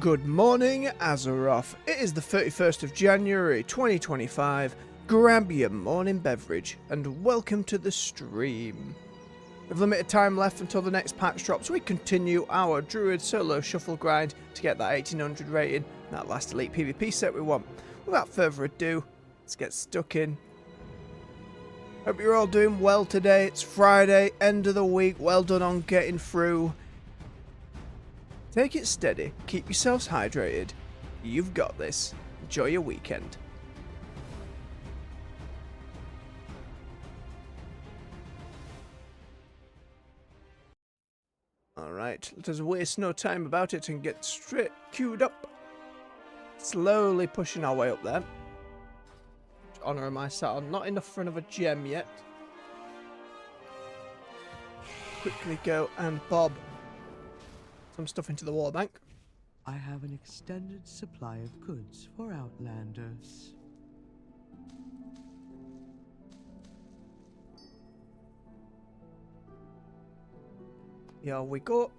Good morning, Azeroth. It is the 31st of January 2025. Grab your morning beverage and welcome to the stream. With limited time left until the next patch drops, we continue our Druid solo shuffle grind to get that 1800 rating, that last elite PvP set we want. Without further ado, let's get stuck in. Hope you're all doing well today. It's Friday, end of the week. Well done on getting through. Take it steady, keep yourselves hydrated. You've got this. Enjoy your weekend. Alright, let us waste no time about it and get straight queued up. Slowly pushing our way up there. Which honour am I sat on? Not enough for another gem yet. Quickly go and bob some stuff into the war bank. I have an extended supply of goods for Outlanders. Here we go.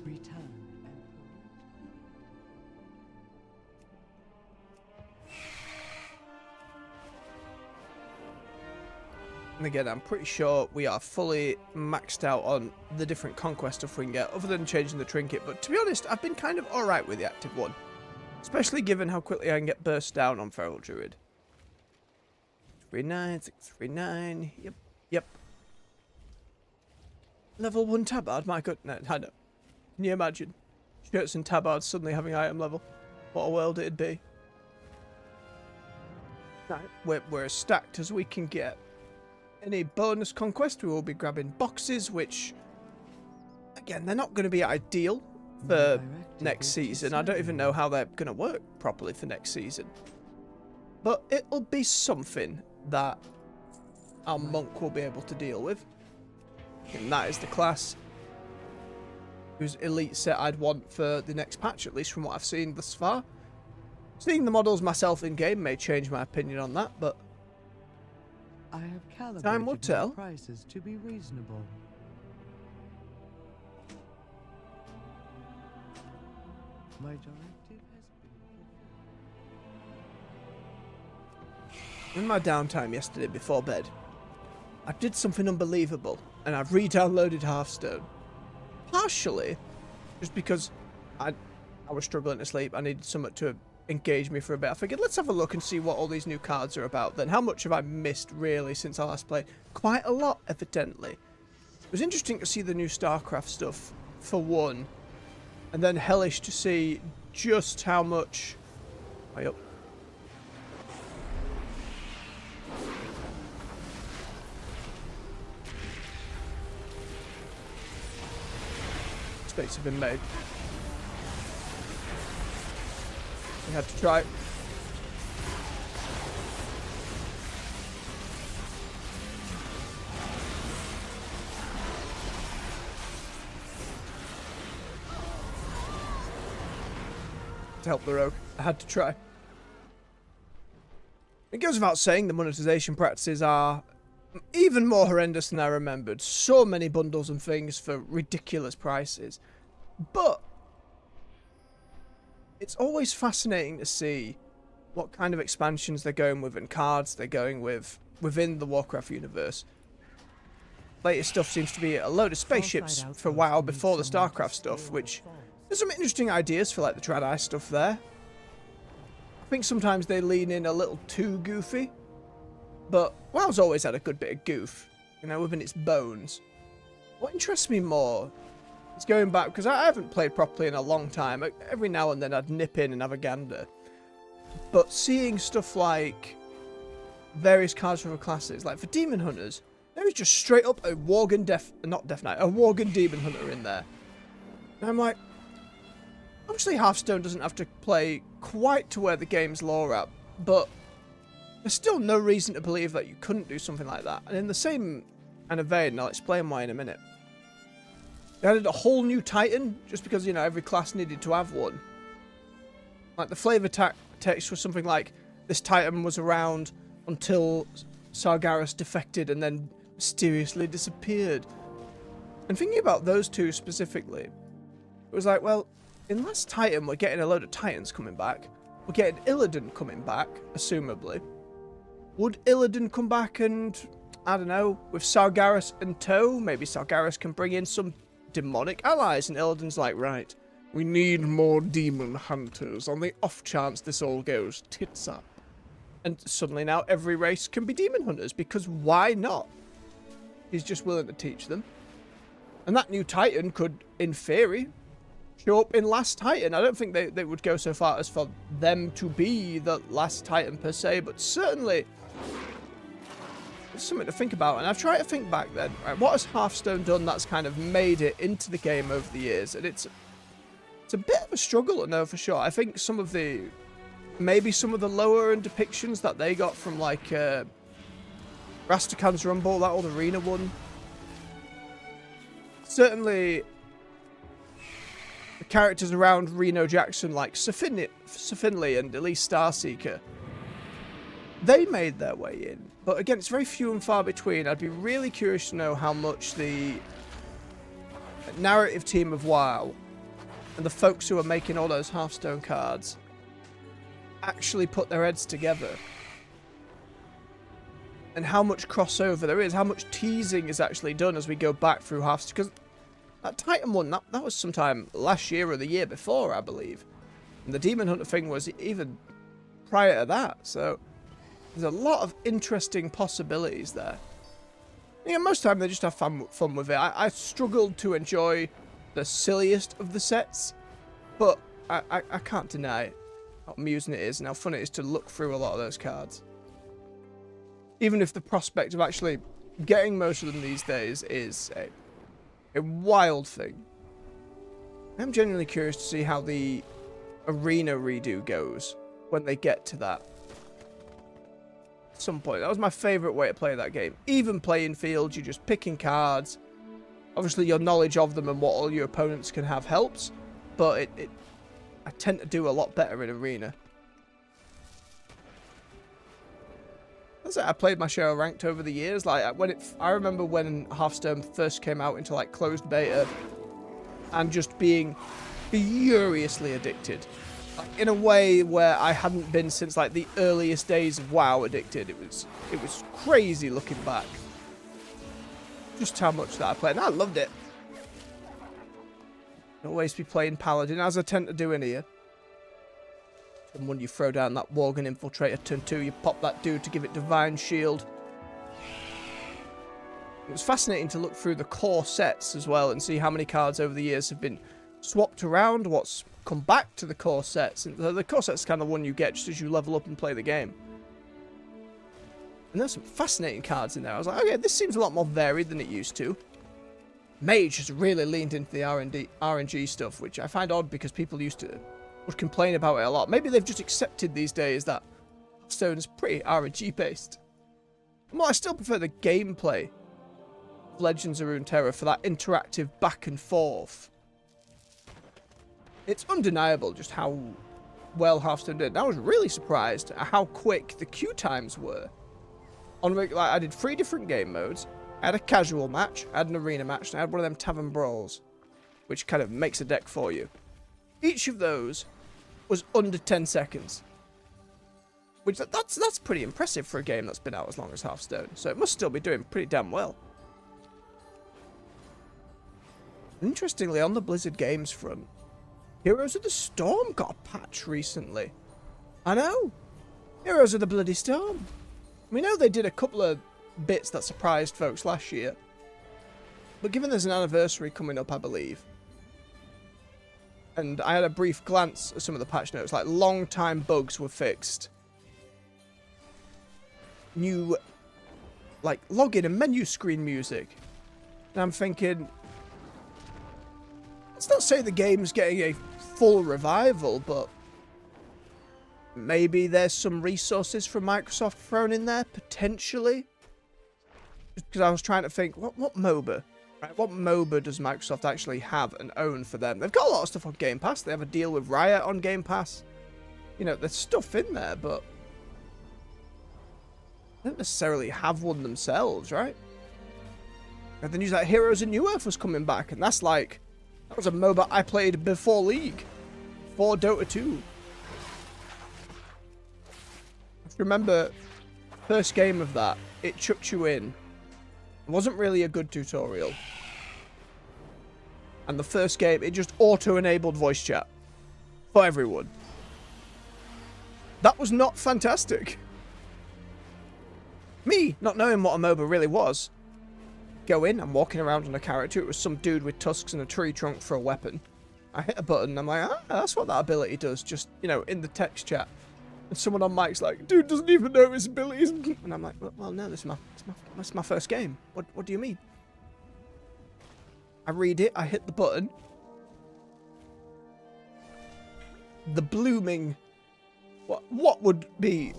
Return. And again, I'm pretty sure we are fully maxed out on the different conquest stuff we can get, other than changing the trinket. But to be honest, I've been kind of alright with the active one. Especially given how quickly I can get burst down on Feral Druid. 639, 639, yep. Level 1 tabard, my god, no, I know. Can you imagine? Shirts and tabards suddenly having item level. What a world it'd be. Right, we're as stacked as we can get. Any bonus conquest, we will be grabbing boxes, which, again, they're not going to be ideal for next season. I don't even know how they're going to work properly for next season. But it'll be something that our monk will be able to deal with. And that is the class whose elite set I'd want for the next patch, at least from what I've seen thus far. Seeing the models myself in-game may change my opinion on that, but I have calibrated time will tell. Prices to be reasonable. My directive has been in my downtime yesterday before bed, I did something unbelievable, and I've re-downloaded Hearthstone. Partially, just because I was struggling to sleep. I needed something to engage me for a bit. I figured, let's have a look and see what all these new cards are about. Then, how much have I missed, really, since I last played? Quite a lot, evidently. It was interesting to see the new StarCraft stuff, for one, and then hellish to see just how much... Way up. Mistakes have been made. We had to try. To help the rogue. I had to try. It goes without saying the monetization practices are even more horrendous than I remembered. So many bundles and things for ridiculous prices. But it's always fascinating to see what kind of expansions they're going with and cards they're going with within the Warcraft universe. Latest stuff seems to be a load of spaceships for a while before the StarCraft stuff, which there's some interesting ideas for like the Trad-Eye stuff there. I think sometimes they lean in a little too goofy, but WoW's always had a good bit of goof, you know, within its bones. What interests me more is going back, because I haven't played properly in a long time. Every now and then I'd nip in and have a gander. But seeing stuff like various cards from the classes, like for Demon Hunters, there is just straight up a Worgen a Worgen Demon Hunter in there. And I'm like, obviously Hearthstone doesn't have to play quite to where the game's lore at, but there's still no reason to believe that you couldn't do something like that. And in the same kind of vein, I'll explain why in a minute. They added a whole new Titan, just because, you know, every class needed to have one. Like, the flavor text was something like, this Titan was around until Sargeras defected and then mysteriously disappeared. And thinking about those two specifically, it was like, well, in Last Titan, we're getting a load of Titans coming back. We're getting Illidan coming back, assumably. Would Illidan come back and, I don't know, with Sargeras in tow? Maybe Sargeras can bring in some demonic allies, and Illidan's like, right, we need more demon hunters on the off chance this all goes tits up. And suddenly now every race can be demon hunters, because why not? He's just willing to teach them. And that new Titan could, in theory, show up in Last Titan. I don't think they would go so far as for them to be the Last Titan per se, but certainly it's something to think about. And I've tried to think back then, right, what has Hearthstone done that's kind of made it into the game over the years? And it's a bit of a struggle to know for sure. I think maybe some of the lower end depictions that they got from like Rastakan's Rumble, that old arena one. Certainly the characters around Reno Jackson, like Finley and Elise Starseeker, they made their way in. But again, it's very few and far between. I'd be really curious to know how much the narrative team of WoW and the folks who are making all those Hearthstone cards actually put their heads together. And how much crossover there is, how much teasing is actually done as we go back through Hearthstone. Because that Titan one, that was sometime last year or the year before, I believe. And the Demon Hunter thing was even prior to that. So there's a lot of interesting possibilities there. Yeah, most of the time they just have fun with it. I struggled to enjoy the silliest of the sets, but I can't deny how amusing it is and how fun it is to look through a lot of those cards. Even if the prospect of actually getting most of them these days is a wild thing. I'm genuinely curious to see how the arena redo goes when they get to that. At some point. That was my favourite way to play that game. Even playing fields, you're just picking cards. Obviously your knowledge of them and what all your opponents can have helps, but I tend to do a lot better in arena. That's it. I played my share of ranked over the years. Like I remember when Hearthstone first came out into like closed beta, and just being furiously addicted, like, in a way where I hadn't been since like the earliest days of WoW addicted. It was crazy looking back. Just how much that I played, and I loved it. Always be playing Paladin, as I tend to do in here. And when you throw down that Worgen Infiltrator, turn 2, you pop that dude to give it Divine Shield. It was fascinating to look through the core sets as well and see how many cards over the years have been swapped around, what's come back to the core sets. And the core set's kind of one you get just as you level up and play the game. And there's some fascinating cards in there. I was like, okay, this seems a lot more varied than it used to. Mage has really leaned into the RNG stuff, which I find odd because people would complain about it a lot. Maybe they've just accepted these days that Hearthstone is pretty RNG based. Well, I still prefer the gameplay of Legends of Runeterra for that interactive back and forth. It's undeniable just how well Hearthstone did. And I was really surprised at how quick the queue times were. I did 3 different game modes. I had a casual match, I had an arena match, and I had one of them tavern brawls, which kind of makes a deck for you. Each of those was under 10 seconds. Which, that's pretty impressive for a game that's been out as long as Hearthstone. So it must still be doing pretty damn well. Interestingly, on the Blizzard Games front, Heroes of the Storm got a patch recently. I know! Heroes of the Bloody Storm. We know they did a couple of bits that surprised folks last year. But given there's an anniversary coming up, I believe, and I had a brief glance at some of the patch notes, like long time bugs were fixed. New, like, login and menu screen music. And I'm thinking, let's not say the game's getting a full revival, but maybe there's some resources from Microsoft thrown in there, potentially. Just because I was trying to think, what MOBA? Right, what MOBA does Microsoft actually have and own for them? They've got a lot of stuff on Game Pass. They have a deal with Riot on Game Pass. You know, there's stuff in there, but they don't necessarily have one themselves, right? And the news that Heroes of New Earth was coming back, and that was a MOBA I played before League. for Dota 2. I remember first game of that, it chucked you in. It wasn't really a good tutorial. And the first game, it just auto-enabled voice chat for everyone. That was not fantastic. Me, not knowing what a MOBA really was, go in, I'm walking around on a character, it was some dude with tusks and a tree trunk for a weapon. I hit a button, I'm like, that's what that ability does, just, you know, in the text chat. And someone on mic's like, dude doesn't even know his abilities. And I'm like, well no, this is my first game. What do you mean? I read it, I hit the button. The blooming, what would be,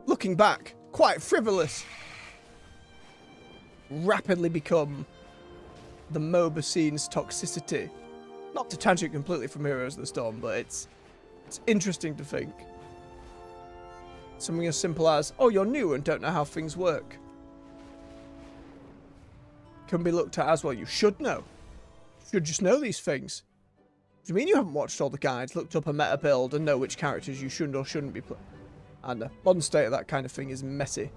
looking back, quite frivolous, rapidly become the MOBA scene's toxicity. Not to tangent completely from Heroes of the Storm, but it's interesting to think. Something as simple as, oh, you're new and don't know how things work, can be looked at as, well, you should know. You should just know these things. Do you mean you haven't watched all the guides, looked up a meta build, and know which characters you should or shouldn't be playing? And the modern state of that kind of thing is messy.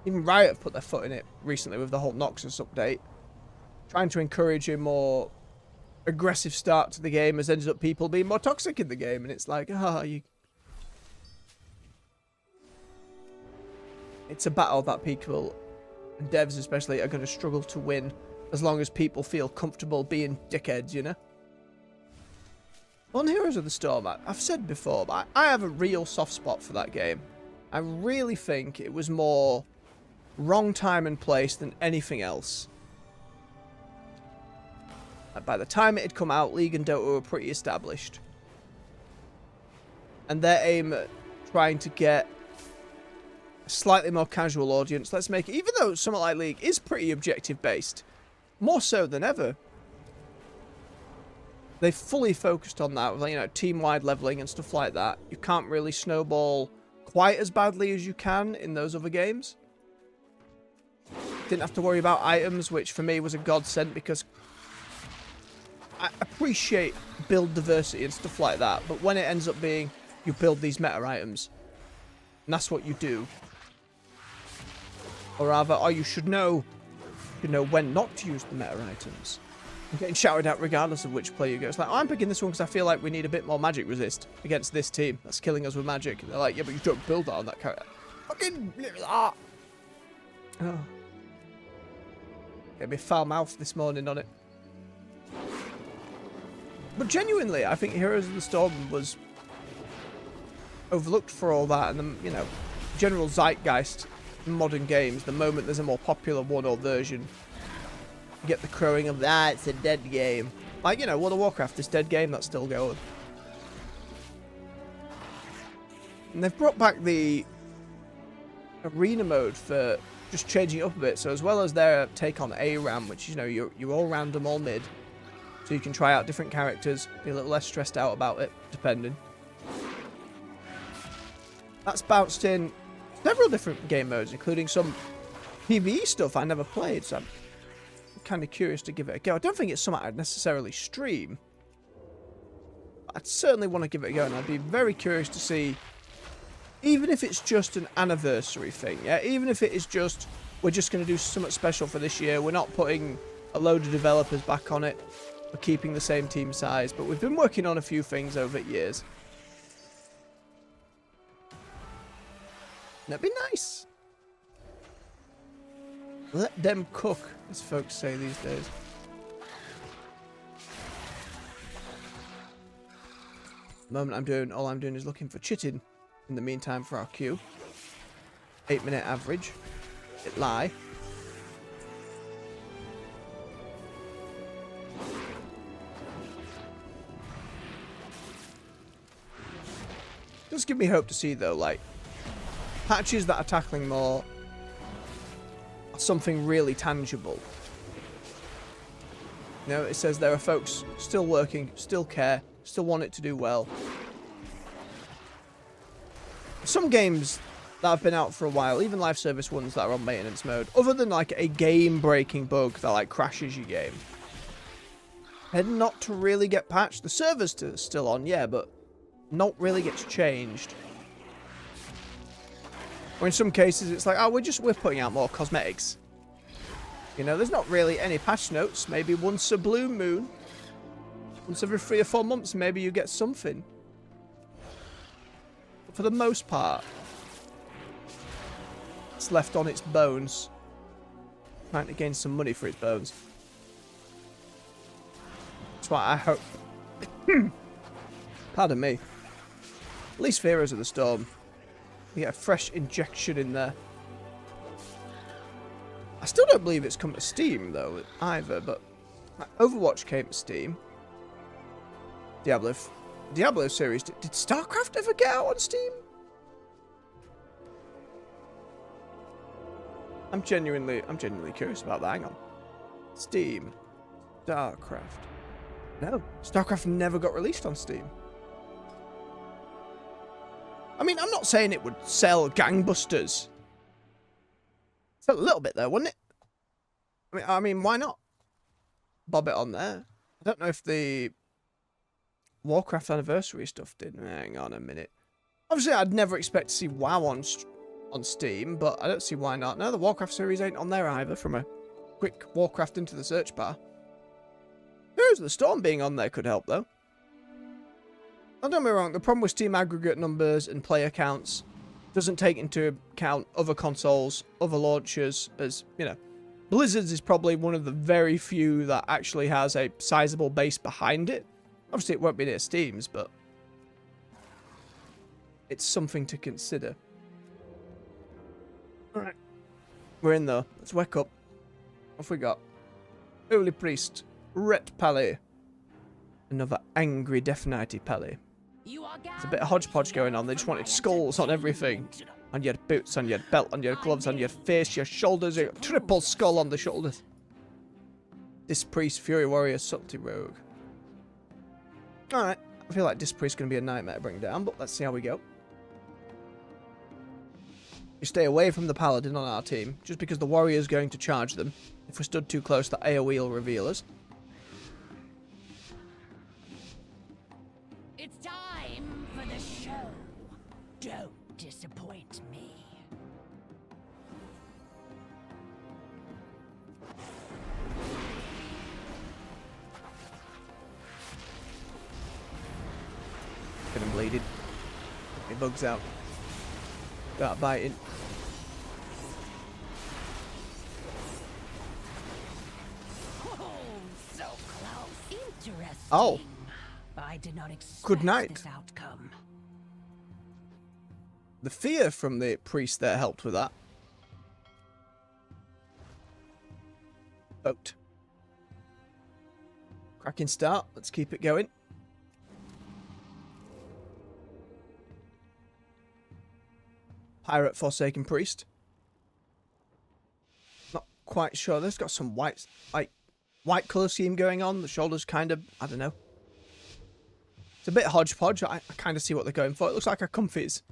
Even Riot have put their foot in it recently with the whole Noxus update. Trying to encourage a more aggressive start to the game has ended up people being more toxic in the game. And it's like, It's a battle that people, and devs especially, are going to struggle to win as long as people feel comfortable being dickheads, you know? On Heroes of the Storm, I've said before, but I have a real soft spot for that game. I really think it was more wrong time and place than anything else. By the time it had come out, League and Dota were pretty established. And their aim at trying to get a slightly more casual audience, let's make it, even though something like League is pretty objective based, more so than ever, they fully focused on that, with, you know, team-wide leveling and stuff like that. You can't really snowball quite as badly as you can in those other games. Didn't have to worry about items, which for me was a godsend, because I appreciate build diversity and stuff like that, but when it ends up being you build these meta items, and that's what you do, or rather, you should know when not to use the meta items. I'm getting shouted at regardless of which player you go. It's like, I'm picking this one because I feel like we need a bit more magic resist against this team that's killing us with magic. And they're like, yeah, but you don't build that on that character. Fucking oh. Get me foul mouth this morning on it. But genuinely, I think Heroes of the Storm was overlooked for all that, and the, you know, general zeitgeist in modern games. The moment there's a more popular one or version, you get the crowing of that, it's a dead game. Like, you know, World of Warcraft, this dead game that's still going. And they've brought back the arena mode for just changing it up a bit. So as well as their take on ARAM, which, you know, you're all random, all mid, so you can try out different characters, be a little less stressed out about it, depending. That's bounced in several different game modes, including some PvE stuff I never played, so I'm kind of curious to give it a go. I don't think it's something I'd necessarily stream. I'd certainly want to give it a go, and I'd be very curious to see, even if it's just an anniversary thing, yeah? Even if it is just, we're just going to do something special for this year, we're not putting a load of developers back on it, we're keeping the same team size, but we've been working on a few things over years. That'd be nice. Let them cook, as folks say these days. The moment all I'm doing is looking for chitin in the meantime for our queue. 8-minute average. It lie. Does give me hope to see though, like, patches that are tackling more something really tangible. You know, it says there are folks still working, still care, still want it to do well. Some games that have been out for a while, even live service ones that are on maintenance mode, other than like a game-breaking bug that like crashes your game, tend not to really get patched. The server's still on, yeah, but not really gets changed. Or in some cases, it's like, oh, we're putting out more cosmetics. You know, there's not really any patch notes. Maybe once a blue moon, once every 3 or 4 months, maybe you get something. But for the most part, it's left on its bones, trying to gain some money for its bones. That's why I hope. Pardon me. At least Heroes of the Storm. You get a fresh injection in there. I still don't believe it's come to Steam, though, either, but Overwatch came to Steam. Diablo series. Did StarCraft ever get out on Steam? I'm genuinely curious about that. Hang on. Steam. StarCraft. No, StarCraft never got released on Steam. I mean, I'm not saying it would sell gangbusters. Sell a little bit though, wouldn't it? I mean, why not? Bob it on there. I don't know if the Warcraft anniversary stuff did. Hang on a minute. Obviously, I'd never expect to see WoW on Steam, but I don't see why not. No, the Warcraft series ain't on there either. From a quick Warcraft into the search bar. Heroes of the Storm being on there could help though. Don't get me wrong, the problem with Steam aggregate numbers and player counts doesn't take into account other consoles, other launchers, as, you know, Blizzard's is probably one of the very few that actually has a sizable base behind it. Obviously, it won't be near Steam's, but it's something to consider. Alright. We're in though. Let's wake up. What have we got? Holy Priest. Ret Pally. Another angry Death Knighty Pally. There's a bit of hodgepodge going on. They just wanted skulls on everything. On your boots, on your belt, on your gloves, on your face, your shoulders. A triple skull on the shoulders. This Priest, Fury Warrior, Subtlety Rogue. Alright. I feel like this Priest is going to be a nightmare to bring down, but let's see how we go. We stay away from the Paladin on our team, just because the Warrior is going to charge them. If we stood too close, the AoE will reveal us. It's time for the show. Don't disappoint me. Get him bleeded. He bugs out. Start biting. Oh, so close. Interesting. Oh. I did not expect Good night. this outcome. The fear from the priest there helped with that. Boat. Cracking start. Let's keep it going. Pirate Forsaken Priest. Not quite sure. There's got some white colour scheme going on. The shoulders kind of, I don't know. It's a bit hodgepodge. I kind of see what they're going for. It looks like a comfies.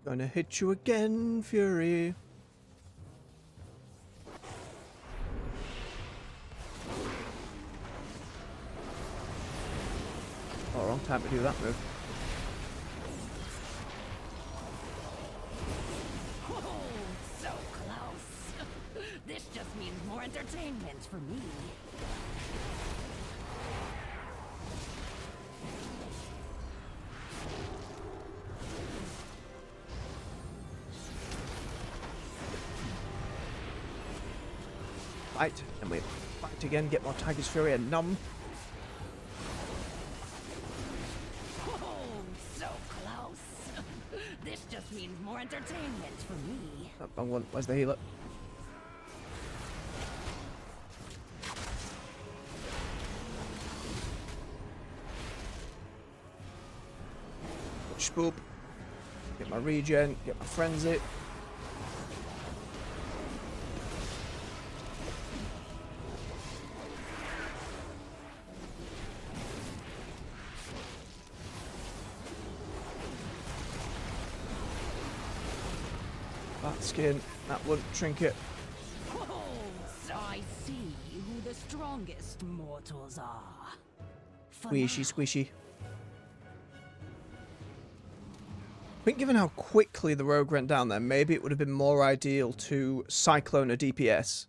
Gonna hit you again, Fury. Oh, wrong time to do that move. Oh, so close. This just means more entertainment for me. Fight, and we fight again, get more Tiger's Fury and numb. Oh, so close. This just means more entertainment for me. Oh, wrong one. Where's the healer? Spoop. Get my regen, get my frenzy. That skin, that one trinket. Oh, strongest mortals are. For Squishy, now. squishy. I think given how quickly the rogue went down there, maybe it would have been more ideal to cyclone a DPS.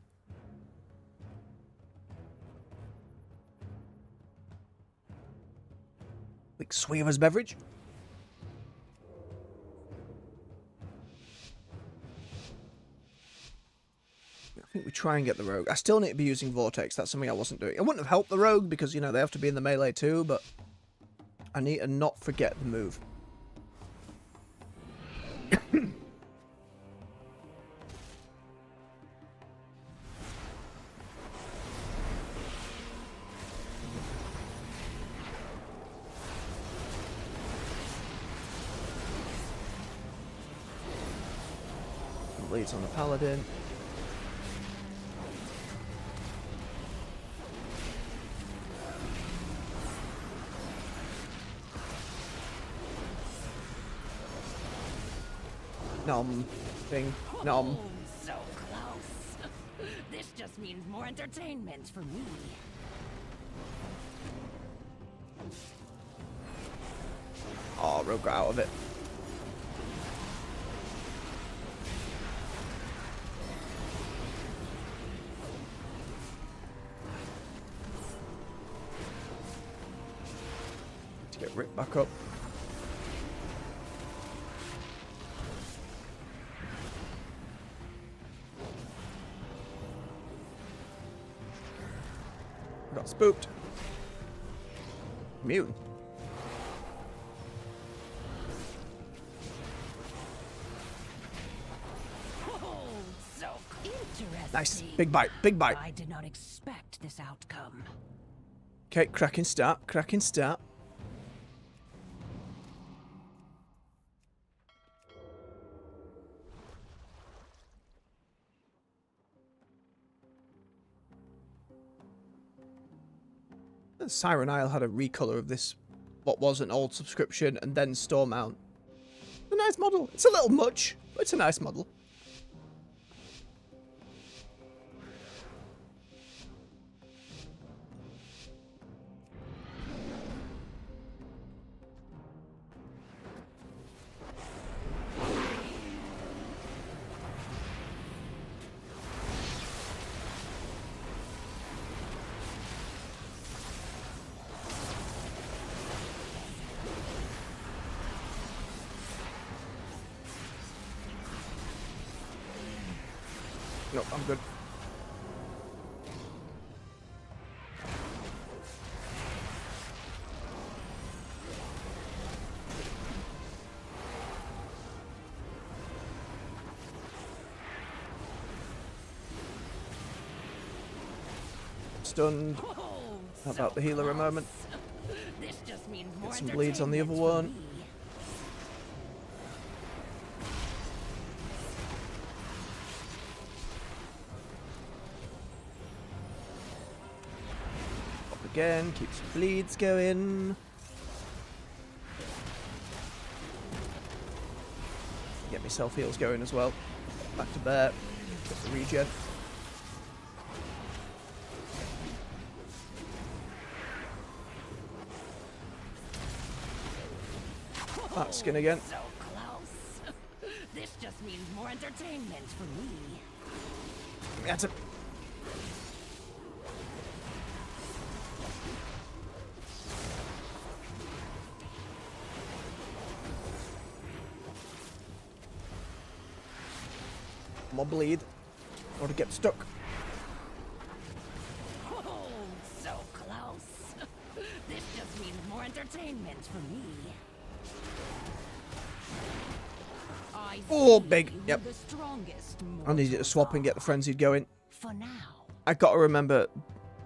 Like Sweaver's beverage. I think we try and get the rogue. I still need to be using Vortex. That's something I wasn't doing. It wouldn't have helped the rogue because, you know, they have to be in the melee too, but I need to not forget the move. Bleeds on the paladin. Nom. Thing. Nom. Oh, so close. This just means more entertainment for me. Oh, rogue got out of it. To get ripped back up. Got spooked. Immune. Oh, so interesting. Nice. Big bite. Big bite. I did not expect this outcome. Okay, cracking start. Cracking start. Siren Isle had a recolor of this, what was an old subscription, and then Stormount. A nice model. It's a little much, but it's a nice model. No, I'm good. Stunned. Oh, How about the healer a moment? this just means more Get some bleeds on the other entertainment one. for me. Up again, keep some bleeds going. Get myself heals going as well. Back to bear. Get the regen. That skin again. So close. This just means more entertainment for me. That's a more bleed. Or to get stuck. Oh, so close. This just means more entertainment for me. I Oh, see big. who Yep. the strongest I needed to swap and get the frenzied going. For now. I gotta remember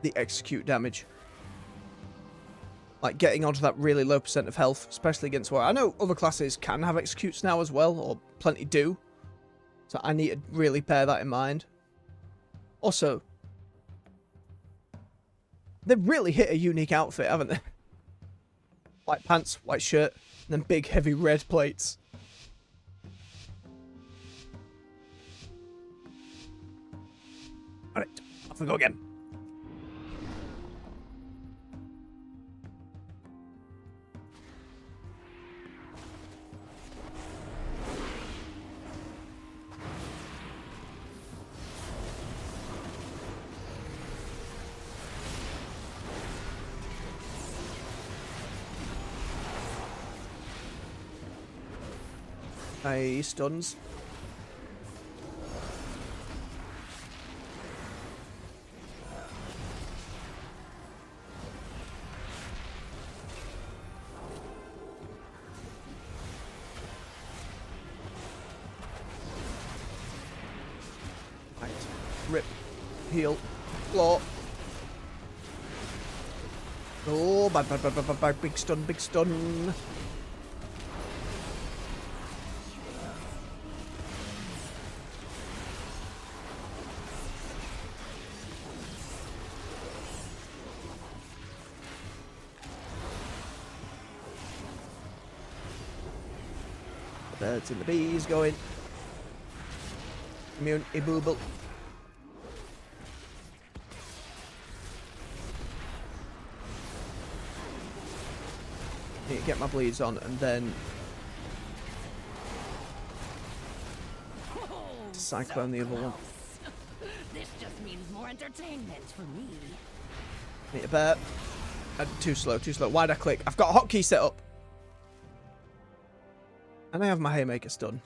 the execute damage. Like getting onto that really low percent of health, especially against war. I know other classes can have executes now as well, or plenty do. So I need to really bear that in mind. Also, they've really hit a unique outfit, haven't they? White pants, white shirt, and then big heavy red plates. Alright, off we go again. Hey, stuns. Right. Rip. Heal. Claw. Oh, bad, bad, bad, bad, bad, bad. Big stun, big stun. Birds and the bees going. Immune, booble. Need to get my bleeds on and then cyclone the other one. This just means more entertainment for me. Need a bear. Too slow, too slow. Why'd I click? I've got a hotkey set up. And I have my haymaker stun.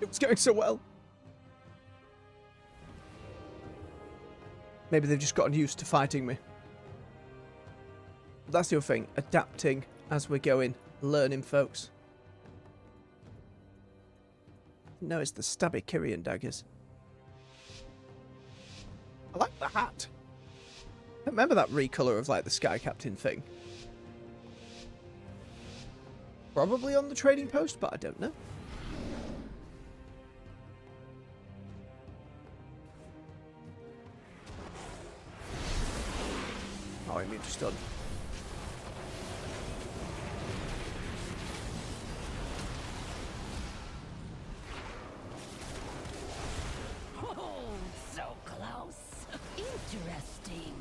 It was going so well. Maybe they've just gotten used to fighting me. That's the other thing. Adapting as we're going. Learning, folks. No, it's the stabby Kyrian daggers. I like the hat. I remember that recolor of like the Sky Captain thing. Probably on the trading post, but I don't know. Oh, immune to stun. Oh, so close. Interesting.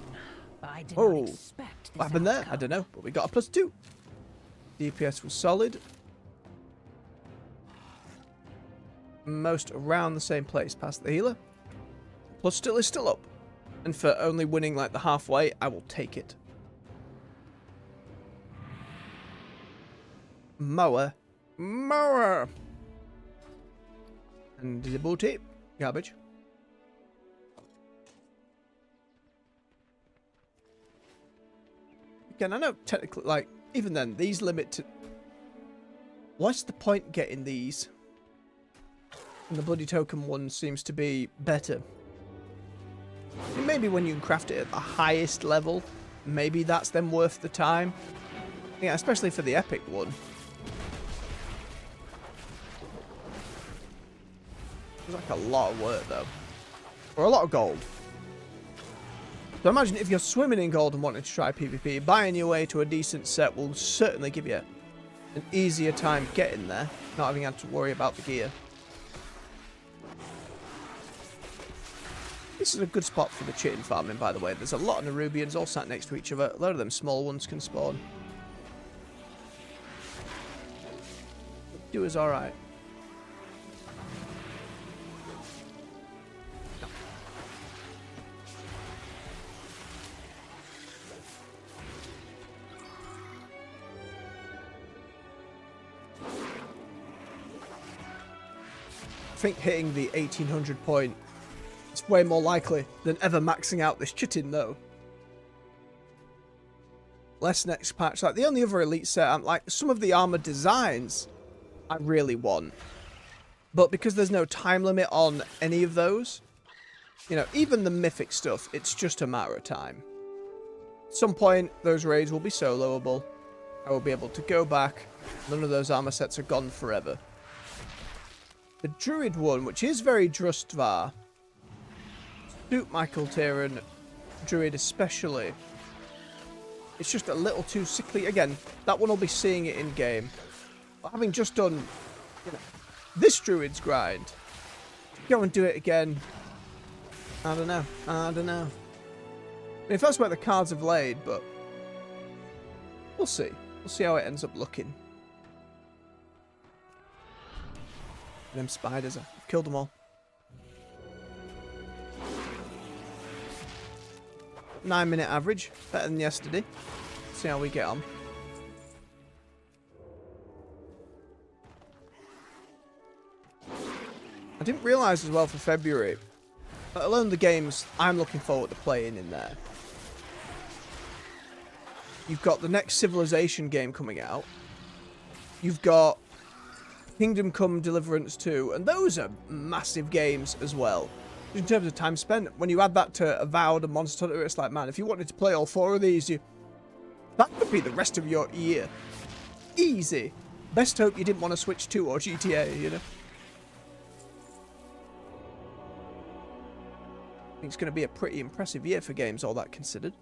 I did Oh, not expect this what happened there? I outcome. don't know, but we got a +2. DPS was solid. Most around the same place past the healer. Plus still is still up. And for only winning like the halfway, I will take it. Mower. Mower! And the booty. Garbage. Again, I know technically, like, even then, these limit to... What's the point getting these? And the bloody token one seems to be better. Maybe when you can craft it at the highest level, maybe that's then worth the time. Yeah, especially for the epic one. It's like a lot of work, though. Or a lot of gold. So imagine if you're swimming in gold and wanting to try PvP, buying your way to a decent set will certainly give you an easier time getting there, not having had to worry about the gear. This is a good spot for the chitin farming, by the way. There's a lot of Nerubians all sat next to each other. A lot of them small ones can spawn. Do us alright. I think hitting the 1800 point is way more likely than ever maxing out this chitin, though. Less next patch. Like, the only other elite set, I'm like, some of the armor designs I really want. But because there's no time limit on any of those, you know, even the mythic stuff, it's just a matter of time. At some point, those raids will be soloable. I will be able to go back. None of those armor sets are gone forever. The Druid one, which is very Drustvar, suit Michael Tyrion, Druid especially. It's just a little too sickly. Again, that one will be seeing it in game. But having just done, you know, this Druid's grind, go and do it again. I don't know. I don't know. I mean, if that's where the cards have laid, but we'll see. We'll see how it ends up looking. Them spiders, I've killed them all. 9-minute average, better than yesterday. See how we get on. I didn't realise as well for February, let alone the games I'm looking forward to playing in there. You've got the next Civilization game coming out. You've got Kingdom Come Deliverance 2, and those are massive games as well. In terms of time spent, when you add that to Avowed and Monster Hunter, it's like, man, if you wanted to play all 4 of these, that could be the rest of your year. Easy. Best hope you didn't want to switch 2 or GTA, you know? I think it's going to be a pretty impressive year for games, all that considered.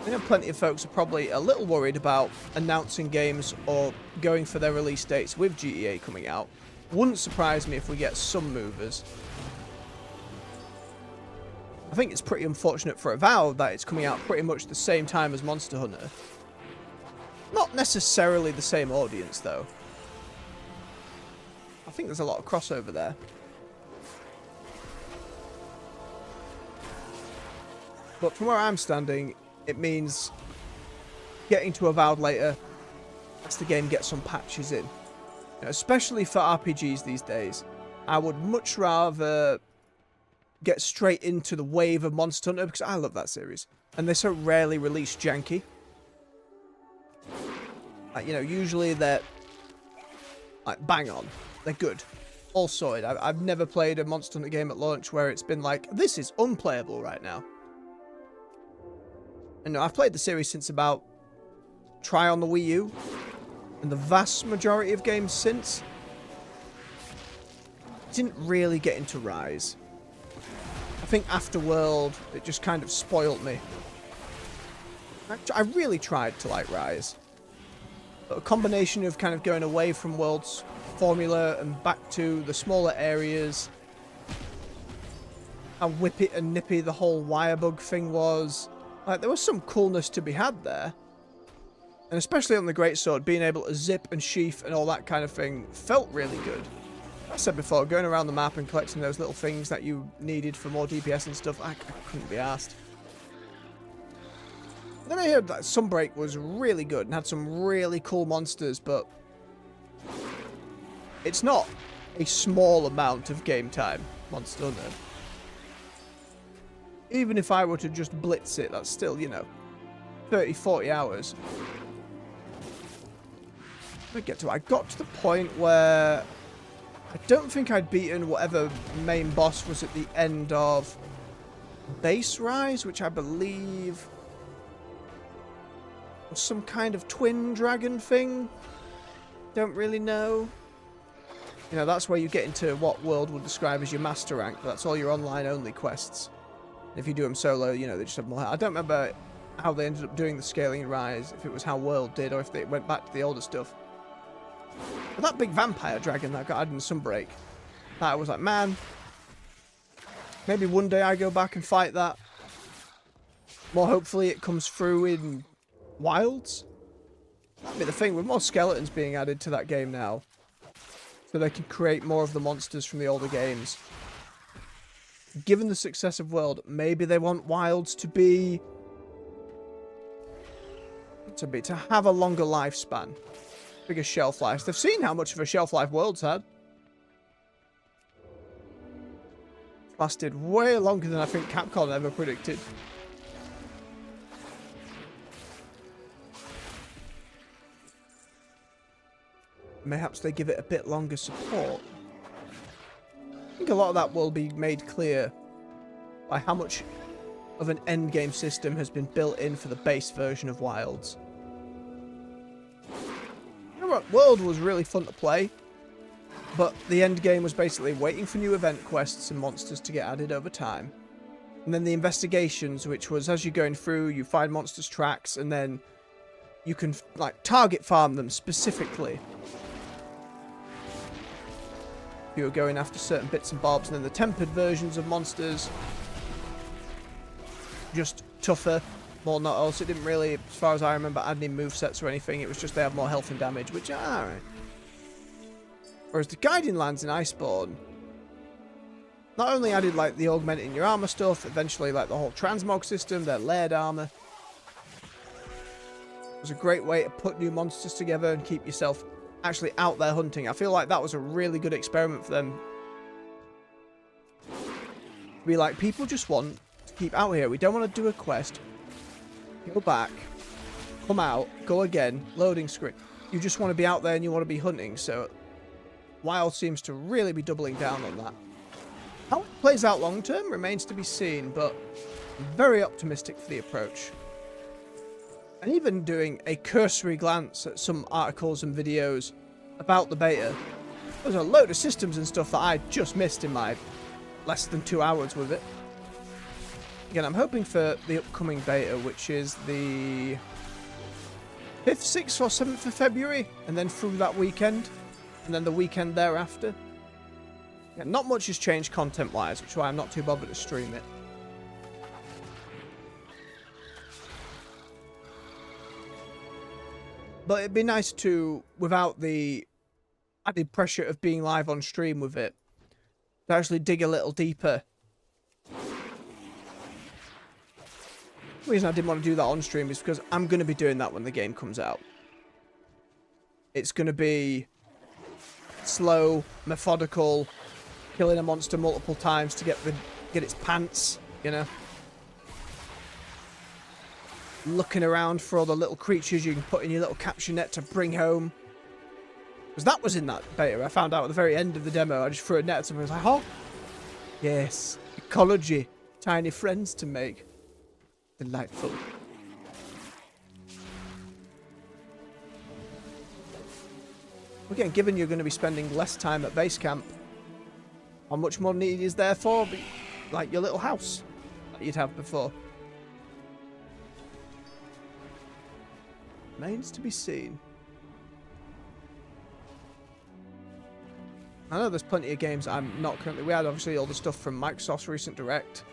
I know plenty of folks are probably a little worried about announcing games or going for their release dates with GTA coming out. Wouldn't surprise me if we get some movers. I think it's pretty unfortunate for Avowed that it's coming out pretty much the same time as Monster Hunter. Not necessarily the same audience, though. I think there's a lot of crossover there. But from where I'm standing, it means getting to Avowed later as the game gets some patches in. You know, especially for RPGs these days. I would much rather get straight into the wave of Monster Hunter because I love that series. And they so rarely release janky. Like, you know, usually they're like bang on. They're good. All sorted. I've never played a Monster Hunter game at launch where it's been like, this is unplayable right now. And I've played the series since about Try on the Wii U. And the vast majority of games since didn't really get into Rise. I think Afterworld, it just kind of spoilt me. I really tried to like Rise. But a combination of kind of going away from World's formula and back to the smaller areas. How whippy and nippy the whole wirebug thing was. Like, there was some coolness to be had there. And especially on the Greatsword, being able to zip and sheath and all that kind of thing felt really good. Like I said before, going around the map and collecting those little things that you needed for more DPS and stuff, I couldn't be arsed. Then I heard that Sunbreak was really good and had some really cool monsters, but it's not a small amount of game time, Monster Hunter. Even if I were to just blitz it, that's still, you know, 30, 40 hours. I got to the point where I don't think I'd beaten whatever main boss was at the end of Base Rise, which I believe was some kind of twin dragon thing. Don't really know. You know, that's where you get into what World would describe as your master rank, but that's all your online only quests. If you do them solo, you know, they just have more. I don't remember how they ended up doing the scaling in Rise, if it was how World did, or if they went back to the older stuff. But that big vampire dragon that got added in Sunbreak, that I was like, man, maybe one day I go back and fight that. More hopefully it comes through in Wilds. That'd be the thing, with more skeletons being added to that game now, so they can create more of the monsters from the older games. Given the success of World, maybe they want Wilds to have a longer lifespan. Bigger shelf life. They've seen how much of a shelf life World's had. Lasted way longer than I think Capcom ever predicted. Perhaps they give it a bit longer support. I think a lot of that will be made clear by how much of an endgame system has been built in for the base version of Wilds. You know what? World was really fun to play, but the endgame was basically waiting for new event quests and monsters to get added over time. And then the investigations, which was as you're going through, you find monsters' tracks, and then you can like target farm them specifically. You were going after certain bits and bobs, and then the tempered versions of monsters, just tougher, more not else. It didn't really, as far as I remember, add any movesets or anything. It was just they have more health and damage, which alright. Whereas the Guiding Lands in Iceborne not only added like the augmenting your armor stuff, eventually like the whole transmog system, their layered armor. It was a great way to put new monsters together and keep yourself actually out there hunting. I feel like that was a really good experiment for them. Be like, people just want to keep out here. We don't want to do a quest. Go back. Come out. Go again. Loading screen. You just want to be out there and you want to be hunting. So WoW seems to really be doubling down on that. How it plays out long term remains to be seen, but I'm very optimistic for the approach. And even doing a cursory glance at some articles and videos about the beta, there's a load of systems and stuff that I just missed in my less than 2 hours with it. Again, I'm hoping for the upcoming beta, which is the 5th, 6th or 7th of February, and then through that weekend, and then the weekend thereafter. Yeah, not much has changed content-wise, which is why I'm not too bothered to stream it. But it'd be nice to, without the added pressure of being live on stream with it, to actually dig a little deeper. The reason I didn't want to do that on stream is because I'm going to be doing that when the game comes out. It's going to be slow, methodical, killing a monster multiple times to get its pants, you know. Looking around for all the little creatures you can put in your little capture net to bring home. Because that was in that beta. I found out at the very end of the demo. I just threw a net at someone and was like, oh, yes, ecology, tiny friends to make. Delightful. Again, given you're going to be spending less time at base camp, how much more need is there for, like, your little house that you'd have before? Remains to be seen. I know there's plenty of games I'm not currently... We had, obviously, all the stuff from Microsoft's recent Direct.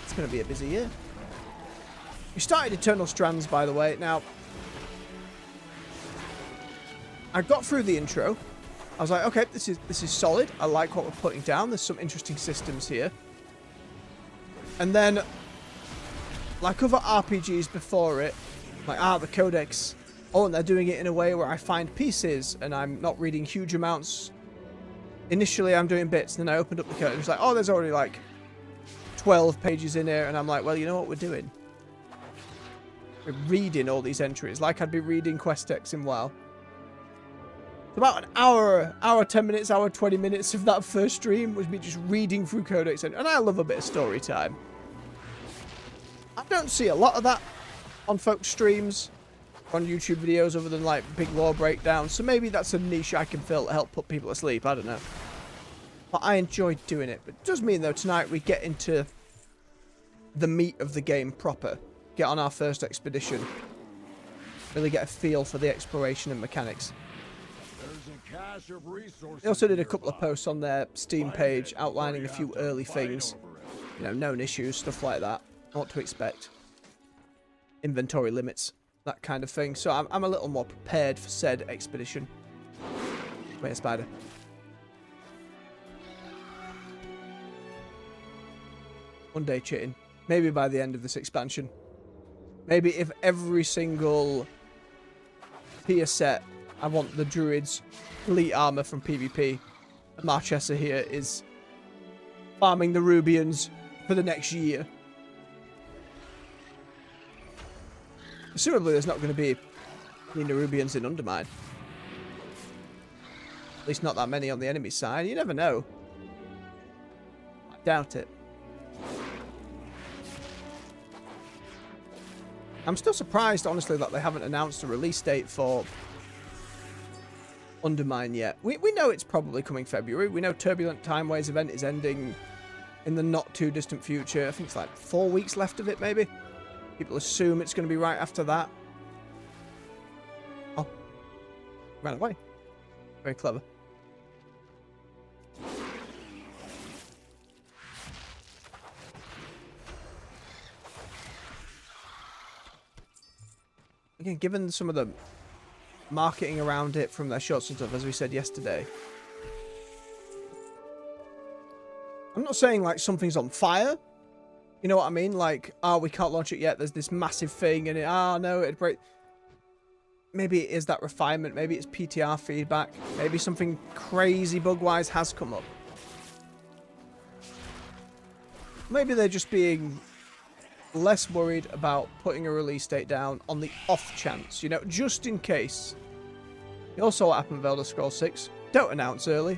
It's going to be a busy year. We started Eternal Strands, by the way. Now, I got through the intro. I was like, okay, this is solid. I like what we're putting down. There's some interesting systems here. And then, like other RPGs before it, like, the Codex. Oh, and they're doing it in a way where I find pieces and I'm not reading huge amounts. Initially, I'm doing bits, and then I opened up the Codex. It's like, oh, there's already like 12 pages in here, and I'm like, well, you know what we're doing? We're reading all these entries like I'd be reading quest text in WoW. It's about an hour 10 minutes, hour 20 minutes of that first stream was me just reading through Codex, and I love a bit of story time. I don't see a lot of that on folks' streams, on YouTube videos, other than like big lore breakdowns, so maybe that's a niche I can fill to help put people to sleep, I don't know. But I enjoyed doing it. But it does mean, though, tonight we get into the meat of the game proper. Get on our first expedition. Really get a feel for the exploration and mechanics. They also did a couple of posts on their Steam page outlining a few early things. You know, known issues, stuff like that. What to expect. Inventory limits. That kind of thing. So I'm a little more prepared for said expedition. Wait, a spider. One day, chitin. Maybe by the end of this expansion. Maybe if every single tier set, I want the Druid's elite armor from PvP. Marchesa here is farming the Rubians for the next year. Assumably there's not going to be any Nerubians in Undermine. At least not that many on the enemy side. You never know. I doubt it. I'm still surprised, honestly, that they haven't announced a release date for Undermine yet. We know it's probably coming February. We know Turbulent Timeways event is ending in the not too distant future. I think it's like 4 weeks left of it, maybe. People assume it's going to be right after that. Oh. Ran away. Very clever. Again, given some of the marketing around it from their shots and stuff, as we said yesterday, I'm not saying like something's on fire. You know what I mean? Like, oh, we can't launch it yet. There's this massive thing and it, no, it'd break. maybe it is that refinement, maybe it's PTR feedback, maybe something crazy bug-wise has come up. Maybe they're just being less worried about putting a release date down on the off chance, you know, just in case. You also what happened with Elder Scrolls 6. Don't announce early.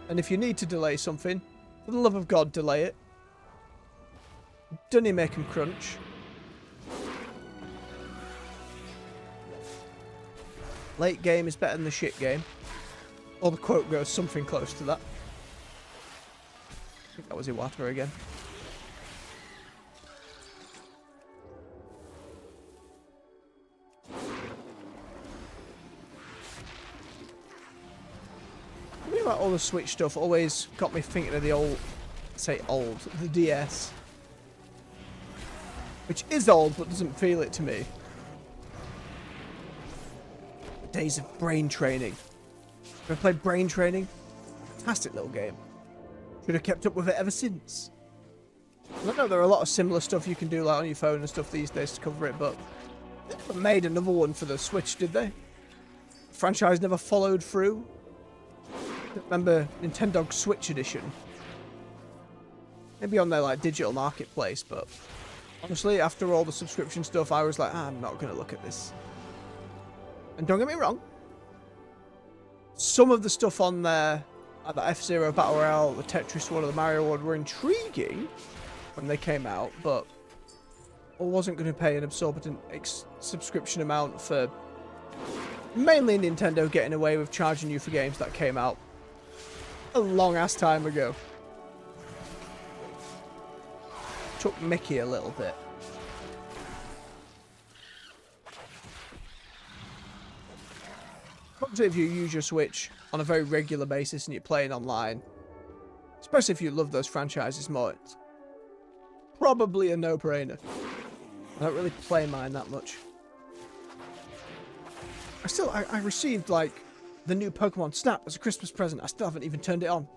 And if you need to delay something, for the love of God, delay it. Don't you make them crunch. Late game is better than the shit game. Or the quote goes something close to that. I think that was Iwata again. Something about all the Switch stuff always got me thinking of the the DS. Which is old, but doesn't feel it to me. Days of Brain Training. Ever played Brain Training? Fantastic little game. Should have kept up with it ever since. I don't know, there are a lot of similar stuff you can do like on your phone and stuff these days to cover it, but they never made another one for the Switch, did they? The franchise never followed through. I remember Nintendo Switch Edition. Maybe on their like digital marketplace, but honestly, after all the subscription stuff, I was like, I'm not going to look at this. And don't get me wrong, some of the stuff on there, like the F-Zero Battle Royale, the Tetris one, or the Mario one, were intriguing when they came out, but I wasn't going to pay an exorbitant subscription amount for mainly Nintendo getting away with charging you for games that came out a long-ass time ago. Took Mickey a little bit. Obviously, if you use your Switch on a very regular basis and you're playing online, especially if you love those franchises more, it's probably a no-brainer. I don't really play mine that much. I received, like, the new Pokemon Snap as a Christmas present. I still haven't even turned it on.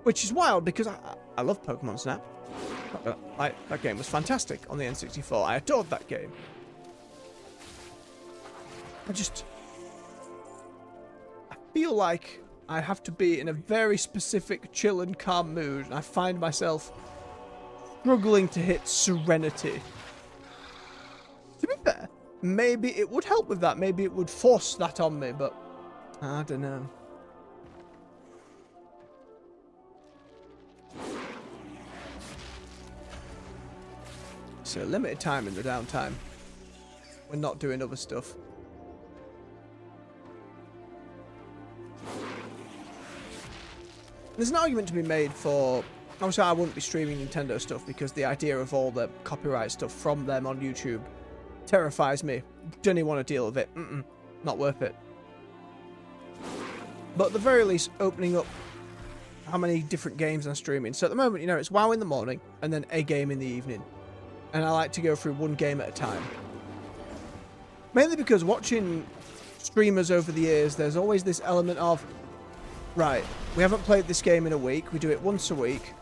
Which is wild, because I love Pokemon Snap. That game was fantastic on the N64. I adored that game. I feel like I have to be in a very specific chill and calm mood, and I find myself struggling to hit serenity. To be fair, maybe it would help with that. Maybe it would force that on me, but I don't know. So limited time in the downtime. We're not doing other stuff. There's an argument to be made for... Obviously, I wouldn't be streaming Nintendo stuff because the idea of all the copyright stuff from them on YouTube terrifies me. Don't even want to deal with it. Not worth it. But at the very least, opening up how many different games I'm streaming. So at the moment, you know, it's WoW in the morning and then a game in the evening. And I like to go through one game at a time. Mainly because watching streamers over the years, there's always this element of, right, we haven't played this game in a week, we do it once a week.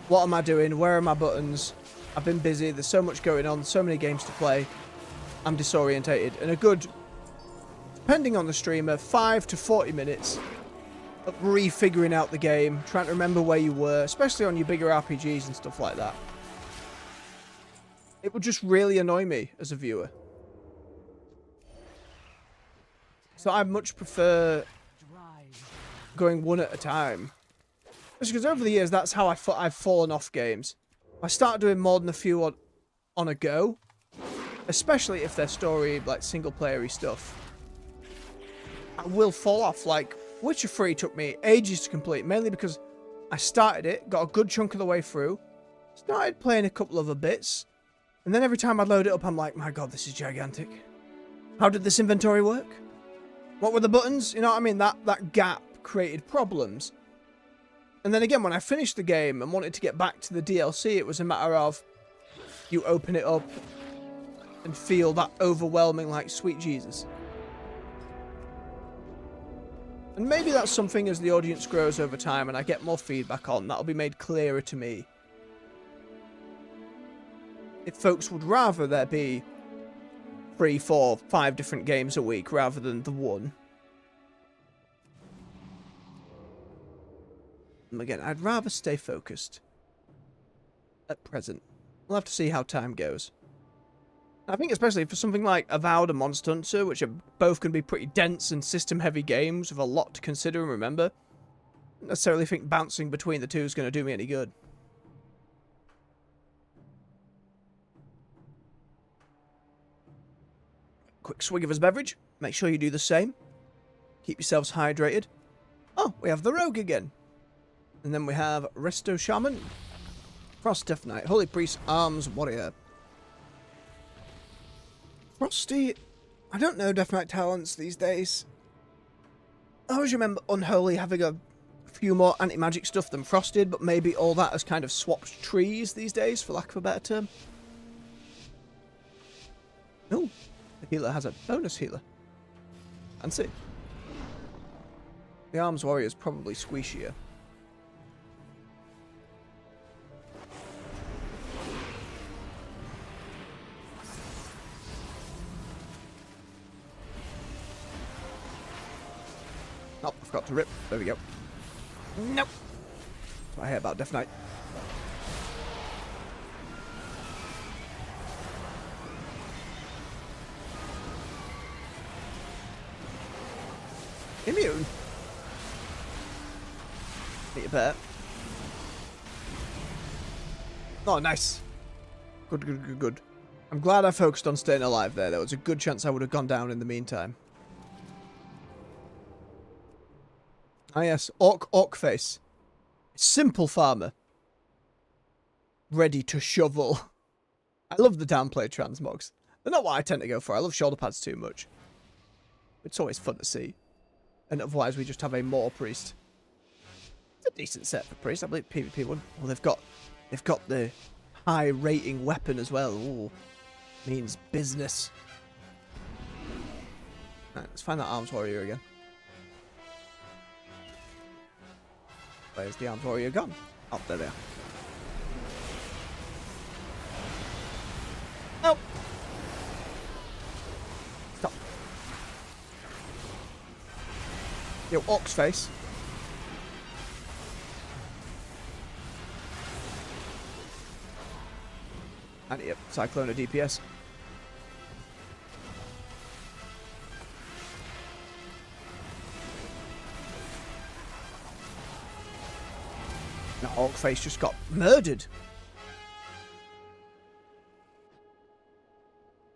What am I doing? Where are my buttons? I've been busy, there's so much going on, so many games to play. I'm disorientated. And a good, depending on the streamer, 5 to 40 minutes of refiguring out the game, trying to remember where you were, especially on your bigger RPGs and stuff like that. It would just really annoy me as a viewer. So I much prefer going one at a time. Just because over the years, that's how I've fallen off games. I start doing more than a few on a go, especially if they're story, like single-player-y stuff, I will fall off. Like, Witcher 3 took me ages to complete, mainly because I started it, got a good chunk of the way through, started playing a couple other bits, and then every time I load it up, I'm like, my god, this is gigantic. How did this inventory work? What were the buttons? You know what I mean? That gap created problems. And then again, when I finished the game and wanted to get back to the DLC, it was a matter of you open it up and feel that overwhelming, like, sweet Jesus. And maybe that's something as the audience grows over time and I get more feedback on, that'll be made clearer to me. If folks would rather there be 3, 4, 5 different games a week rather than the one. And again, I'd rather stay focused at present. We'll have to see how time goes. I think especially for something like Avowed and Monster Hunter, which are both going to be pretty dense and system-heavy games with a lot to consider and remember, I don't necessarily think bouncing between the two is going to do me any good. Quick swig of his beverage. Make sure you do the same. Keep yourselves hydrated. Oh, we have the Rogue again. And then we have Resto Shaman, Frost Death Knight, Holy Priest, Arms Warrior. Frosty, I don't know Death Knight talents these days. I always remember Unholy having a few more anti-magic stuff than Frost did, but maybe all that has kind of swapped trees these days, for lack of a better term. Oh, the healer has a bonus healer. Fancy. The Arms Warrior is probably squishier. Oh, I forgot to rip. There we go. Nope. That's what I hear about Death Knight. Immune. Need a bear. Oh, nice. Good, good, good, good. I'm glad I focused on staying alive there. There was a good chance I would have gone down in the meantime. Ah yes, Orc Face. Simple farmer. Ready to shovel. I love the downplay transmogs. They're not what I tend to go for. I love shoulder pads too much. It's always fun to see. And otherwise we just have a Maw Priest. It's a decent set for Priest. I believe PvP one. Well, they've got the high rating weapon as well. Ooh. Means business. Right, let's find that Arms Warrior again. Where's the Arms Warrior gone? Oh, there they are. Oh! Stop. Yo, Ox Face. And yep, Cyclone of DPS. The Orc Face just got murdered.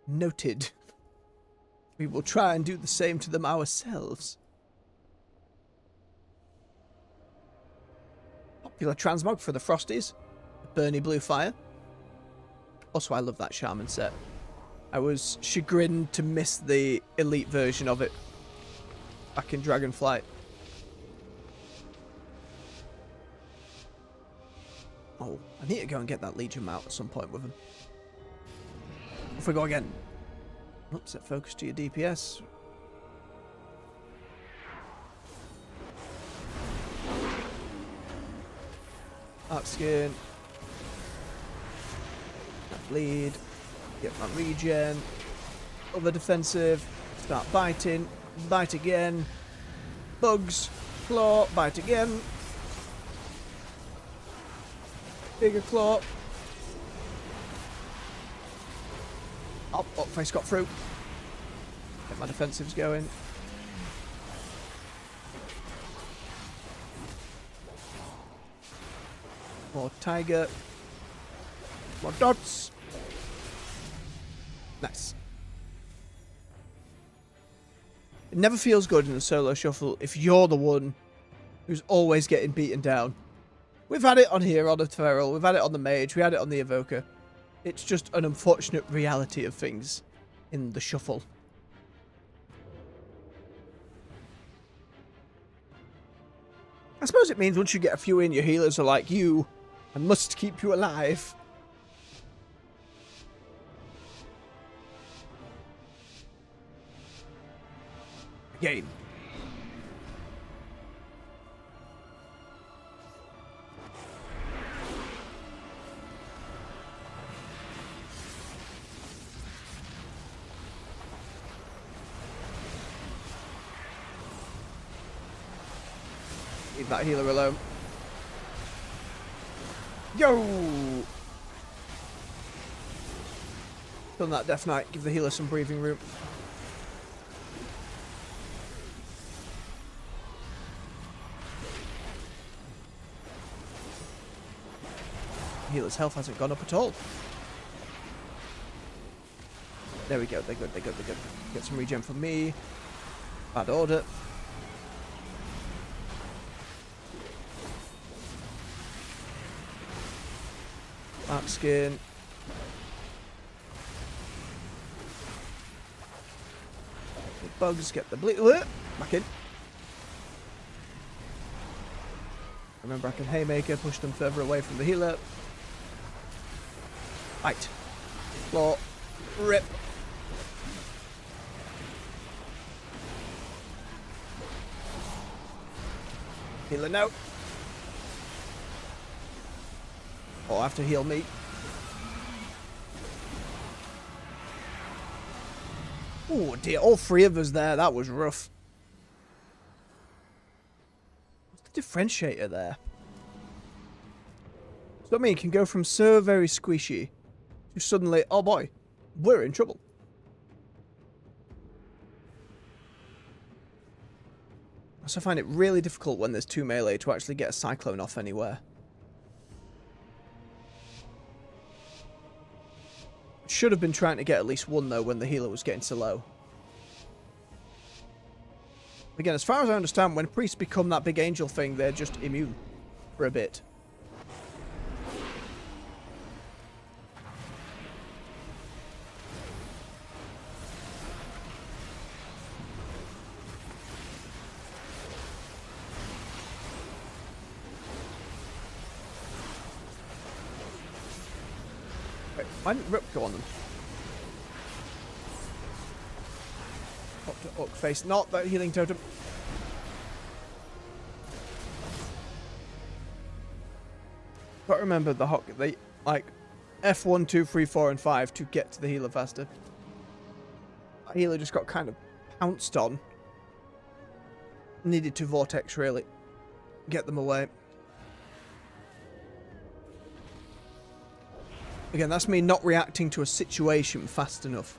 Noted. We will try and do the same to them ourselves. Popular transmog for the Frosties. Burny Blue Fire. Also, I love that Shaman set. I was chagrined to miss the elite version of it back in Dragonflight. Oh, I need to go and get that Legion mount at some point with him. Off we go again. Oh, set focus to your DPS. Art skin. That bleed. Get my regen. Other defensive. Start biting. Bite again. Bugs. Claw. Bite again. Bigger claw. Oh, face got through. Get my defensives going. More tiger. More dots. Nice. It never feels good in a solo shuffle if you're the one who's always getting beaten down. We've had it on here on the Feral, we've had it on the Mage, we had it on the Evoker. It's just an unfortunate reality of things in the shuffle. I suppose it means once you get a few in, your healers are like you and must keep you alive. Again. Leave that healer alone. Yo! Done that Death Knight. Give the healer some breathing room. Healer's health hasn't gone up at all. There we go. They're good. They're good. They're good. Get some regen from me. Bad order. That skin. The bugs get the bleed. Back in. Remember, I can haymaker, push them further away from the healer. Right. Floor. Rip. Healer now. Oh, I have to heal me. Oh dear, all three of us there. That was rough. What's the differentiator there? So I mean, it can go from so very squishy to suddenly, oh boy, we're in trouble. I also find it really difficult when there's 2 melee to actually get a cyclone off anywhere. Should have been trying to get at least 1 though when the healer was getting so low. Again, as far as I understand, when priests become that big angel thing, they're just immune for a bit. Why didn't Rip go on them? Up to Orc face, not that healing totem. Got to remember the Hawk, they like F1, 2, 3, 4, and 5 to get to the healer faster. That healer just got kind of pounced on. Needed to vortex really. Get them away. Again, that's me not reacting to a situation fast enough.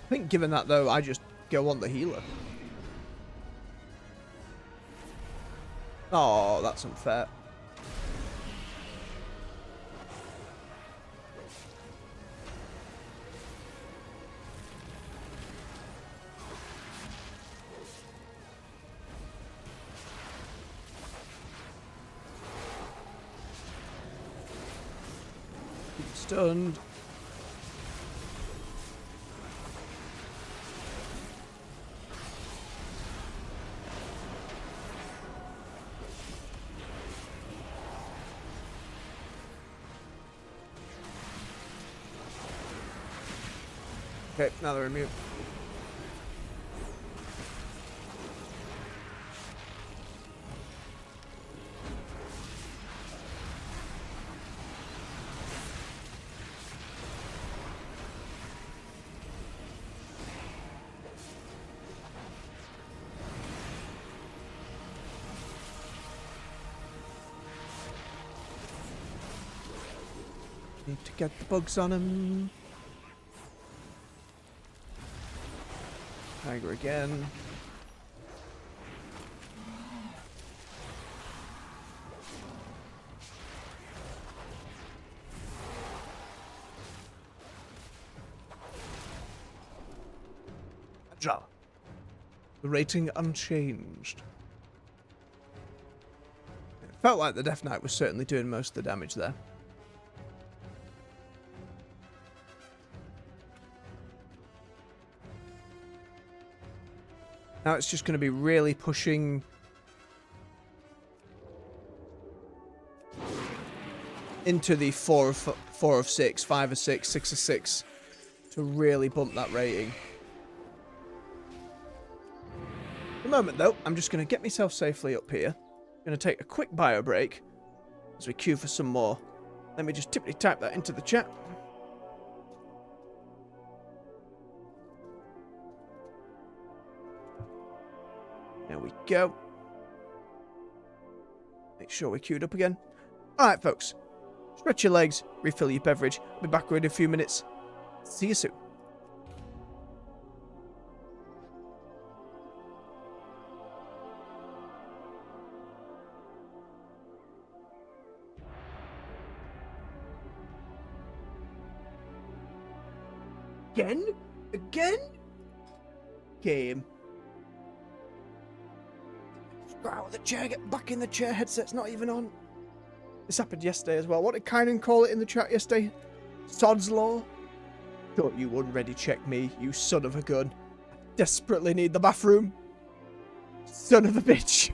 I think given that though, I just go on the healer. Oh, that's unfair. Stunned. Okay, now they're immune. Need to get the bugs on him. Tiger again. Agile. The rating unchanged. It felt like the Death Knight was certainly doing most of the damage there. Now it's just going to be really pushing into the 4 of 6, 5 of 6, 6 of 6 to really bump that rating. At the moment though, I'm just going to get myself safely up here. I'm going to take a quick bio break as we queue for some more. Let me just type that into the chat. There we go. Make sure we're queued up again. Alright, folks. Stretch your legs, refill your beverage. I'll be back in a few minutes. See you soon. Again? Again? Game. Get out of the chair, get back in the chair, headset's not even on. This happened yesterday as well. What did Kynan call it in the chat yesterday? Sod's Law? Don't you unready check me, you son of a gun. I desperately need the bathroom. Son of a bitch.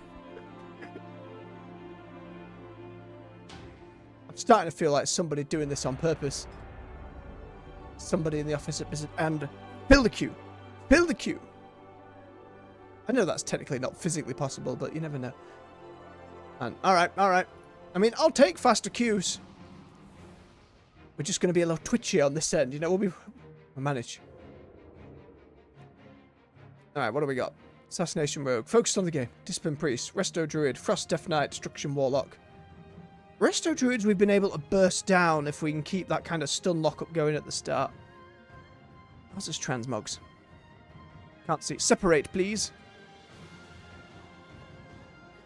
I'm starting to feel like somebody doing this on purpose. Somebody in the office at business and fill the queue. Fill the queue. I know that's technically not physically possible, but you never know. And alright. I mean, I'll take faster queues. We're just going to be a little twitchy on this end, you know. We'll manage. Alright, what do we got? Assassination Rogue, Focused on the Game, Discipline Priest, Resto Druid, Frost Death Knight, Destruction Warlock. Resto Druids we've been able to burst down if we can keep that kind of stun lockup going at the start. How's this transmogs? Can't see. Separate, please.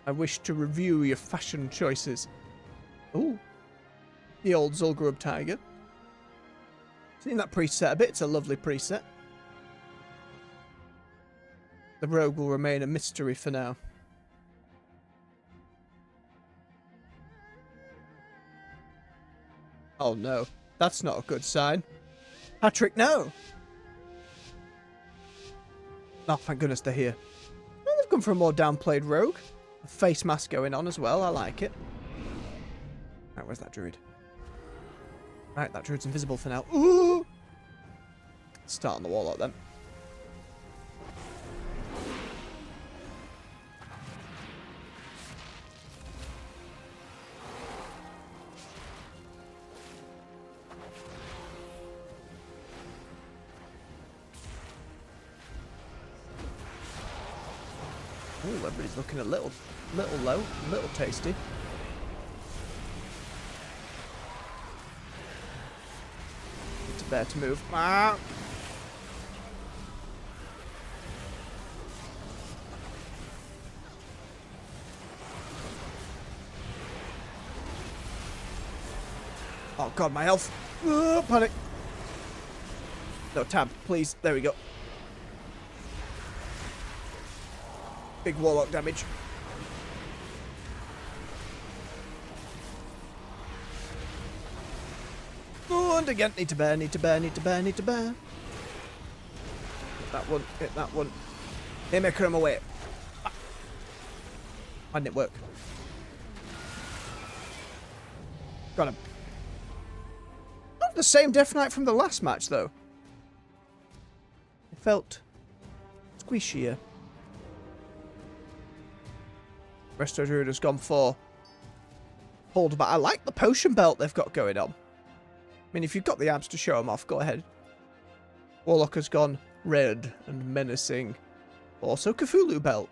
I wish to review your fashion choices. Ooh. The old Zul'Gurub Tiger. Seen that preset a bit. It's a lovely preset. The rogue will remain a mystery for now. Oh no, that's not a good sign. Patrick, no! Oh, thank goodness they're here. Well, they've come for a more downplayed rogue. A face mask going on as well, I like it. Right, where's that druid? Right, that druid's invisible for now. Ooh! Start on the warlock then. Ooh, everybody's looking a little low, a little tasty. Need to bear to move. Ah! Oh god, my health. Oh, panic. No, tab, please. There we go. Big warlock damage. Oh, and again, need to bear. Hit that one. Haymaker him away. Ah. Why didn't it work? Got him. Not the same Death Knight from the last match, though. It felt squishier. Resto Druid has gone for hold, but I like the potion belt they've got going on. I mean, if you've got the abs to show them off, go ahead. Warlock has gone red and menacing. Also, Cthulhu belt.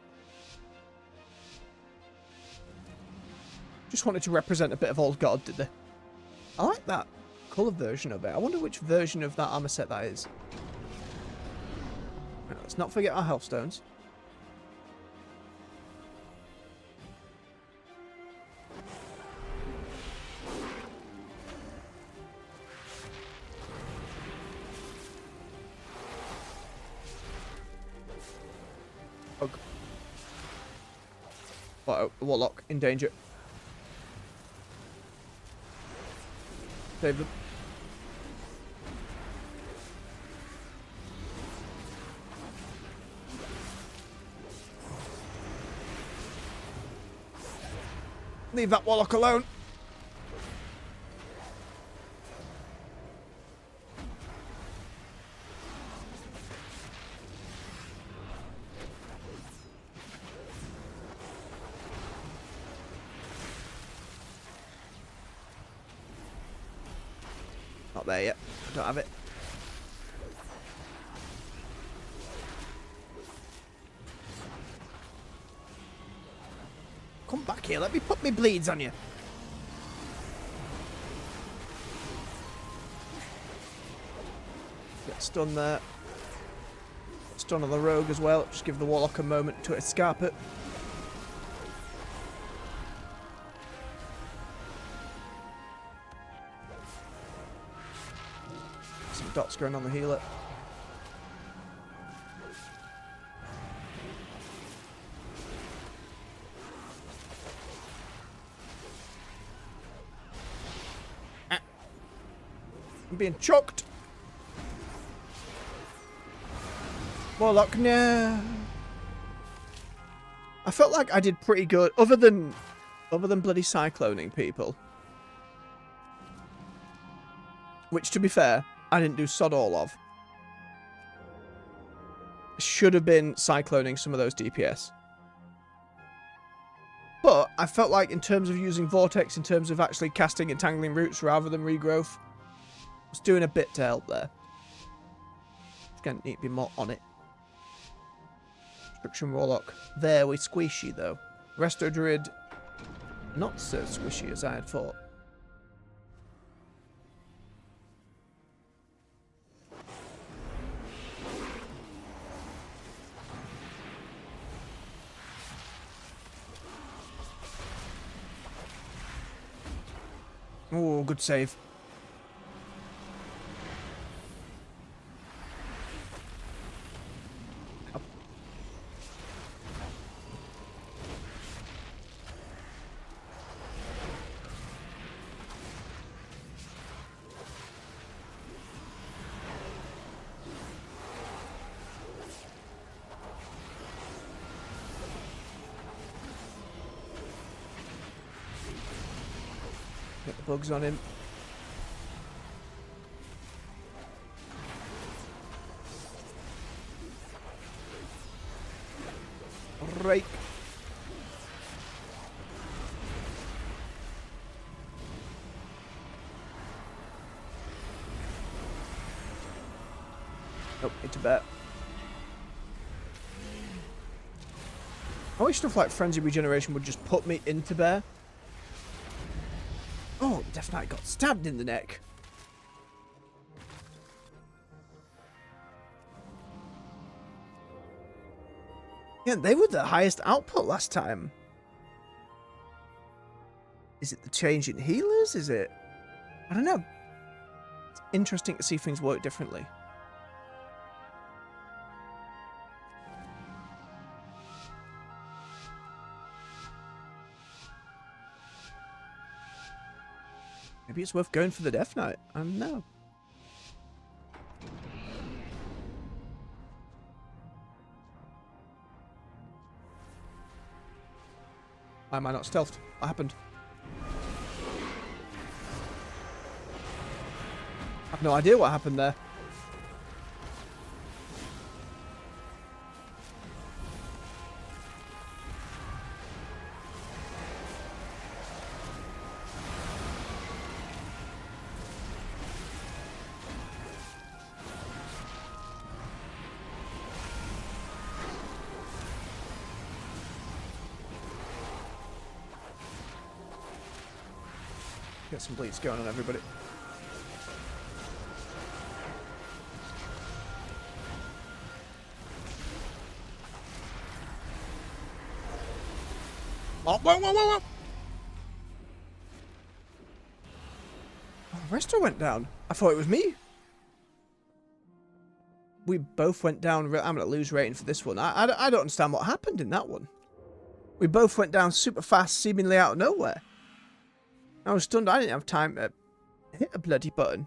Just wanted to represent a bit of old god, did they? I like that colour version of it. I wonder which version of that armor set that is. Right, let's not forget our health stones. Uh-oh, the warlock in danger. Save them. Leave that warlock alone. Not there yet. I don't have it. back here. Let me put me bleeds on you. Get stun there. Stun on the rogue as well. Just give the warlock a moment to escape it. Some dots going on the healer. I'm being choked. Warlock, no. I felt like I did pretty good, other than bloody cycloning people. Which, to be fair, I didn't do sod all of. Should have been cycloning some of those DPS. But I felt like in terms of using Vortex, in terms of actually casting Entangling Roots rather than Regrowth, I was doing a bit to help there. Just gonna need to be more on it. Destruction Warlock. Very squishy though. Resto Druid, not so squishy as I had thought. Oh, good save. Up. Get the bugs on him. Right. Nope, it's a bet. I wish stuff like Frenzy Regeneration would just put me into bear. Oh, Death Knight got stabbed in the neck. Yeah, they were the highest output last time. Is it the change in healers? Is it? I don't know. It's interesting to see things work differently. Maybe it's worth going for the Death Knight. I don't know. Why am I not stealthed? What happened? I have no idea what happened there. Get some bleeds going on everybody. Oh, whoa, whoa, whoa, whoa! Oh, Resto went down. I thought it was me. We both went down. I'm going to lose rating for this one. I don't understand what happened in that one. We both went down super fast, seemingly out of nowhere. I was stunned. I didn't have time to hit a bloody button.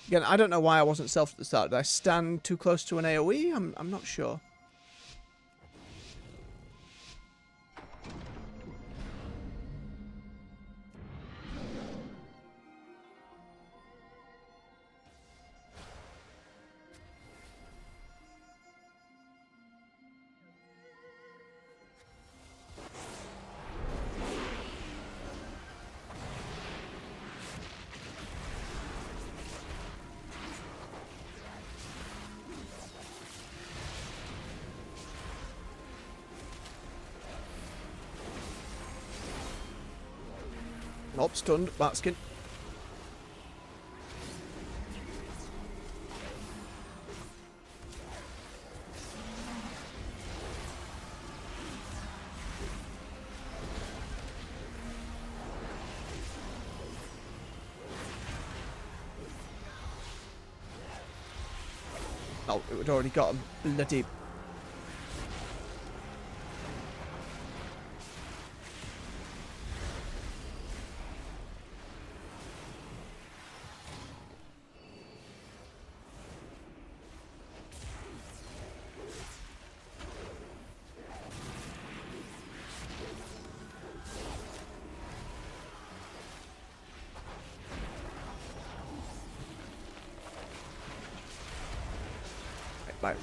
Again, I don't know why I wasn't self at the start. Did I stand too close to an AoE? I'm not sure. Oh, stunned. Batskin. Oh, it had already got a bloody...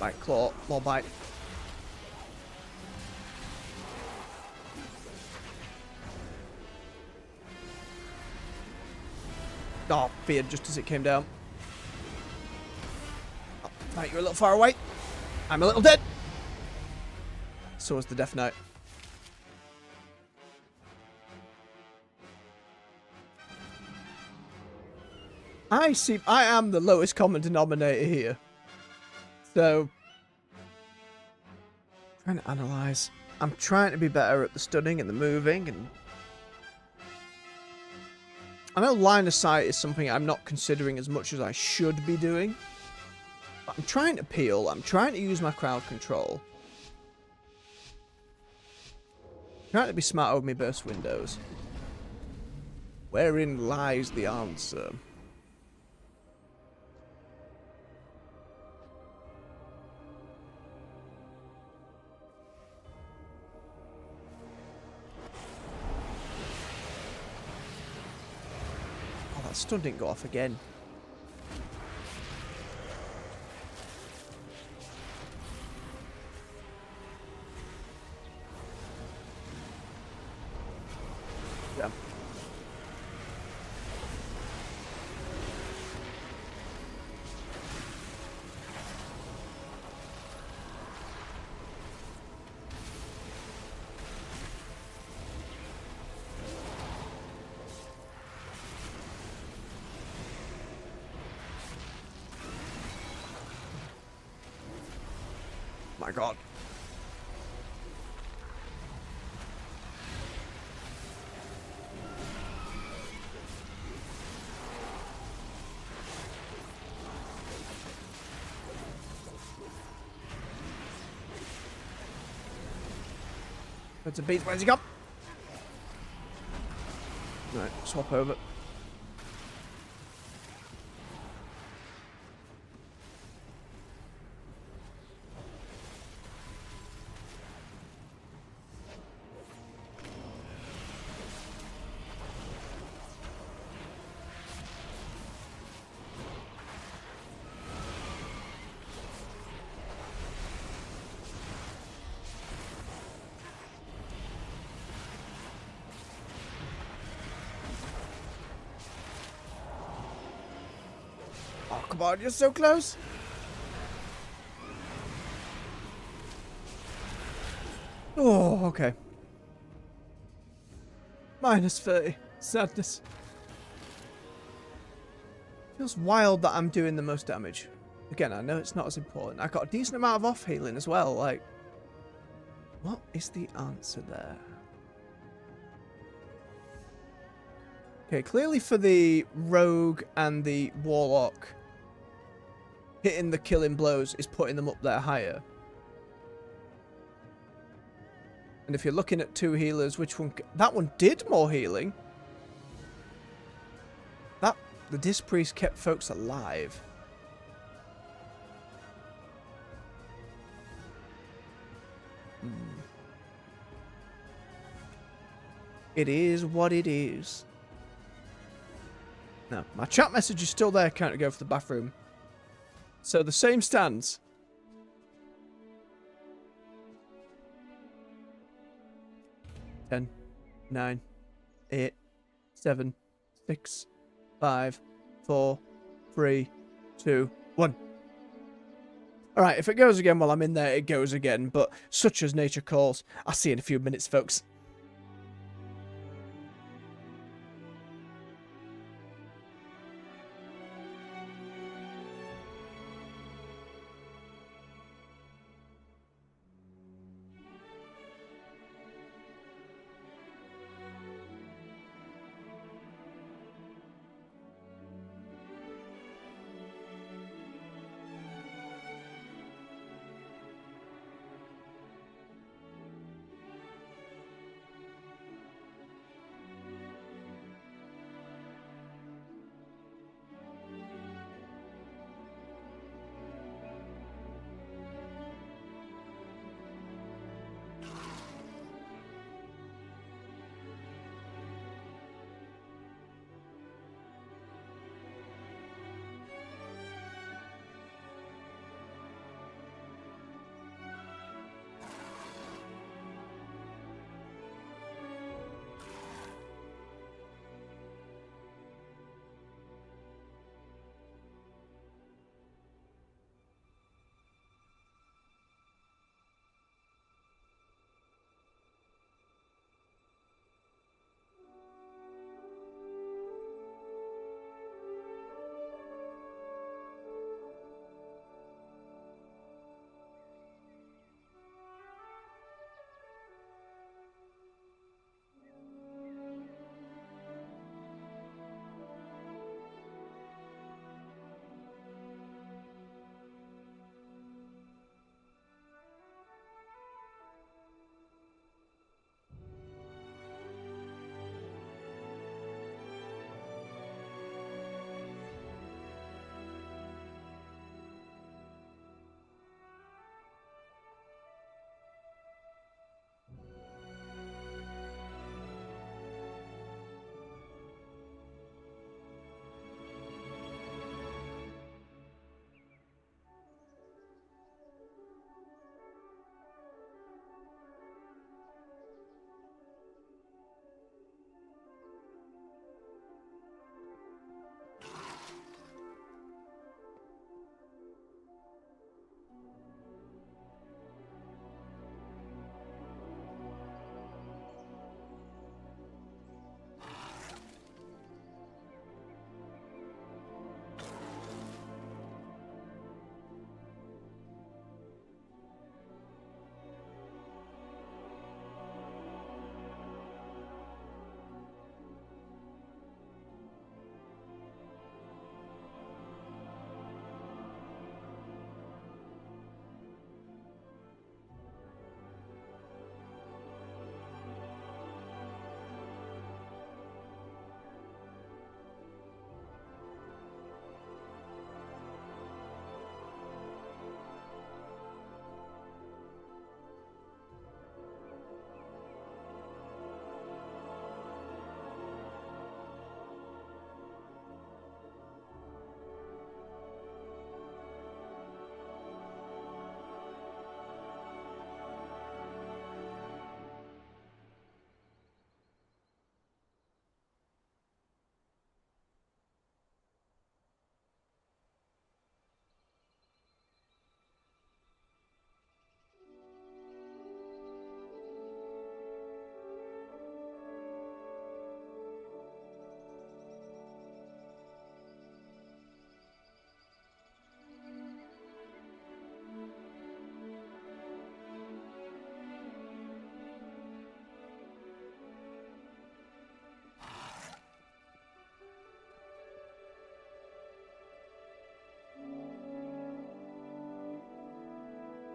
Bite, claw, more bite. Oh, feared just as it came down. Oh, right, you're a little far away. I'm a little dead. So is the Death Knight. I am the lowest common denominator here. So, trying to analyze. I'm trying to be better at the stunning and the moving, and I know line of sight is something I'm not considering as much as I should be doing. But I'm trying to peel. I'm trying to use my crowd control. I'm trying to be smart with my burst windows. Wherein lies the answer? That stun didn't go off again. Yeah. My God. That's a beast. Where's he gone? Right, swap over. Oh, come on, you're so close. Oh, okay. Minus 30. Sadness. Feels wild that I'm doing the most damage. Again, I know it's not as important. I got a decent amount of off healing as well. Like, what is the answer there? Okay, clearly for the rogue and the warlock, hitting the killing blows is putting them up there higher. And if you're looking at two healers, which one... That one did more healing. The Disc Priest kept folks alive. It is what it is. No, my chat message is still there. Can't go for the bathroom. So the same stands. 10, 9, 8, 7, 6, 5, 4, 3, 2, 1. Alright, if it goes again while I'm in there, it goes again. But such as nature calls. I'll see you in a few minutes, folks.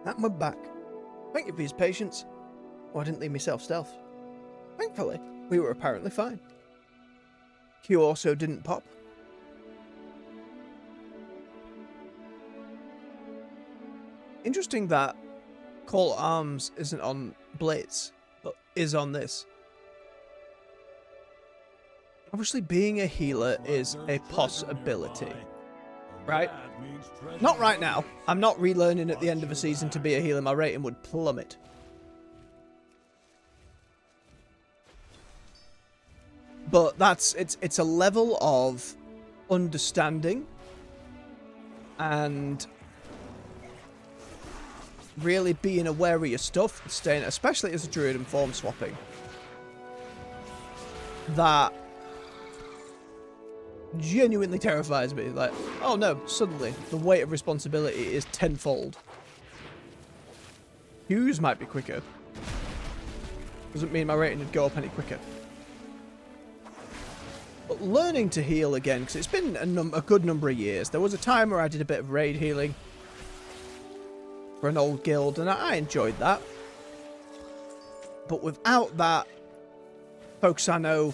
And we're back. Thank you for his patience. Oh, I didn't leave myself stealth. Thankfully, we were apparently fine. Q also didn't pop. Interesting that Call Arms isn't on Blitz, but is on this. Obviously, being a healer is a possibility, right? Not right now. I'm not relearning at the end of a season to be a healer. My rating would plummet. But it's a level of understanding and really being aware of your stuff and staying, especially as a druid and form swapping, that genuinely terrifies me. Like, oh no, suddenly the weight of responsibility is tenfold. Hughes might be quicker. Doesn't mean my rating would go up any quicker. But learning to heal again, because it's been a good number of years. There was a time where I did a bit of raid healing for an old guild, and I enjoyed that. But without that, folks I know,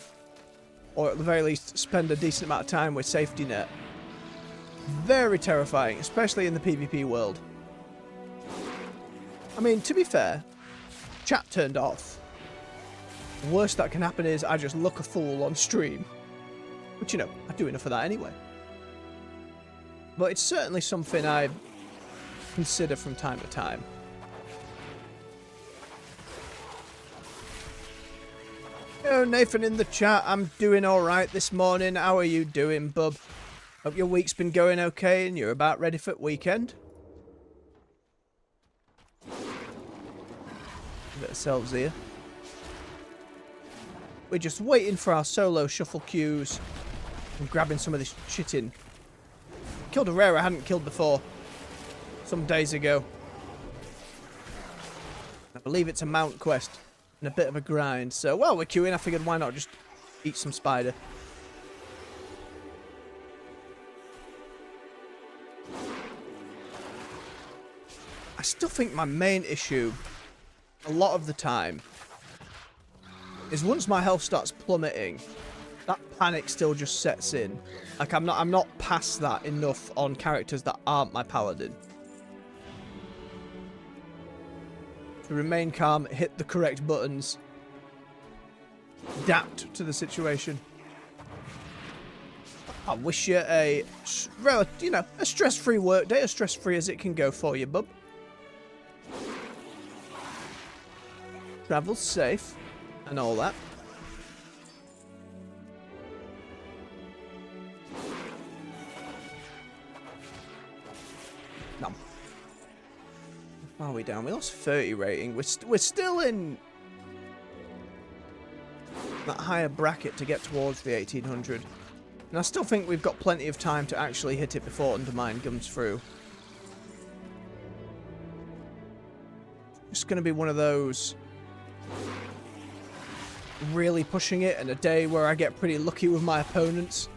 or at the very least spend a decent amount of time with safety net, very terrifying, especially in the PvP world. I mean, to be fair, chat turned off. The worst that can happen is I just look a fool on stream. But, you know, I do enough of that anyway. But it's certainly something I consider from time to time. Oh, Nathan in the chat, I'm doing alright this morning. How are you doing, bub? Hope your week's been going okay and you're about ready for the weekend. A bit of selves here. We're just waiting for our solo shuffle queues and grabbing some of this shit in. Killed a rare I hadn't killed before some days ago. I believe it's a mount quest and a bit of a grind. So while we're queuing, I figured why not just eat some spider. I still think my main issue a lot of the time is once my health starts plummeting, that panic still just sets in. Like I'm not past that enough on characters that aren't my paladin. To remain calm, hit the correct buttons, adapt to the situation. I wish you a stress-free work day, as stress-free as it can go for you, bub. Travel safe and all that. No. How far are we down? We lost 30 rating. We're still in that higher bracket to get towards the 1800. And I still think we've got plenty of time to actually hit it before Undermine comes through. It's going to be one of those really pushing it and a day where I get pretty lucky with my opponents.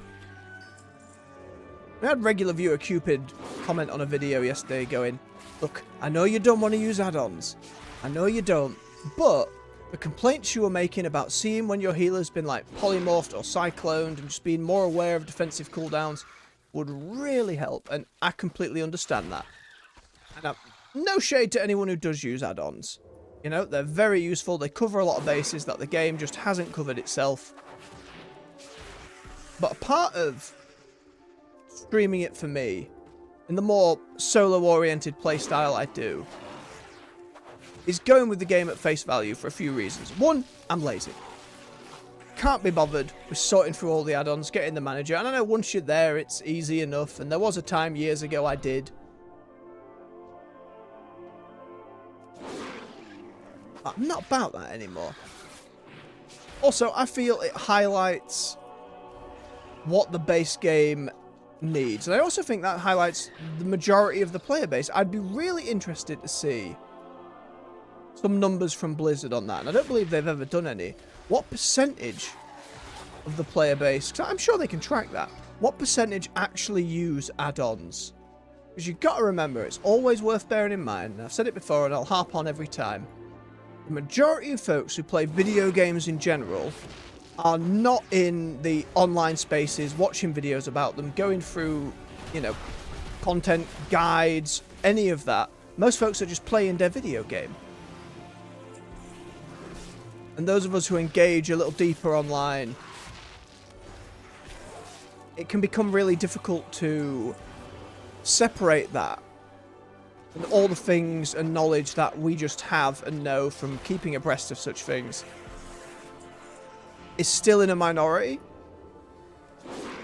I had regular viewer Cupid comment on a video yesterday going, look, I know you don't want to use add-ons. I know you don't. But the complaints you were making about seeing when your healer's been like polymorphed or cycloned and just being more aware of defensive cooldowns would really help. And I completely understand that. And no shade to anyone who does use add-ons. You know, they're very useful. They cover a lot of bases that the game just hasn't covered itself. But a part of streaming it for me, in the more solo-oriented playstyle I do, is going with the game at face value for a few reasons. One, I'm lazy. Can't be bothered with sorting through all the add-ons, getting the manager. And I know once you're there, it's easy enough. And there was a time years ago I did. I'm not about that anymore. Also, I feel it highlights what the base game needs. And I also think that highlights the majority of the player base. I'd be really interested to see some numbers from Blizzard on that. And I don't believe they've ever done any. What percentage of the player base, because I'm sure they can track that, what percentage actually use add-ons Because you've got to remember, it's always worth bearing in mind, and I've said it before and I'll harp on every time, the majority of folks who play video games in general are not in the online spaces, watching videos about them, going through, you know, content, guides, any of that. Most folks are just playing their video game. And those of us who engage a little deeper online, it can become really difficult to separate that and all the things and knowledge that we just have and know from keeping abreast of such things is still in a minority.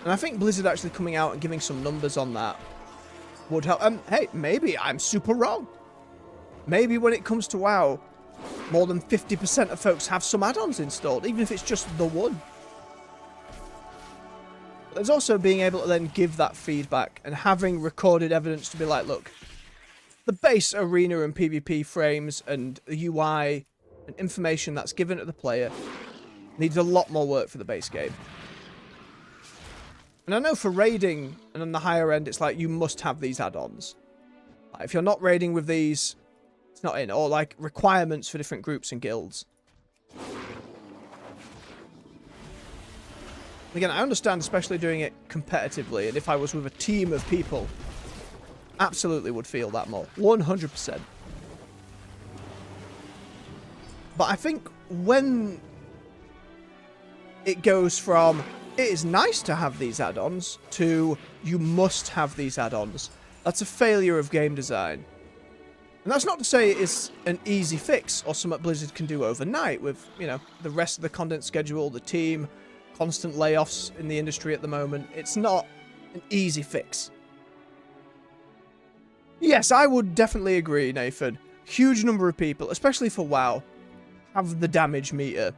And I think Blizzard actually coming out and giving some numbers on that would help. Hey, maybe I'm super wrong. Maybe when it comes to WoW, more than 50% of folks have some add-ons installed, even if it's just the one. There's also being able to then give that feedback and having recorded evidence to be like, look, the base arena and PvP frames and the UI and information that's given to the player needs a lot more work for the base game. And I know for raiding and on the higher end, it's like you must have these add-ons. Like if you're not raiding with these, it's not in. Or like requirements for different groups and guilds. Again, I understand, especially doing it competitively, and if I was with a team of people, absolutely would feel that more. 100%. But I think when it goes from, it is nice to have these add-ons, to you must have these add-ons, that's a failure of game design. And that's not to say it's an easy fix, or something Blizzard can do overnight with, you know, the rest of the content schedule, the team, constant layoffs in the industry at the moment. It's not an easy fix. Yes, I would definitely agree, Nathan. Huge number of people, especially for WoW, have the damage meter.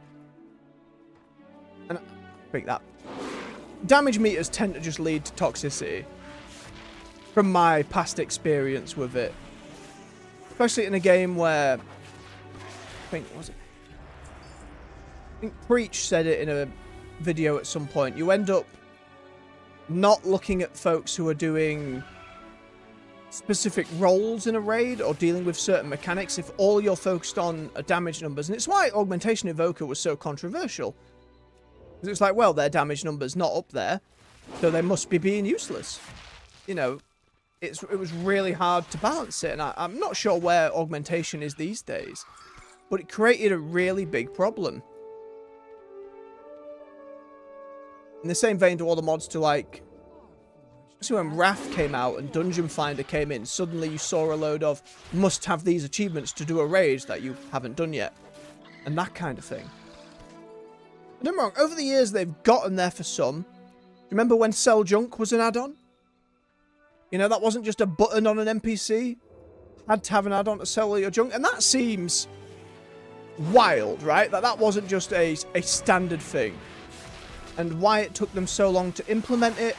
And I think that damage meters tend to just lead to toxicity. From my past experience with it. Especially in a game where, I think Preach said it in a video at some point, you end up not looking at folks who are doing specific roles in a raid or dealing with certain mechanics if all you're focused on are damage numbers. And it's why Augmentation Evoker was so controversial. Because it's like, well, their damage number's not up there, so they must be being useless. You know, it was really hard to balance it, and I'm not sure where augmentation is these days, but it created a really big problem. In the same vein to all the mods to, like, so when Wrath came out and Dungeon Finder came in, suddenly you saw a load of must have these achievements to do a raid that you haven't done yet, and that kind of thing. But don't get me wrong, over the years they've gotten there for some. Remember when Sell Junk was an add-on? You know, that wasn't just a button on an NPC. Had to have an add-on to sell all your junk. And that seems wild, right? That wasn't just a standard thing. And why it took them so long to implement it,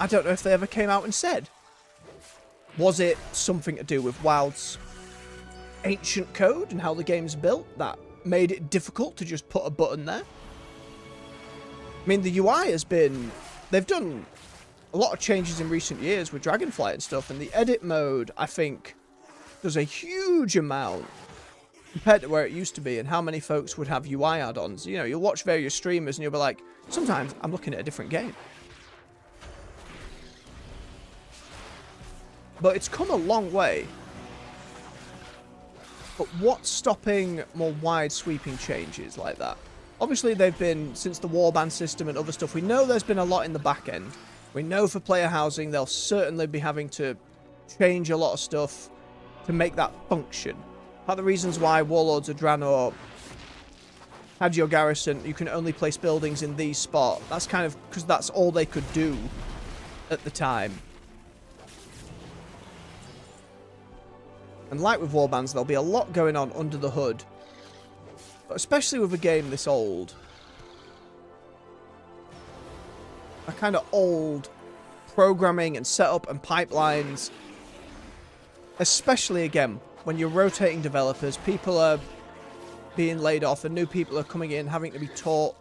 I don't know if they ever came out and said. Was it something to do with WoW's ancient code and how the game's built that made it difficult to just put a button there? I mean, the UI has been... They've done a lot of changes in recent years with Dragonflight and stuff, and the edit mode, I think, does a huge amount compared to where it used to be and how many folks would have UI add-ons. You know, you'll watch various streamers and you'll be like, sometimes I'm looking at a different game. But it's come a long way. But what's stopping more wide sweeping changes like that? Obviously, they've been, since the warband system and other stuff, we know there's been a lot in the back end. We know for player housing, they'll certainly be having to change a lot of stuff to make that function. Part of the reasons why Warlords of Draenor had your garrison, you can only place buildings in these spots. That's kind of because that's all they could do at the time. And like with warbands, there'll be a lot going on under the hood. But especially with a game this old. A kind of old programming and setup and pipelines. Especially, again, when you're rotating developers, people are being laid off and new people are coming in, having to be taught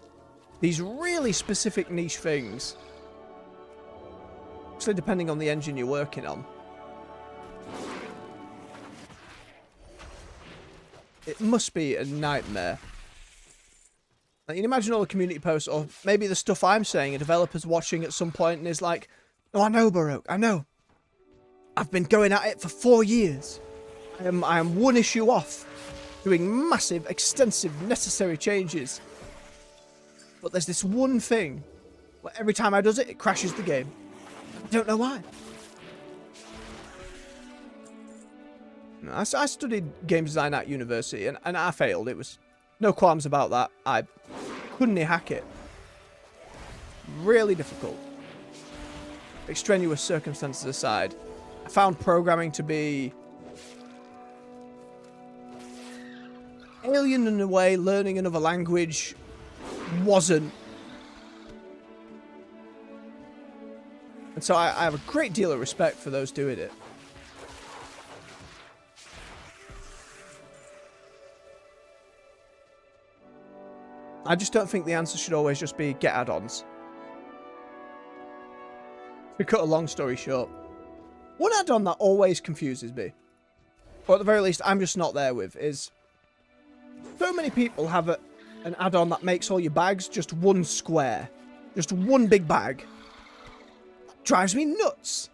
these really specific niche things. Actually, depending on the engine you're working on. It must be a nightmare. Like, you can imagine all the community posts, or maybe the stuff I'm saying, a developer's watching at some point and is like, oh, I know, Baroque, I know. I've been going at it for 4 years. I am one issue off, doing massive, extensive, necessary changes. But there's this one thing where every time I does it, it crashes the game. I don't know why. I studied game design at university, and I failed. It was no qualms about that. I couldn't hack it. Really difficult. Extraneous circumstances aside, I found programming to be alien in a way. Learning another language wasn't. And so I have a great deal of respect for those doing it. I just don't think the answer should always just be get add-ons. To cut a long story short, one add-on that always confuses me, or at the very least I'm just not there with, is so many people have an add-on that makes all your bags just one square. Just one big bag. That drives me nuts.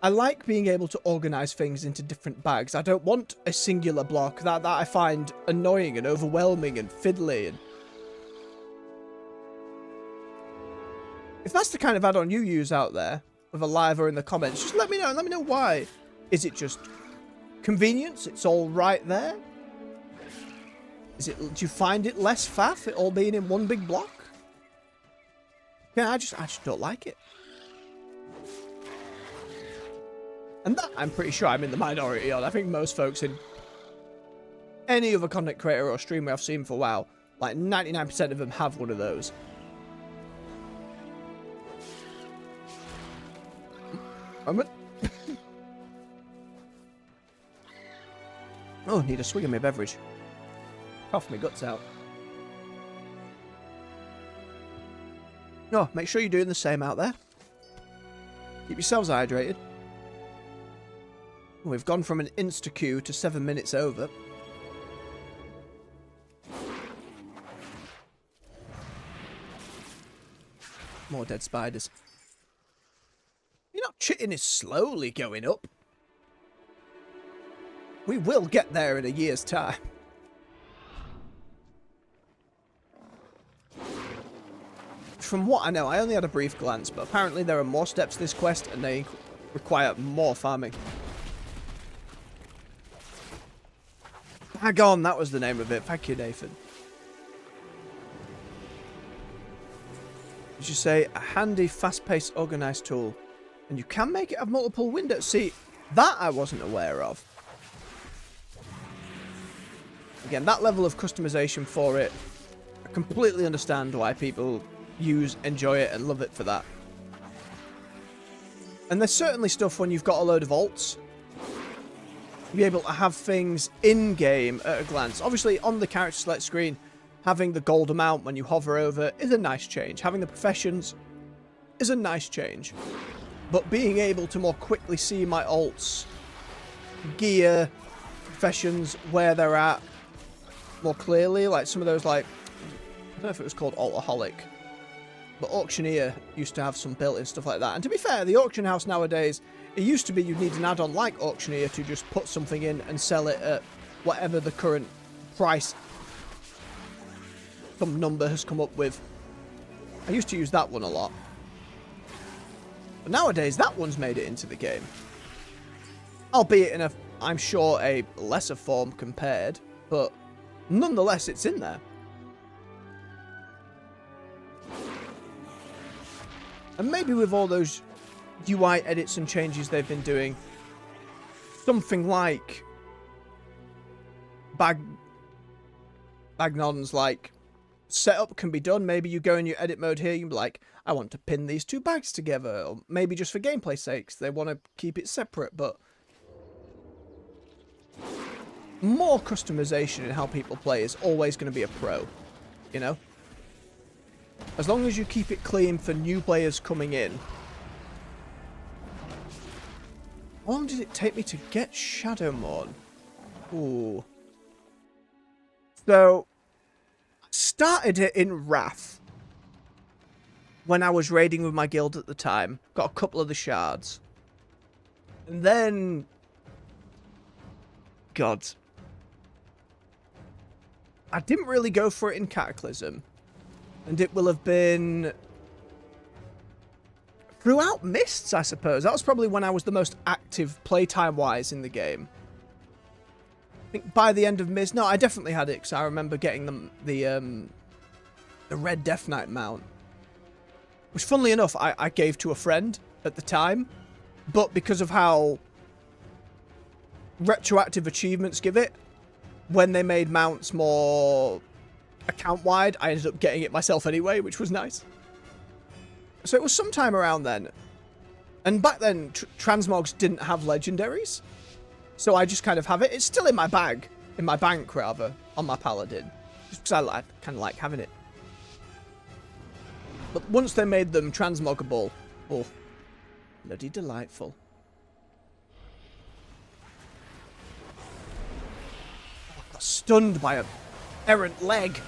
I like being able to organise things into different bags. I don't want a singular block. That I find annoying and overwhelming and fiddly. And if that's the kind of add-on you use out there, with a live or in the comments, just let me know, and let me know why. Is it just convenience? It's all right there? Do you find it less faff, it all being in one big block? Yeah, I just don't like it. And that, I'm pretty sure I'm in the minority on. I think most folks in any other content creator or streamer I've seen for a while, like 99% of them have one of those. Oh, need a swig of my beverage. Cough my guts out. Oh, make sure you're doing the same out there. Keep yourselves hydrated. We've gone from an insta-queue to 7 minutes over. More dead spiders. You're not cheating, is slowly going up. We will get there in a year's time. From what I know, I only had a brief glance, but apparently there are more steps to this quest and they require more farming. Bag on, that was the name of it. Thank you, Nathan. Did you say a handy, fast-paced, organised tool? And you can make it have multiple windows. See, that I wasn't aware of. Again, that level of customization for it, I completely understand why people enjoy it and love it for that. And there's certainly stuff when you've got a load of alts, to be able to have things in-game at a glance. Obviously, on the character select screen, having the gold amount when you hover over is a nice change. Having the professions is a nice change. But being able to more quickly see my alts, gear, professions, where they're at, more clearly, like some of those, like, I don't know if it was called Altaholic, but Auctioneer used to have some built-in stuff like that. And to be fair, the auction house nowadays, it used to be you'd need an add-on like Auctioneer to just put something in and sell it at whatever the current price some number has come up with. I used to use that one a lot. But nowadays, that one's made it into the game. Albeit in a, I'm sure, a lesser form compared, but nonetheless, it's in there. And maybe with all those UI edits and changes they've been doing, something like Bagnon's like setup can be done. Maybe you go in your edit mode here, you can be like, I want to pin these two bags together, or maybe just for gameplay sakes they want to keep it separate, but more customization in how people play is always going to be a pro, you know? As long as you keep it clean for new players coming in. How long did it take me to get Shadowmourne? Ooh. So, I started it in Wrath. When I was raiding with my guild at the time. Got a couple of the shards. And then... God. I didn't really go for it in Cataclysm. And it will have been... throughout Mists, I suppose. That was probably when I was the most active playtime-wise in the game. I think by the end of Mists... No, I definitely had it, because I remember getting the Red Death Knight mount. Which, funnily enough, I gave to a friend at the time. But because of how retroactive achievements give it, when they made mounts more account-wide, I ended up getting it myself anyway, which was nice. So it was sometime around then. And back then, transmogs didn't have legendaries. So I just kind of have it. It's still in my bag. In my bank, rather. On my paladin. Just because I kind of like having it. But once they made them transmoggable, oh, bloody delightful. Oh, I got stunned by a errant leg.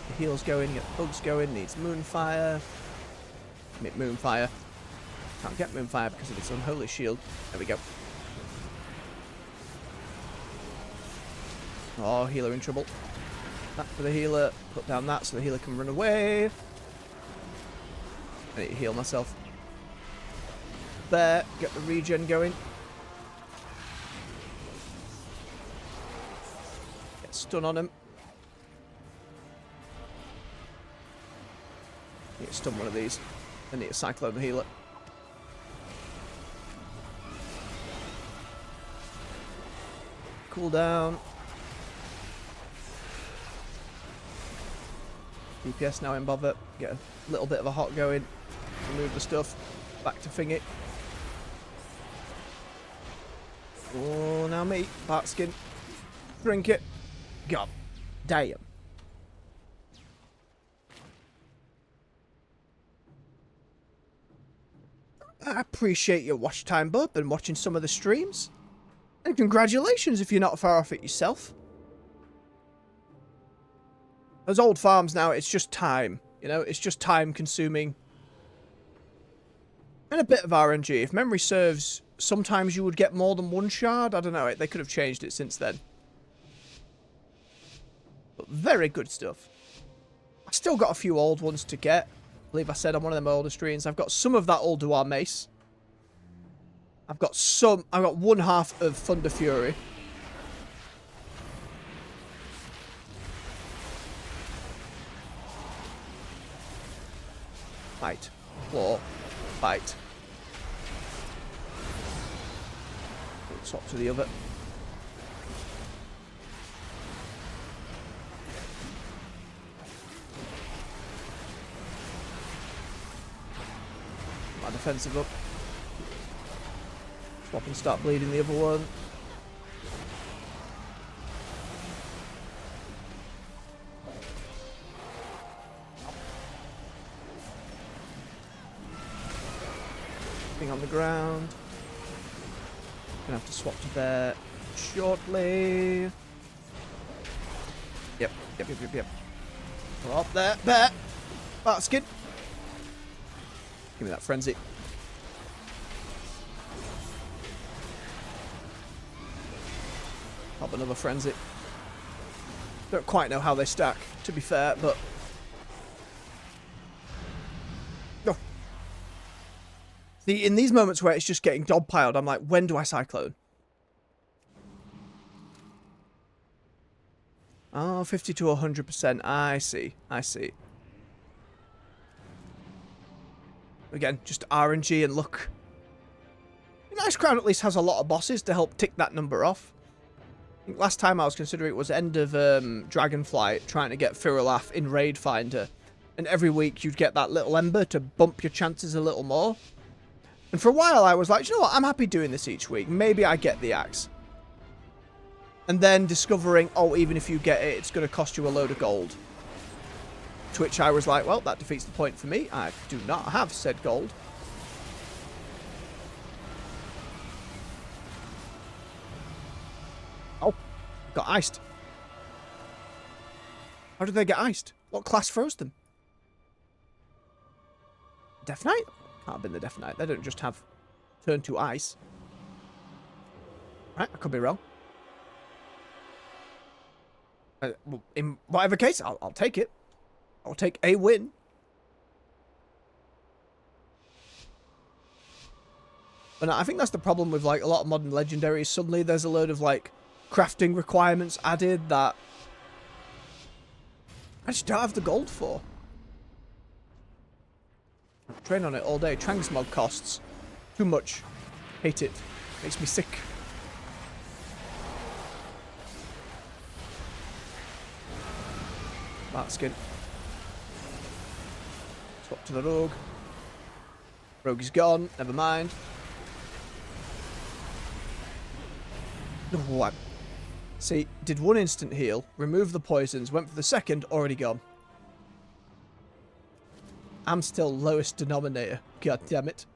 The heal's going, get the bugs going, needs Moonfire. Moonfire. Can't get Moonfire because of its unholy shield. There we go. Oh, healer in trouble. That for the healer. Put down that so the healer can run away. I need to heal myself. There. Get the regen going. Get stun on him. Need to stun one of these. I need to cyclone the healer. Cool down. DPS now in bother. Get a little bit of a hot going. Remove the stuff. Back to Thingy. Oh, now me. Bark skin. Drink it. God damn. I appreciate your watch time, bud. Been watching some of the streams. And congratulations if you're not far off it yourself. Those old farms now, it's just time. You know, it's just time consuming. And a bit of RNG. If memory serves, sometimes you would get more than one shard. I don't know. They could have changed it since then. But very good stuff. I still got a few old ones to get. I believe I said on one of them older streams. I've got some of that old Duar mace. I've got one half of Thunder Fury. Bite. Claw. Bite. Swap to the other. My defensive up. Swap and start bleeding the other one. On the ground. Gonna have to swap to there shortly. Yep. Go up there. There. Basket. Give me that frenzy. Pop another frenzy. Don't quite know how they stack, to be fair, but in these moments where it's just getting dogpiled, I'm like, when do I cyclone? Oh, 50 to 100%. I see. Again, just RNG and luck. Nice Crown at least has a lot of bosses to help tick that number off. I think last time I was considering it was end of Dragonflight, trying to get Firulaf in Raid Finder. And every week you'd get that little ember to bump your chances a little more. And for a while I was like, you know what, I'm happy doing this each week. Maybe I get the axe. And then discovering, oh, even if you get it, it's going to cost you a load of gold. To which I was like, well, that defeats the point for me. I do not have said gold. Got iced. How did they get iced? What class froze them? Death Knight? Can't have been the Death Knight. They don't just have turn to ice. Right, I could be wrong. Well, in whatever case, I'll take it. I'll take a win. And I think that's the problem with like a lot of modern legendaries. Suddenly there's a load of like crafting requirements added that I just don't have the gold for. I'll train on it all day. Transmog costs too much. Hate it. Makes me sick. That skin. Swap to the rogue. Rogue is gone. Never mind. Oh, see, did one instant heal, removed the poisons, went for the second, already gone. I'm still lowest denominator. God damn it.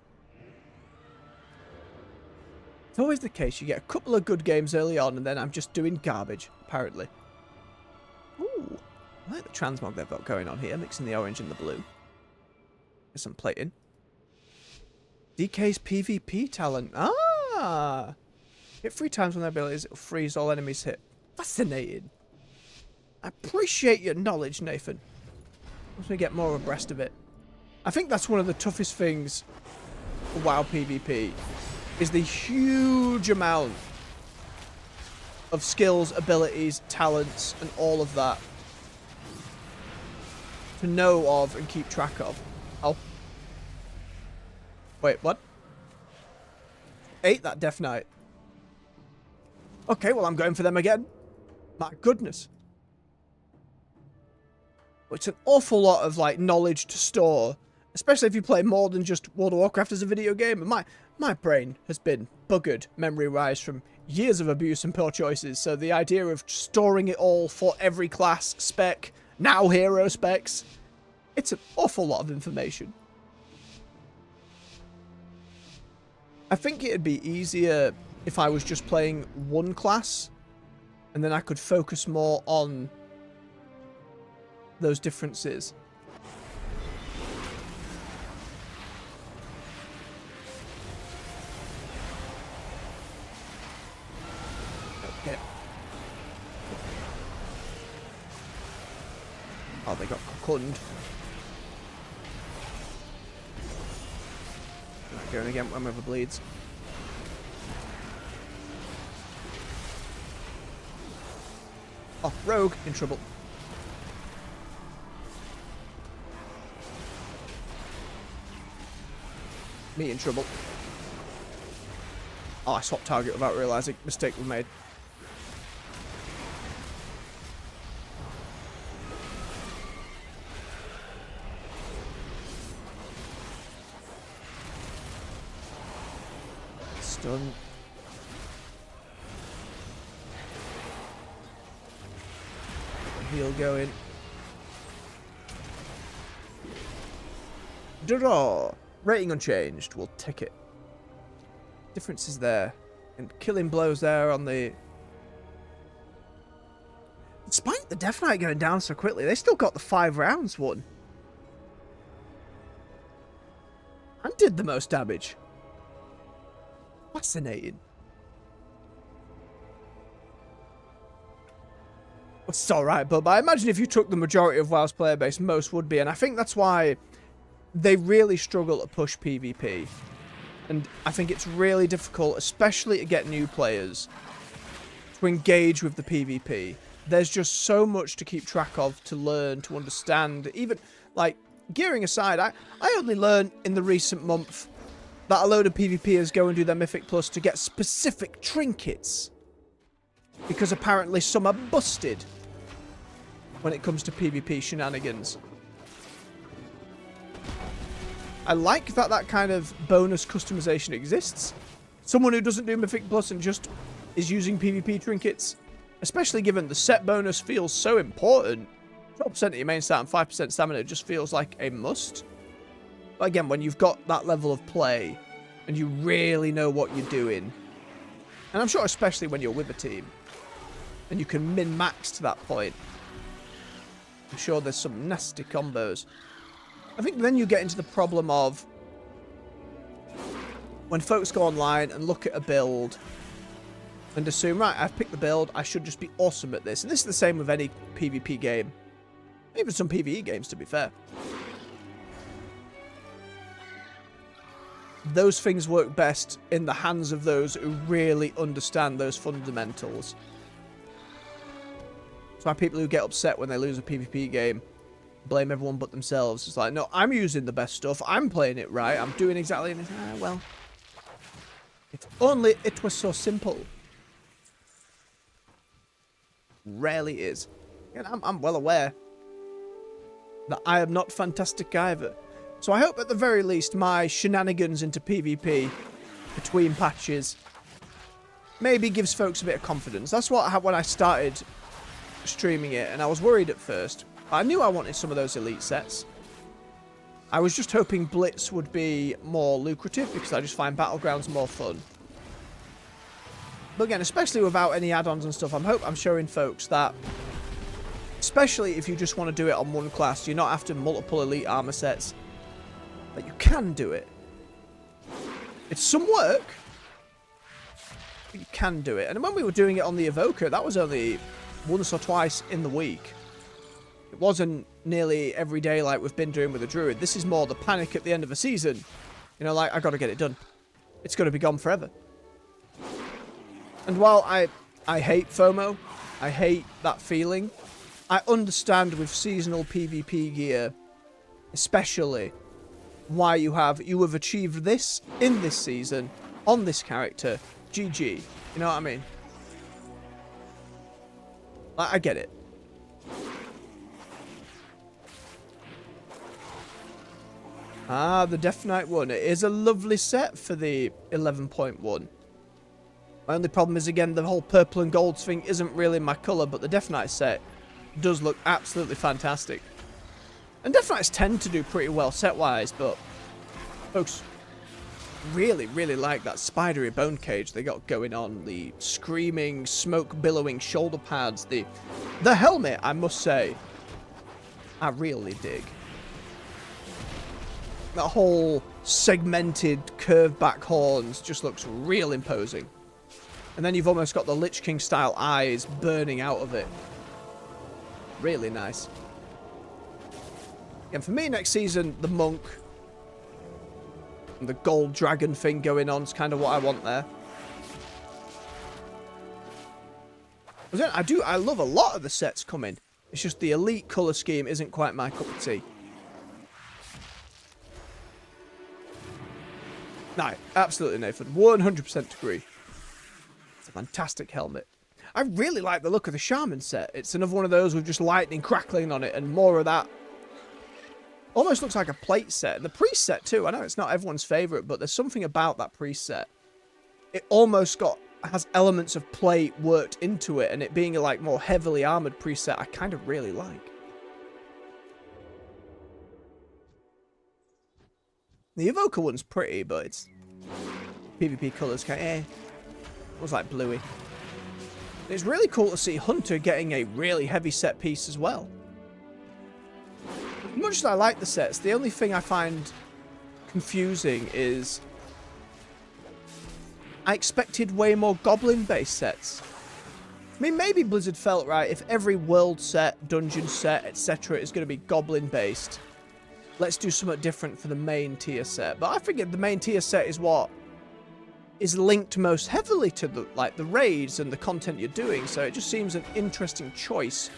It's always the case. You get a couple of good games early on, and then I'm just doing garbage, apparently. Ooh. I like the transmog they've got going on here, mixing the orange and the blue. There's some plating. DK's PvP talent. Ah! Hit 3 times on their abilities, it'll freeze all enemies hit. Fascinating. I appreciate your knowledge, Nathan. Once we get more abreast of it. I think that's one of the toughest things for WoW PvP, is the huge amount of skills, abilities, talents, and all of that to know of and keep track of. Oh. Wait, what? Ate that Death Knight. Okay, well, I'm going for them again. My goodness. It's an awful lot of, like, knowledge to store. Especially if you play more than just World of Warcraft as a video game. And my brain has been buggered, memory-wise, from years of abuse and poor choices. So the idea of storing it all for every class spec, now hero specs, it's an awful lot of information. I think it'd be easier if I was just playing one class, and then I could focus more on those differences. Okay. Oh, they got cocooned. Right, going again when whoever bleeds. Oh, rogue in trouble. Me in trouble. Oh, I swapped target without realising. Mistake was made. Stun. Heal going. Draw. Rating unchanged. We'll take it. Differences there. And killing blows there on the... Despite the Death Knight going down so quickly, they still got the 5 rounds won. And did the most damage. Fascinating. It's alright, but I imagine if you took the majority of WoW's player base, most would be, and I think that's why they really struggle to push PvP. And I think it's really difficult, especially to get new players, to engage with the PvP. There's just so much to keep track of, to learn, to understand. Even, like, gearing aside, I only learned in the recent month that a load of PvPers go and do their Mythic Plus to get specific trinkets. Because apparently some are busted when it comes to PvP shenanigans. I like that that kind of bonus customization exists. Someone who doesn't do Mythic Plus and just is using PvP trinkets, especially given the set bonus feels so important. 12% of your main stat and 5% stamina just feels like a must. But again, when you've got that level of play and you really know what you're doing, and I'm sure especially when you're with a team, And you can min-max to that point. I'm sure there's some nasty combos. I think then you get into the problem of when folks go online and look at a build and assume, right, I've picked the build, I should just be awesome at this. And this is the same with any PvP game. Even some PvE games, to be fair. Those things work best in the hands of those who really understand those fundamentals. That's why people who get upset when they lose a PvP game blame everyone but themselves. It's like, no, I'm using the best stuff. I'm playing it right. I'm doing exactly anything. Well, if only it was so simple. Rarely is. And I'm well aware that I am not fantastic either. So I hope at the very least my shenanigans into PvP between patches maybe gives folks a bit of confidence. That's what when I started streaming it, and I was worried at first. I knew I wanted some of those elite sets. I was just hoping Blitz would be more lucrative because I just find Battlegrounds more fun. But again, especially without any add-ons and stuff, I'm showing folks that, especially if you just want to do it on one class, you're not after multiple elite armor sets, that you can do it. It's some work, but you can do it. And when we were doing it on the Evoker, that was only once or twice in the week. It wasn't nearly every day like we've been doing with the Druid. This is more the panic at the end of a season. You know, like, I gotta get it done. It's gonna be gone forever. And while I hate FOMO, I hate that feeling, I understand with seasonal PvP gear, especially, why you have achieved this in this season, on this character, GG. You know what I mean? I get it. Ah, the Death Knight one. It is a lovely set for the 11.1. My only problem is, again, the whole purple and gold thing isn't really my colour, but the Death Knight set does look absolutely fantastic. And Death Knights tend to do pretty well set-wise, but folks really, really like that spidery bone cage they got going on. The screaming, smoke-billowing shoulder pads. The helmet, I must say, I really dig. That whole segmented, curved back horns just looks real imposing. And then you've almost got the Lich King style eyes burning out of it. Really nice. And for me next season, the monk and the gold dragon thing going on is kind of what I want there. I love a lot of the sets coming. It's just the elite colour scheme isn't quite my cup of tea. No, absolutely, Nathan. 100% agree. It's a fantastic helmet. I really like the look of the Shaman set. It's another one of those with just lightning crackling on it and more of that. Almost looks like a plate set. The priest set too. I know it's not everyone's favourite, but there's something about that priest set. It almost has elements of plate worked into it, and it being a like more heavily armoured priest set I kind of really like. The Evoker one's pretty, but it's PvP colours kind of it was like bluey. It's really cool to see Hunter getting a really heavy set piece as well. As much as I like the sets, the only thing I find confusing is I expected way more goblin-based sets. I mean, maybe Blizzard felt right, if every world set, dungeon set, etc. is going to be goblin-based, let's do something different for the main tier set. But I figured the main tier set is what is linked most heavily to the raids and the content you're doing, so it just seems an interesting choice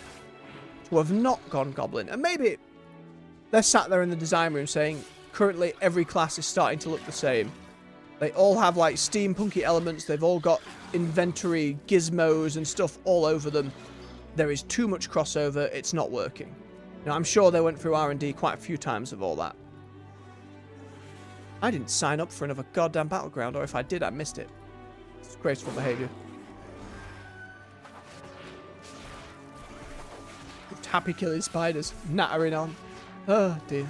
to have not gone goblin. And maybe they're sat there in the design room saying, currently every class is starting to look the same. They all have like steampunky elements, they've all got inventory gizmos and stuff all over them. There is too much crossover, it's not working. Now, I'm sure they went through R&D quite a few times of all that. I didn't sign up for another goddamn battleground, or if I did, I missed it. It's disgraceful behaviour. Just happy killing spiders, nattering on. Oh, dear.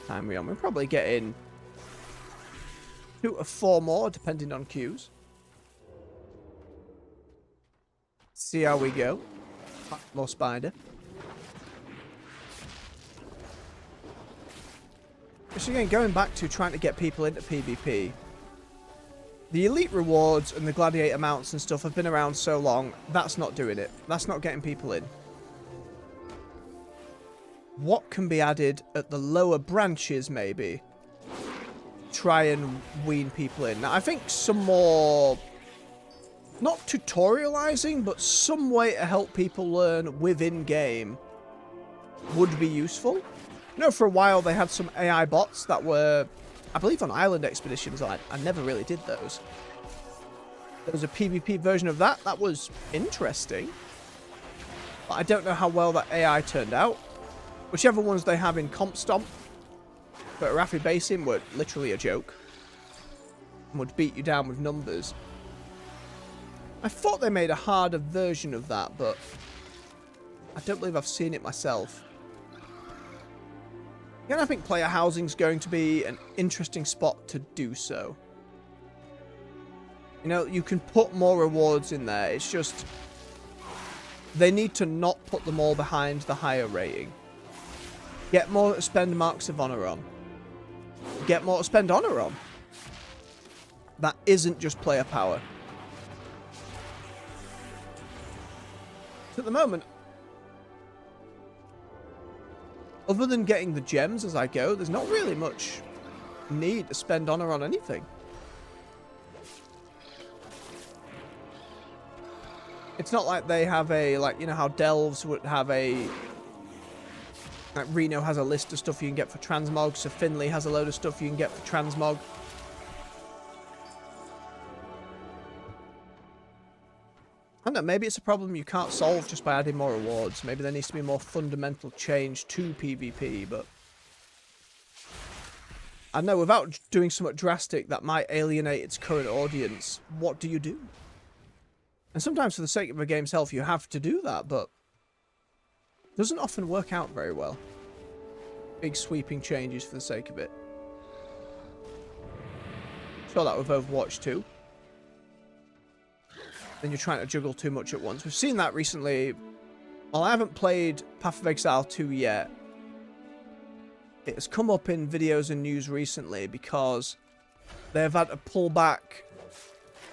Time we on. We're probably getting 2 or 4 more, depending on queues. See how we go. More spider. Which again, going back to trying to get people into PvP. The elite rewards and the gladiator mounts and stuff have been around so long, that's not doing it. That's not getting people in. What can be added at the lower branches, maybe? Try and wean people in. Now, I think some more... not tutorializing, but some way to help people learn within game would be useful. You know, for a while they had some AI bots that were, I believe, on island expeditions. I never really did those. There was a PvP version of that. That was interesting. But I don't know how well that AI turned out. Whichever ones they have in Comp Stomp for Arathi Basin were literally a joke. And would beat you down with numbers. I thought they made a harder version of that, but I don't believe I've seen it myself. Again, I think player housing's going to be an interesting spot to do so. You know, you can put more rewards in there. It's just they need to not put them all behind the higher rating. Get more to spend Marks of Honor on. Get more to spend Honor on. That isn't just player power. So at the moment, other than getting the gems as I go, there's not really much need to spend Honor on anything. It's not like they have a, like, you know how Delves would have a... like Reno has a list of stuff you can get for transmog, so Finley has a load of stuff you can get for transmog. I don't know, maybe it's a problem you can't solve just by adding more rewards. Maybe there needs to be more fundamental change to PvP, but... I know, without doing something drastic that might alienate its current audience, what do you do? And sometimes for the sake of a game's health you have to do that, but... it doesn't often work out very well. Big sweeping changes for the sake of it. Saw that with Overwatch 2. Then you're trying to juggle too much at once. We've seen that recently. Well, I haven't played Path of Exile 2 yet. It has come up in videos and news recently because they've had to pull back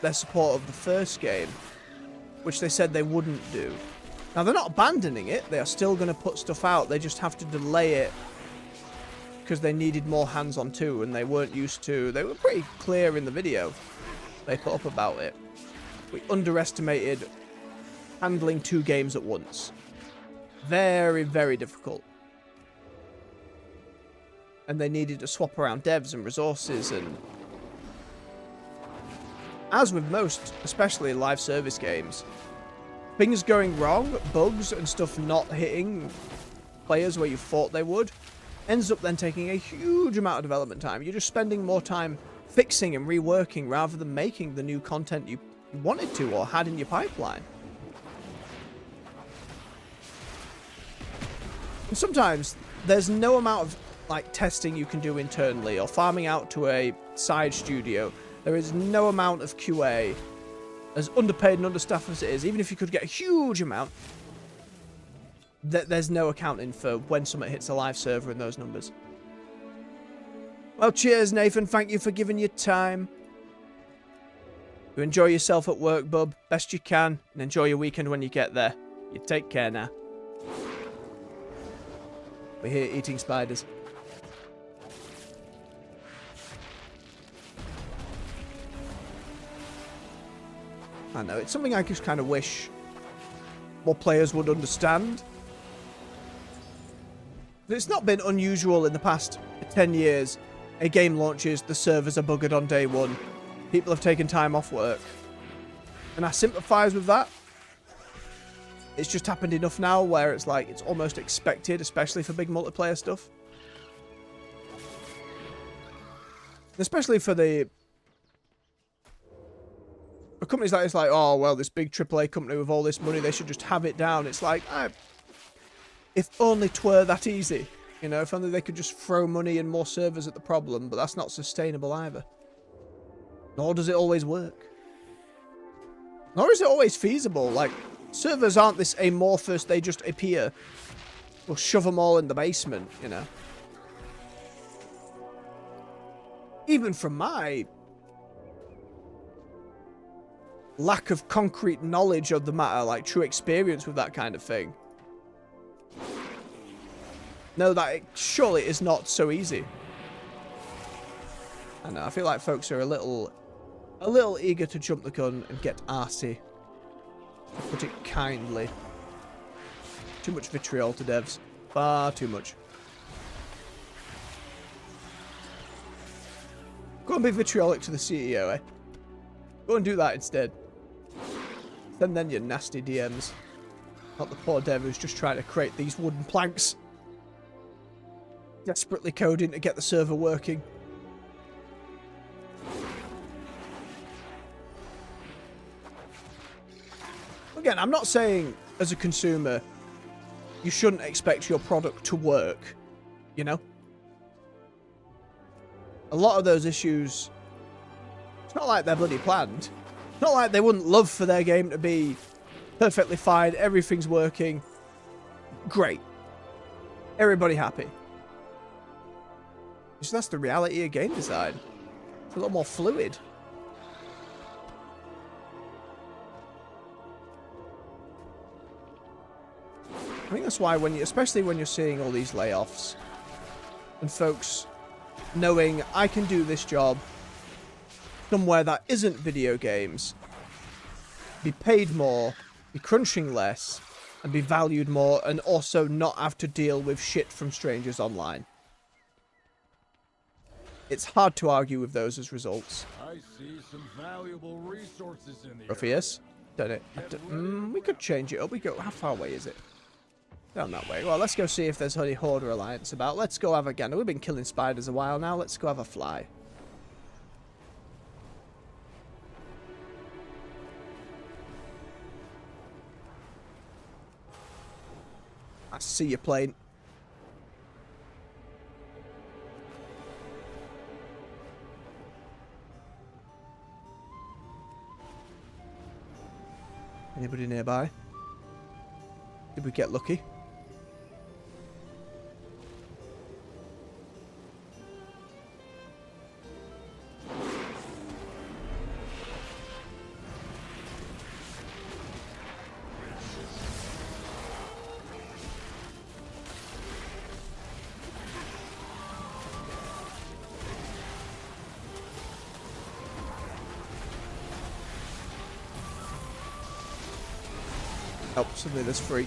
their support of the first game, which they said they wouldn't do. Now, they're not abandoning it. They are still going to put stuff out. They just have to delay it because they needed more hands-on too, and they weren't used to... they were pretty clear in the video they put up about it. We underestimated handling 2 games at once. Very, very difficult. And they needed to swap around devs and resources, and... as with most, especially live service games, things going wrong, bugs and stuff not hitting players where you thought they would, ends up then taking a huge amount of development time. You're just spending more time fixing and reworking rather than making the new content you wanted to or had in your pipeline. And sometimes there's no amount of like testing you can do internally or farming out to a side studio. There is no amount of QA, as underpaid and understaffed as it is. Even if you could get a huge amount, there's no accounting for when something hits a live server in those numbers. Well, cheers, Nathan. Thank you for giving your time. You enjoy yourself at work, bub, best you can, and enjoy your weekend when you get there. You take care now. We're here eating spiders. I know, it's something I just kind of wish more players would understand. It's not been unusual in the past 10 years. A game launches, the servers are buggered on day 1. People have taken time off work. And I sympathise with that. It's just happened enough now where it's like, it's almost expected, especially for big multiplayer stuff. Especially for the... for companies like this, like, oh, well, this big AAA company with all this money, they should just have it down. It's like, if only 'twere that easy. You know, if only they could just throw money and more servers at the problem, but that's not sustainable either. Nor does it always work. Nor is it always feasible. Like, Servers aren't this amorphous, they just appear. We'll shove them all in the basement, you know. Even from my lack of concrete knowledge of the matter, like true experience with that kind of thing. No, that it surely is not so easy. I know, I feel like folks are a little eager to jump the gun and get arsey. To put it kindly. Too much vitriol to devs. Far too much. Go and be vitriolic to the CEO, eh? Go and do that instead. Send then your nasty DMs. Not the poor dev who's just trying to create these wooden planks. Desperately coding to get the server working. Again, I'm not saying as a consumer you shouldn't expect your product to work, you know? A lot of those issues, it's not like they're bloody planned. It's not like they wouldn't love for their game to be perfectly fine, everything's working. Great. Everybody happy. So that's the reality of game design. It's a lot more fluid. I think that's why especially when you're seeing all these layoffs and folks knowing I can do this job somewhere that isn't video games, be paid more, be crunching less, and be valued more, and also not have to deal with shit from strangers online. It's hard to argue with those as results. I see some valuable resources in the Ruffius, don't it? We could change it up. We go. How far away is it? Down that way. Well, let's go see if there's any Horde or Alliance about. Let's go have a gander. We've been killing spiders a while now. Let's go have a fly. I see your plane. Anybody nearby? Did we get lucky? Oh, suddenly there's free.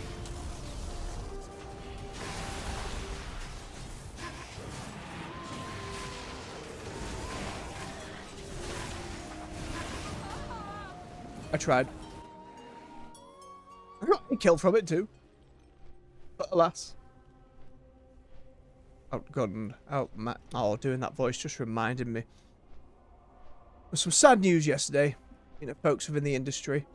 I tried. I got a kill from it too. But alas. Outgunned. Oh, doing that voice just reminded me. There's some sad news yesterday. You know, folks within the industry.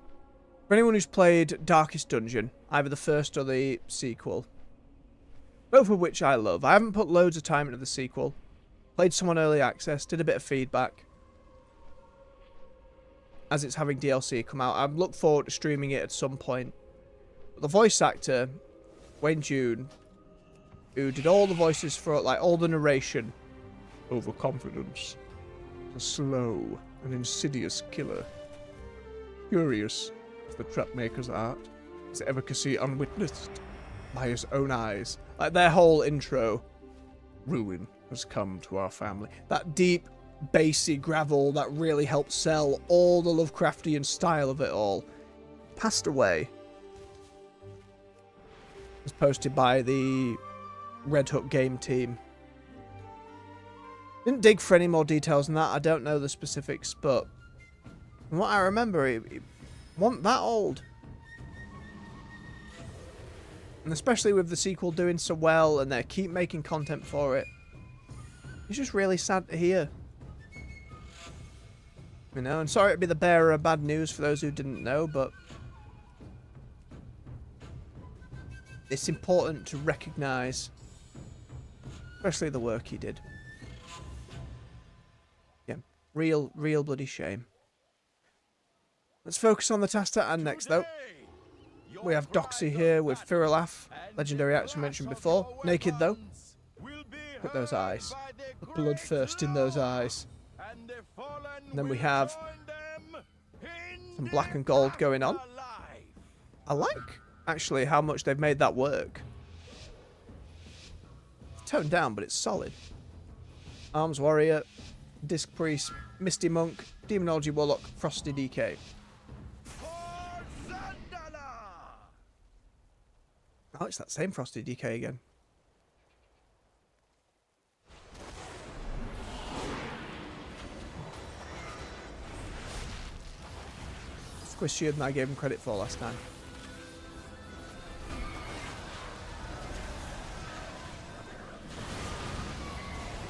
For anyone who's played Darkest Dungeon, either the first or the sequel, both of which I love. I haven't put loads of time into the sequel. Played some on early access, did a bit of feedback as it's having DLC come out. I look forward to streaming it at some point. But the voice actor, Wayne June, who did all the voices for, like, all the narration, overconfidence, a slow and insidious killer, curious the trapmaker's art, his efficacy unwitnessed by his own eyes. Like their whole intro, ruin has come to our family. That deep, bassy gravel that really helped sell all the Lovecraftian style of it all. Passed away. It was posted by the Red Hook game team. Didn't dig for any more details than that. I don't know the specifics, but from what I remember, it wasn't that old. And especially with the sequel doing so well and they keep making content for it, it's just really sad to hear. You know, and sorry to be the bearer of bad news for those who didn't know, but it's important to recognise, especially the work he did. Yeah, real bloody shame. Let's focus on the task at hand next, though. We have Doxy here with Firolaf, legendary axe we mentioned before. Naked though. Look at those eyes. The blood first in those eyes. And then we have some black and gold going on. I like, actually, how much they've made that work. It's toned down, but it's solid. Arms Warrior, Disc Priest, Misty Monk, Demonology Warlock, Frosty DK. Oh, it's that same Frosty DK again. Squishier than I gave him credit for last time.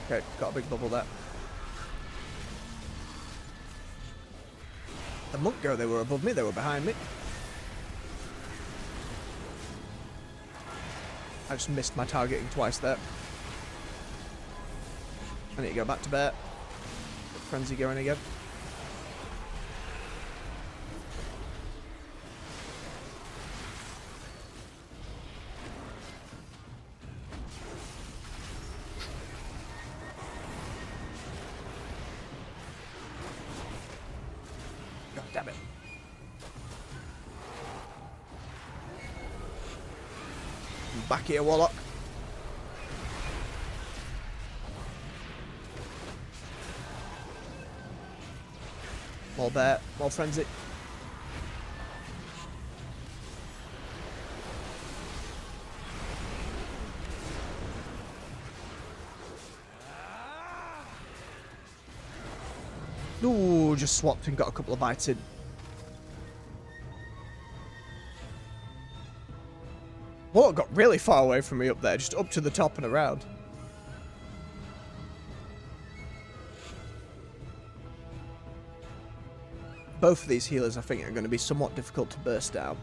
Okay, got a big bubble there. The monk go, they were above me, they were behind me. I just missed my targeting twice there. I need to go back to bear. Get Frenzy going again. God damn it. Back here, Warlock. More bear, more frenzy. Ooh, just swapped and got a couple of bites in. Well, it got really far away from me up there, just up to the top and around. Both of these healers, I think, are going to be somewhat difficult to burst down.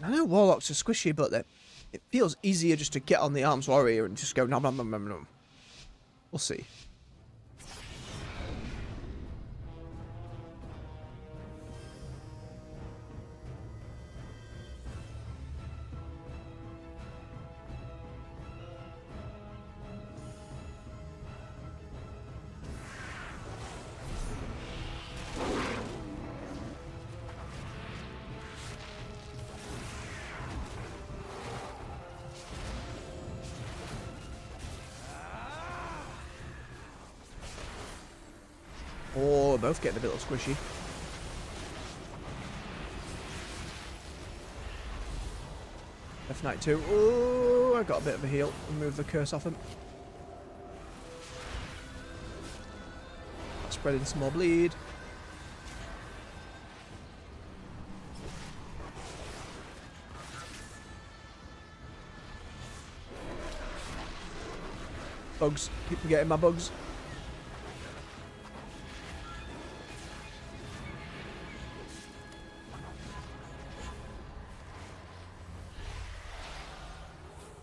I know Warlocks are squishy, but it feels easier just to get on the Arms Warrior and just go nom nom nom nom nom. We'll see. Oh, we're both getting a little squishy. F-Knight 2. Oh, I got a bit of a heal. Remove the curse off him. Spreading some more bleed. Bugs. Keep forgetting my bugs.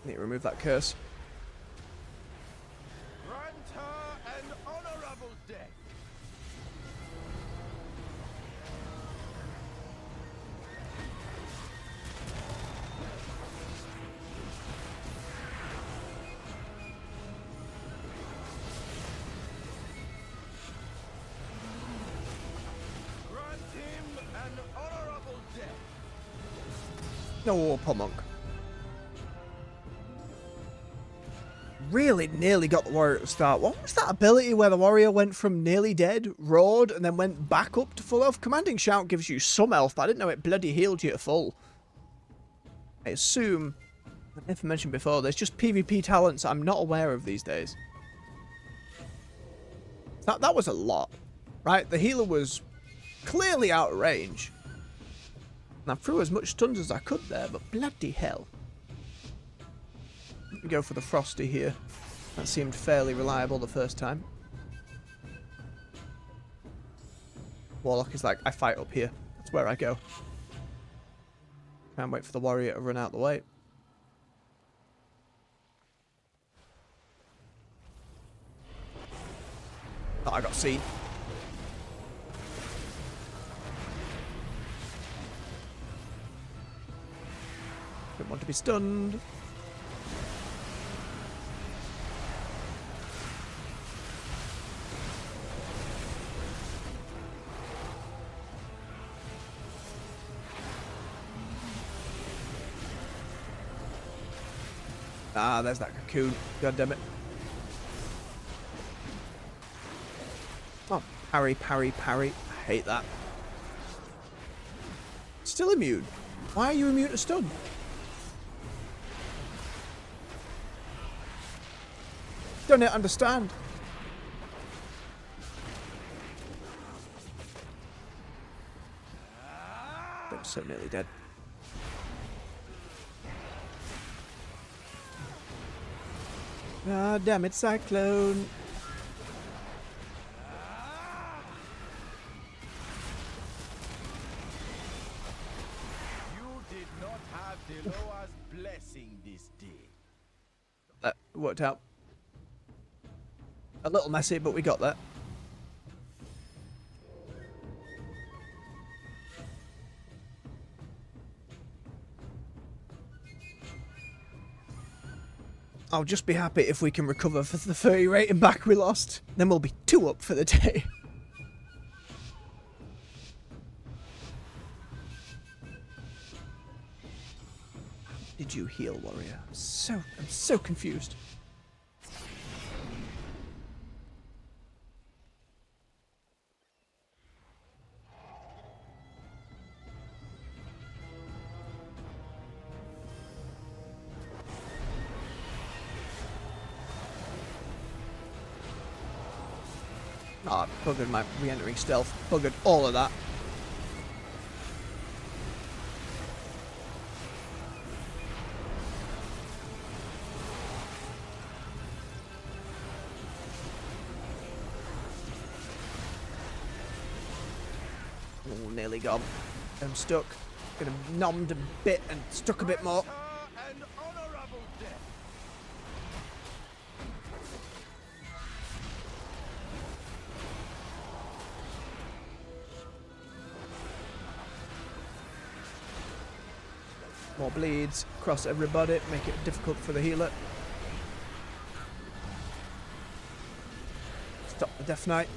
Need to remove that curse. Grant her an honorable death. Grant him an honorable death. No, poor monk. Really nearly got the warrior at the start. What was that ability where the warrior went from nearly dead, roared, and then went back up to full health? Commanding Shout gives you some health, but I didn't know it bloody healed you to full. I assume, I never mentioned before, there's just PvP talents I'm not aware of these days. That was a lot, right? The healer was clearly out of range. And I threw as much stuns as I could there, but bloody hell. Let me go for the Frosty here. That seemed fairly reliable the first time. Warlock is like, I fight up here. That's where I go. Can't wait for the warrior to run out the way. Oh, I got scene. Don't want to be stunned. Ah, there's that cocoon. God damn it. Oh, parry, parry, parry. I hate that. Still immune. Why are you immune to stun? Don't understand. I'm so nearly dead. Ah, damn it, Cyclone. You did not have Deloa's blessing this day. That worked out. A little messy, but we got that. I'll just be happy if we can recover for the 30 rating back we lost. Then we'll be 2 up for the day. Did you heal, warrior? I'm so confused. Ah, oh, buggered my re-entering stealth. Buggered all of that. Oh, nearly gone. I'm stuck. Could have nommed a bit and stuck a bit more. An honorable death. More bleeds. Cross everybody. Make it difficult for the healer. Stop the Death Knight.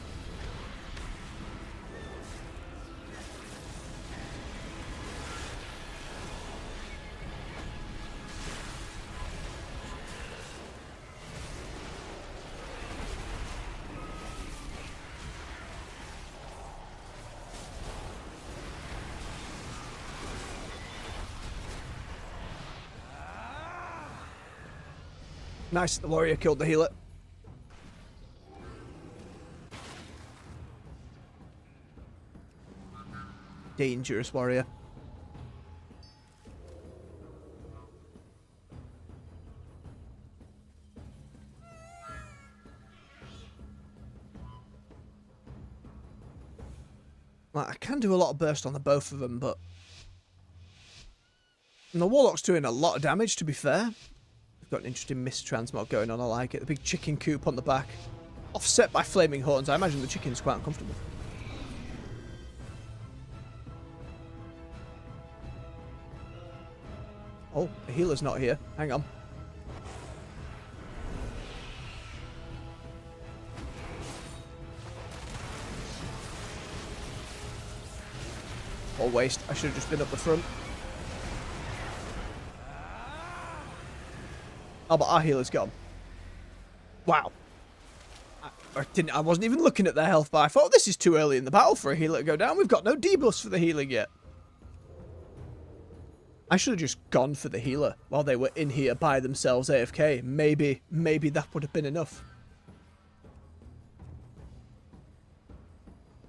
Nice, the warrior killed the healer. Dangerous warrior. Well, I can do a lot of burst on the both of them, but... And the warlock's doing a lot of damage, to be fair. Got an interesting mist transmog going on, I like it. The big chicken coop on the back. Offset by flaming horns. I imagine the chicken's quite uncomfortable. Oh, the healer's not here. Hang on. All waste. I should have just been up the front. Oh, but our healer's gone. Wow. I wasn't even looking at their health bar. I thought this is too early in the battle for a healer to go down. We've got no debuffs for the healing yet. I should have just gone for the healer while they were in here by themselves AFK. Maybe that would have been enough.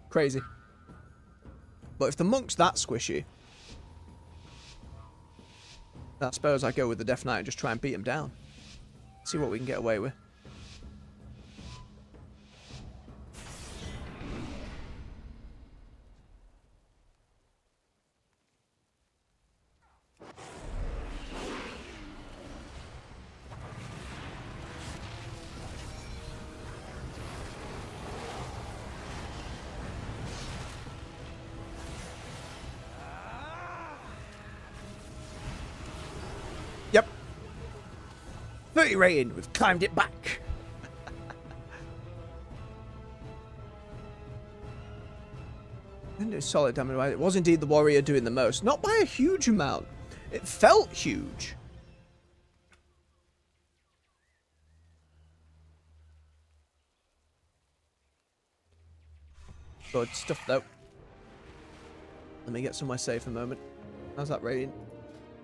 Crazy. But if the monk's that squishy, I suppose I go with the Death Knight and just try and beat him down. See what we can get away with. 30 rating. We've climbed it back. Didn't do solid damage. Right? It was indeed the warrior doing the most. Not by a huge amount. It felt huge. Good stuff, though. Let me get somewhere safe a moment. How's that rating?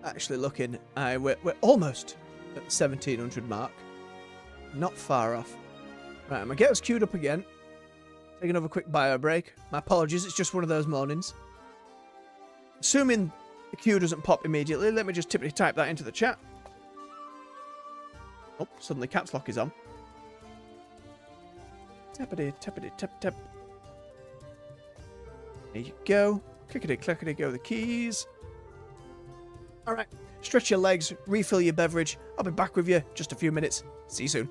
Actually looking, we're almost at the 1700 mark. Not far off. Right, I'm going to get us queued up again. Take another quick bio break. My apologies, it's just one of those mornings. Assuming the queue doesn't pop immediately, let me just typically type that into the chat. Oh, suddenly caps lock is on. Tappity, tappity, tap, tap. There you go. Clickety, clickety, go the keys. Alright, stretch your legs, refill your beverage. I'll be back with you just a few minutes. See you soon.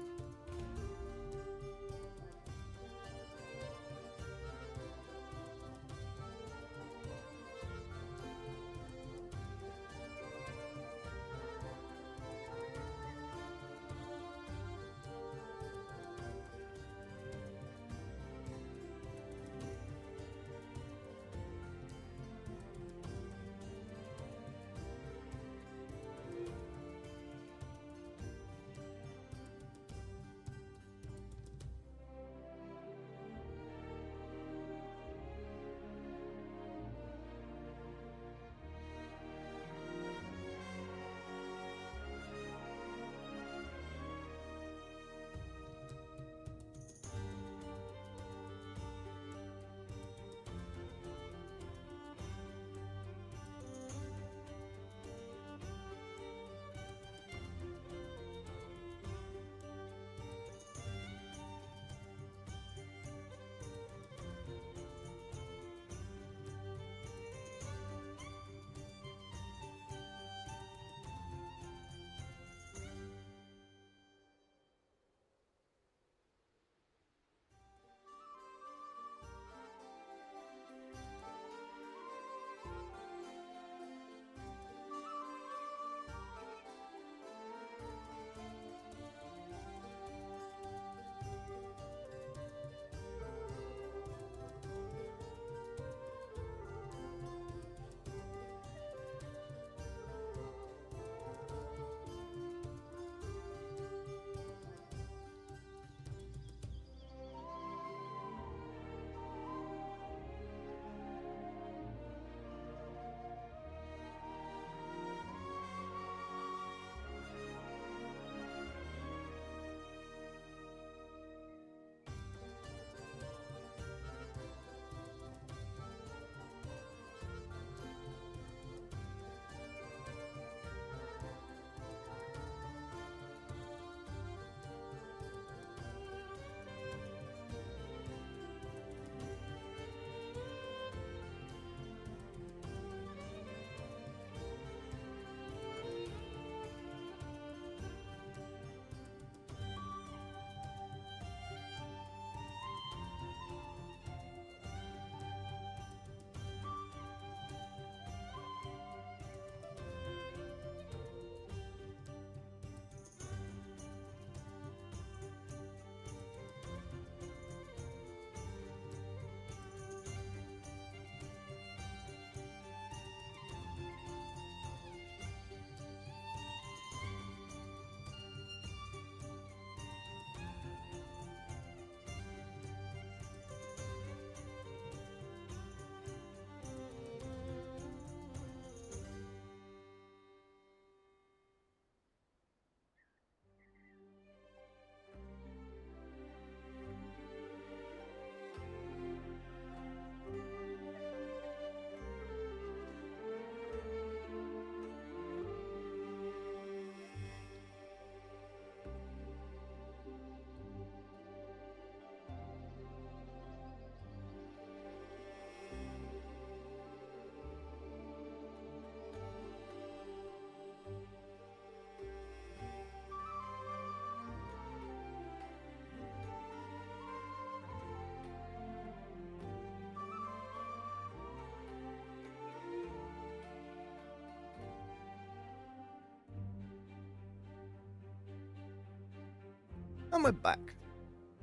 And we're back.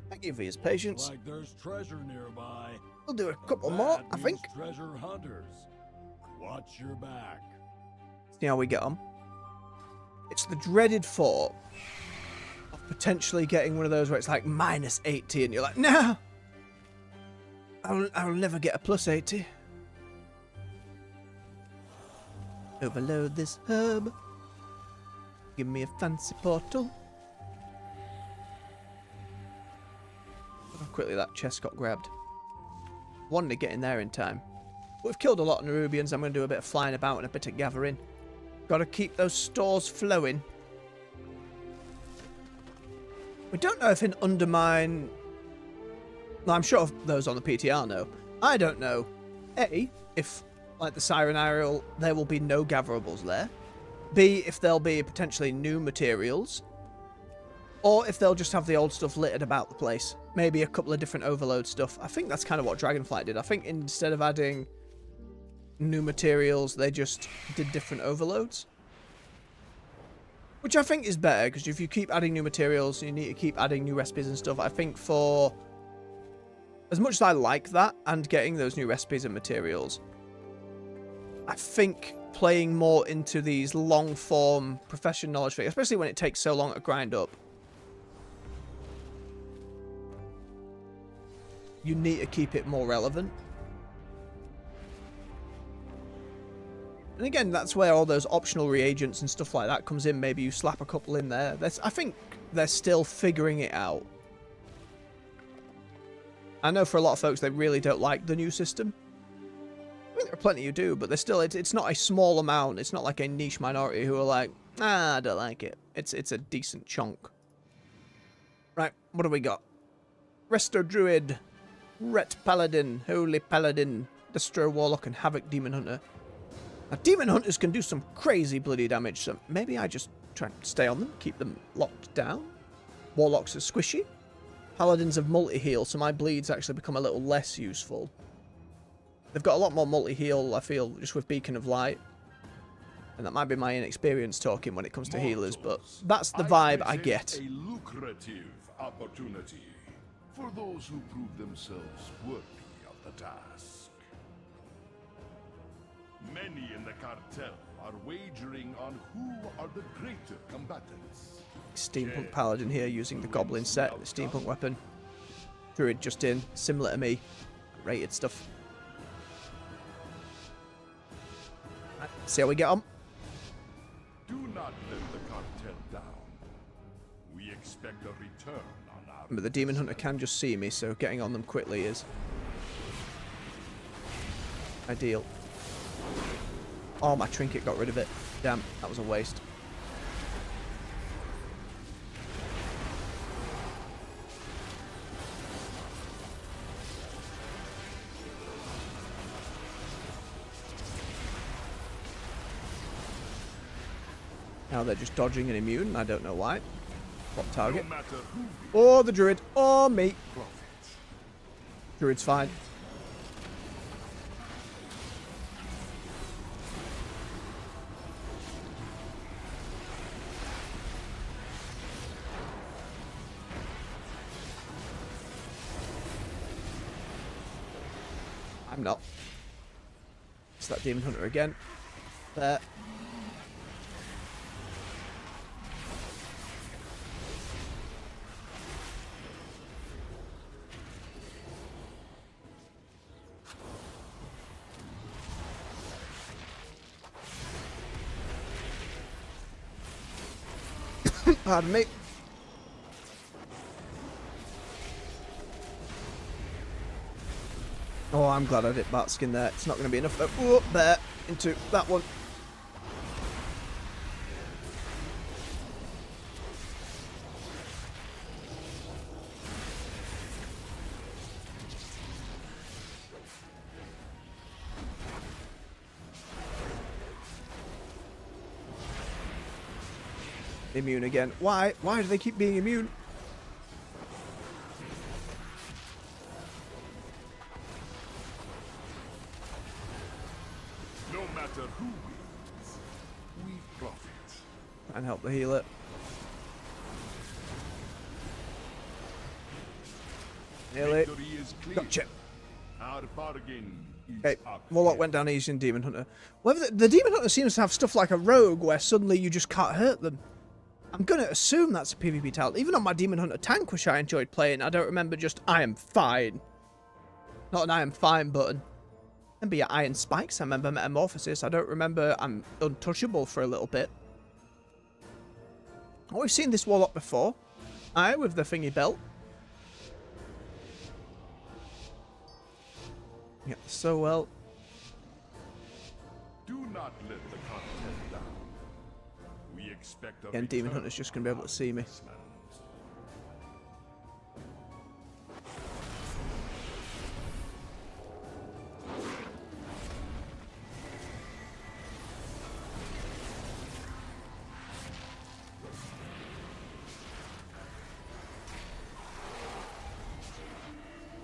Thank you for your patience. Like there's treasure nearby. We'll do a couple more, That I think. means treasure hunters. Watch your back. See how we get on. It's the dreaded thought of potentially getting one of those where it's like minus 80 and you're like, no! I'll never get a plus 80. Overload this hub. Give me a fancy portal. Look how quickly that chest got grabbed. Wanted to get in there in time. We've killed a lot of Nerubians. I'm going to do a bit of flying about and a bit of gathering. Got to keep those stores flowing. We don't know if in Undermine... No, I'm sure those on the PTR know. I don't know. A, if, like the Siren Isle, there will be no gatherables there. B, if there'll be potentially new materials. Or if they'll just have the old stuff littered about the place. Maybe a couple of different overload stuff. I think that's kind of what Dragonflight did. I think instead of adding new materials, they just did different overloads. Which I think is better, because if you keep adding new materials, you need to keep adding new recipes and stuff. I think for... As much as I like that, and getting those new recipes and materials, I think playing more into these long-form profession knowledge things, especially when it takes so long to grind up, you need to keep it more relevant. And again, that's where all those optional reagents and stuff like that comes in. Maybe you slap a couple in there. I think they're still figuring it out. I know for a lot of folks, they really don't like the new system. I mean, there are plenty who do, but they're still, it's not a small amount. It's not like a niche minority who are like, ah, I don't like it. It's a decent chunk. Right, what do we got? Resto Druid, Ret Paladin, Holy Paladin, Destro Warlock, and Havoc Demon Hunter. Now, Demon Hunters can do some crazy bloody damage, so maybe I just try to stay on them, keep them locked down. Warlocks are squishy. Paladins have multi-heal, so my bleeds actually become a little less useful. They've got a lot more multi-heal, I feel, just with Beacon of Light. And that might be my inexperience talking when it comes to healers, but that's the vibe I get. A lucrative opportunity for those who prove themselves worthy of the task. Many in the cartel are wagering on who are the greater combatants. Steampunk Paladin here using the Goblin set, the Steampunk weapon. Druid just in, similar to me. Rated stuff. Right, see how we get on. Do not let the cartel down. We expect a return on our... But the Demon Hunter can just see me, so getting on them quickly is ideal. Oh, my trinket got rid of it. Damn, that was a waste. Now they're just dodging and immune, and I don't know why. What target? Oh, the Druid. Oh, me. Druid's fine. I'm not. It's that Demon Hunter again. There. Pardon me. Oh, I'm glad I did Batskin there. It's not going to be enough though. Oh, there. Into that one. Immune again. Why? Why do they keep being immune? No matter who wins, we profit. And help the healer. Nearly. Victory is clear. Gotcha. Our bargain is Okay, up. Warlock went down easy in Demon Hunter. Whether the Demon Hunter seems to have stuff like a Rogue where suddenly you just can't hurt them. I'm going to assume that's a PvP talent. Even on my Demon Hunter tank, which I enjoyed playing, I don't remember just I am fine. Not an I am fine button. I remember your Iron Spikes, I remember Metamorphosis. I don't remember I'm untouchable for a little bit. Oh, we've seen this Warlock before. Aye, with the thingy belt. Yeah, so well. Do not let the content down. We expect a Again, Demon return Hunter's just going to be able to see me. investment.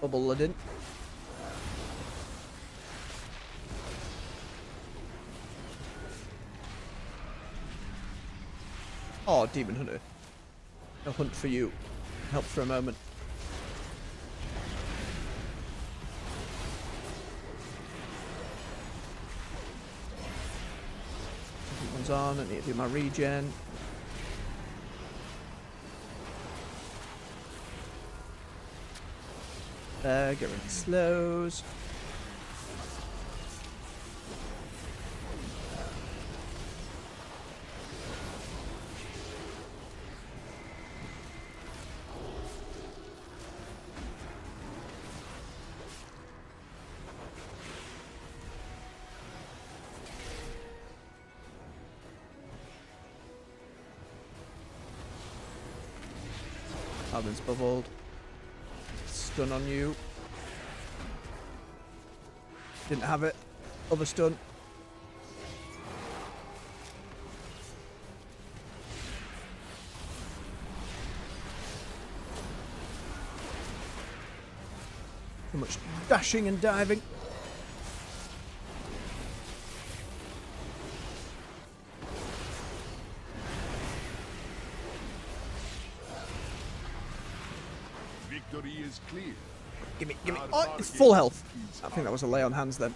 Bubble Ludden. Oh, Demon Hunter. I'll hunt for you. Help for a moment. One's on. I need to do my regen. Get rid of the slows. Alvin's bubbled. Stun on you. Didn't have it. Other stun. Too much dashing and diving. Victory is clear. Gimme. Oh, it's full health. I think that was a lay on hands then.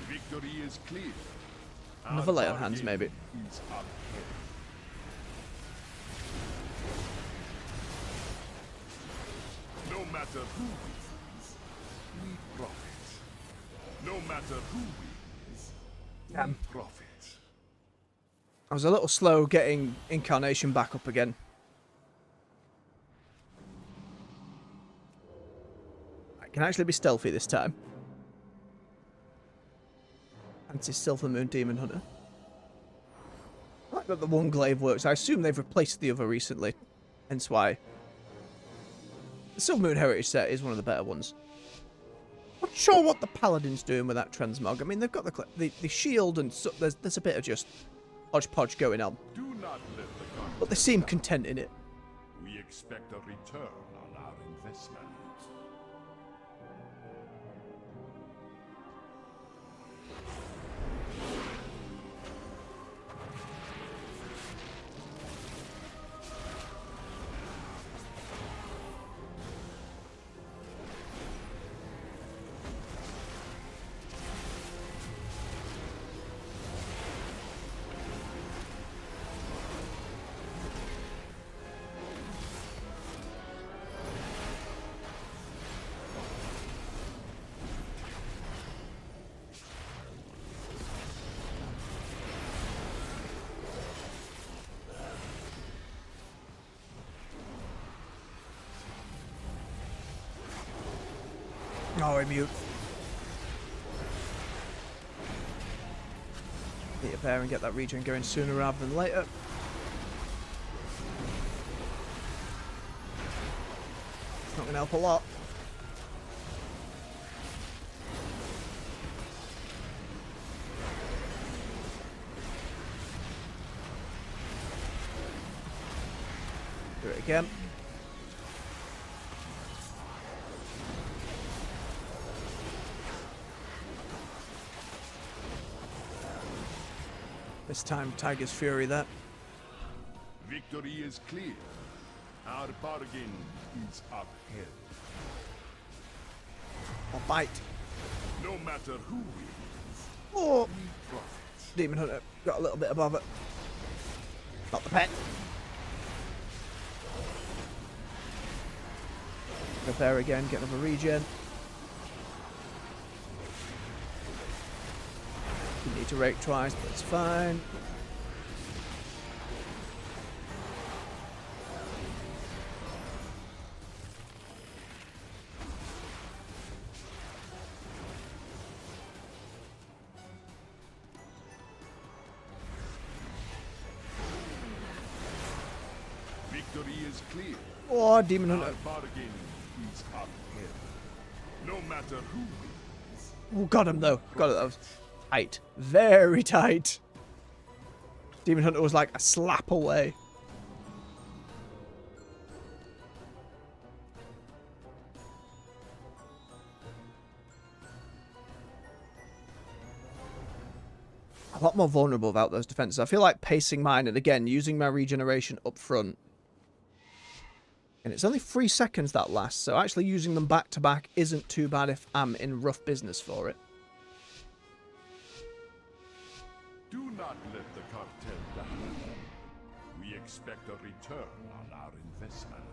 Victory is clear. Another lay on hands, maybe. Is up. No matter who wins, we profit. No matter who wins, we profit. I was a little slow getting Incarnation back up again. I can actually be stealthy this time. Anti-Silver Moon Demon Hunter. I like that the one glaive works. I assume they've replaced the other recently. Hence why. The Silver Moon Heritage set is one of the better ones. Not sure what the Paladin's doing with that transmog. I mean, they've got the shield and so, there's a bit of just hodgepodge going on. Do not let the But they seem content in it. We expect a return on our investment. Oh, I mute. Need to pair and get that regen going sooner rather than later. It's not going to help a lot. it again. This time, Tiger's Fury that. Victory is clear. Our bargain is upheld. Or bite. No matter who wins, Oh! we profit. Demon Hunter got a little bit above it. Not the pet. Go there again, get another regen. You need to rake twice, but it's fine. Victory is clear. Oh, Demon Our Hunter. bargain is upheld. No matter who wins, Oh, got him though. Got it. That was tight. Very tight. Demon Hunter was like a slap away. A lot more vulnerable without those defenses. I feel like pacing mine and again using my regeneration up front. And it's only 3 seconds that lasts, so actually using them back to back isn't too bad if I'm in rough business for it. do not let the cartel down. We expect a return on our investment.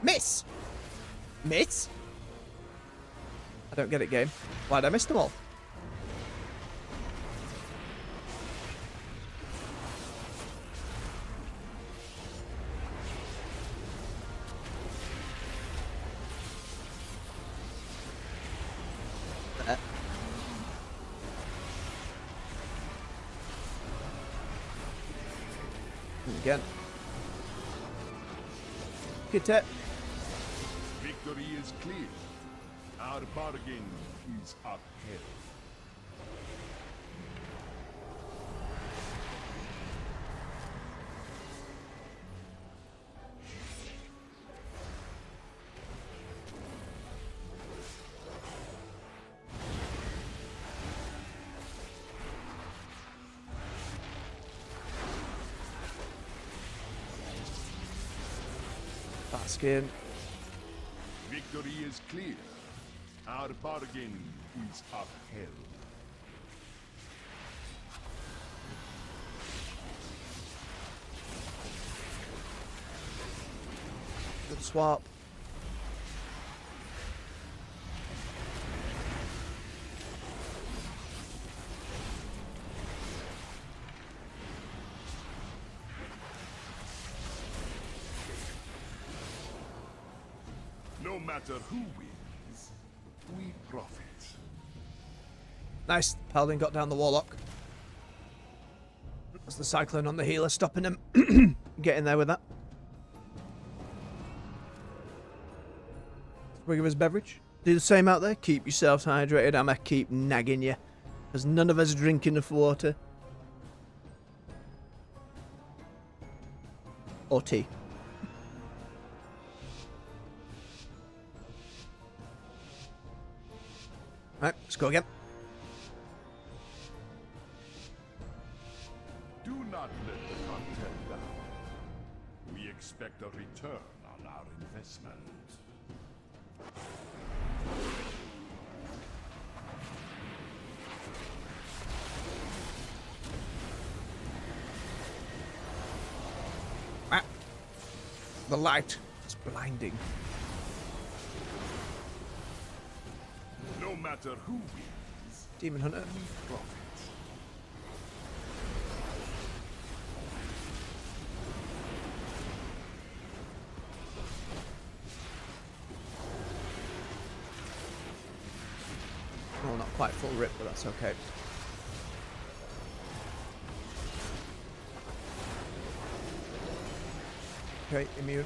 Miss! Miss? I don't get it, game. Why'd I miss them all? Again. Get it. Victory is clear. Our bargain is upheld. Baskin. Victory is clear. Our bargain is upheld. Good swap. No matter who wins, we profit. Nice. Paladin got down the Warlock. That's the Cyclone on the healer, stopping him. Get in there with that. We give us beverage. Do the same out there. Keep yourselves hydrated. I'ma keep nagging you. Because none of us drink enough water. Or tea. Right, let's go again. Do not let the cartel down. We expect a return on our investment. Ah. The light is blinding. No matter who wins, Demon Hunter. we profit. still not quite full rip, but that's okay. Okay, immune.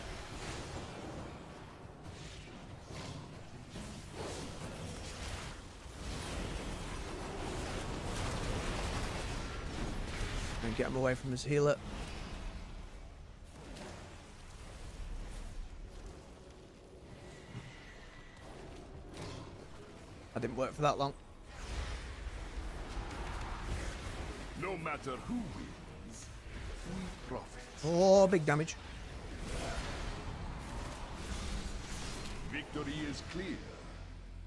And get him away from his healer. That didn't work for that long. No matter who wins, we profit. Oh, big damage. Victory is clear.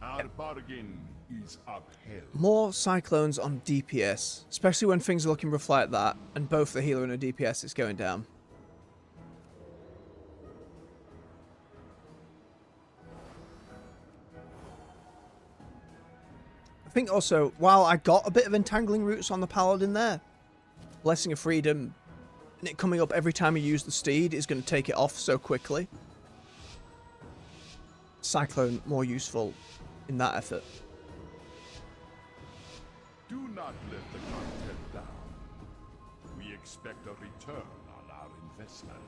Our bargain is upheld. More cyclones on DPS, especially when things are looking rough like that, and both the healer and a DPS is going down. I think also, while I got a bit of entangling roots on the paladin there, Blessing of Freedom, and it coming up every time you use the steed is going to take it off so quickly. Cyclone more useful in that effort. Do not let the content down. We expect a return on our investment.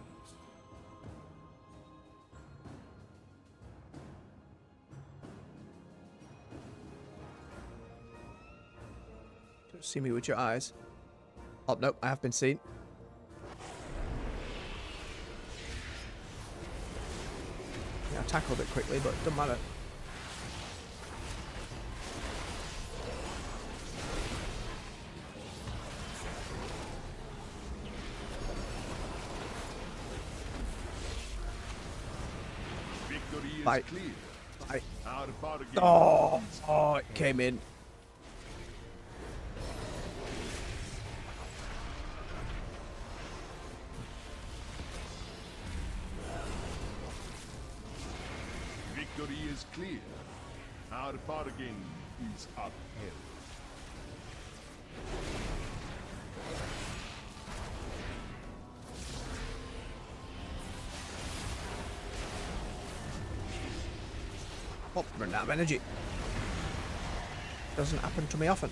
Don't see me with your eyes. Oh, nope, I have been seen. Yeah, I tackled it quickly, but it doesn't matter. Victory is Bye. clear. Bye. Our bargain Oh, is oh, it came in. Victory is clear. Our bargain is upheld. Oh, run out of energy. Doesn't happen to me often.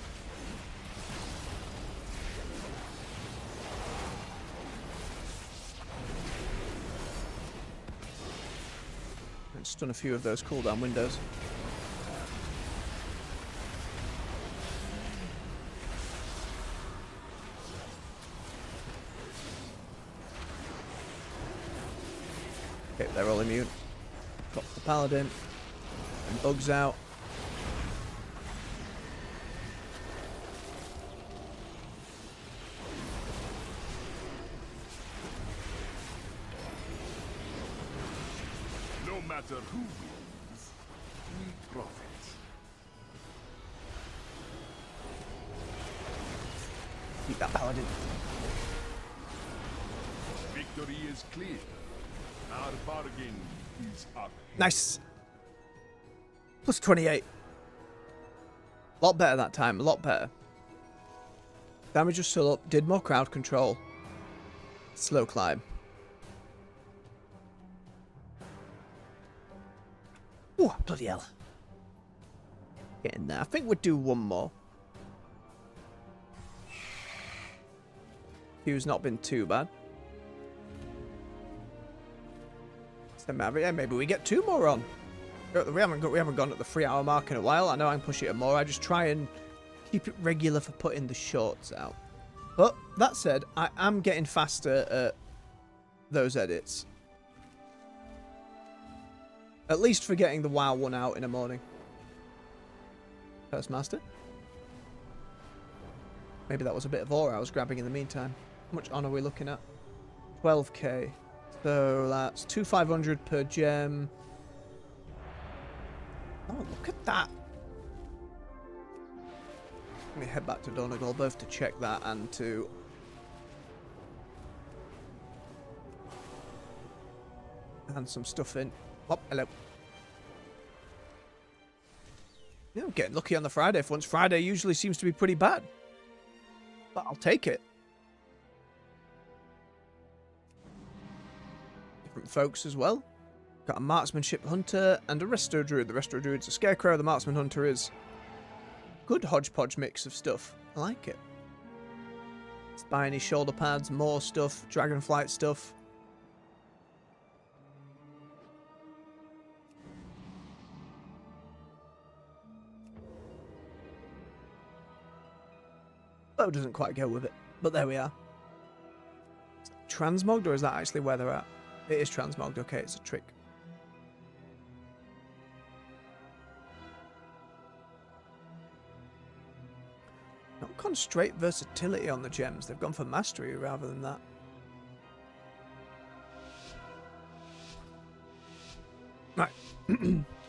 And stun a few of those cooldown windows. Okay, they're all immune. Got the paladin. And bugs out. No matter who wins, we profit. Keep that paladin. Victory is clear. Our bargain is upheld. Nice. Plus 28. A lot better that time. A lot better. Damage was still up. Did more crowd control. Slow climb. Ooh, bloody hell. Getting there. I think we'd do one more. Q's not been too bad. Yeah, maybe we get 2 more on. We haven't gone at the 3-hour mark in a while. I know I can push it more. I just try and keep it regular for putting the shorts out. But that said, I am getting faster at those edits. At least for getting the WoW one out in a morning. First master. Maybe that was a bit of aura I was grabbing in the meantime. How much honor are we looking at? 12k. So that's 2,500 per gem. Oh, look at that. Let me head back to Donegal both to check that and to... hand some stuff in. Oh, hello. Yeah, I'm getting lucky on the Friday for once. Friday usually seems to be pretty bad. But I'll take it. Different folks as well. Got a marksmanship hunter and a resto druid. The resto druid's a scarecrow. The marksman hunter is good hodgepodge mix of stuff. I like it. Spiny shoulder pads, more stuff, dragonflight stuff. Bow doesn't quite go with it, but there we are. Transmogged, or is that actually where they're at? It is transmogged, okay, it's a trick. Not gone straight versatility on the gems, they've gone for mastery rather than that. Right.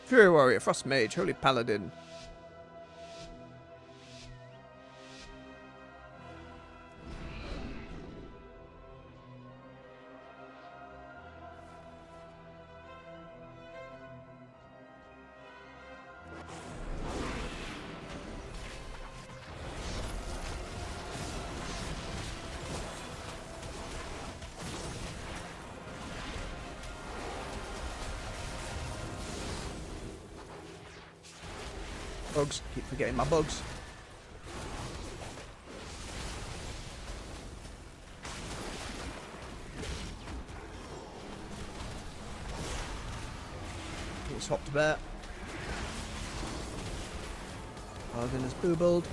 Fury Warrior, Frost Mage, Holy Paladin. Bugs. Keep forgetting my bugs. He's hopped bear. Paladin is boobled.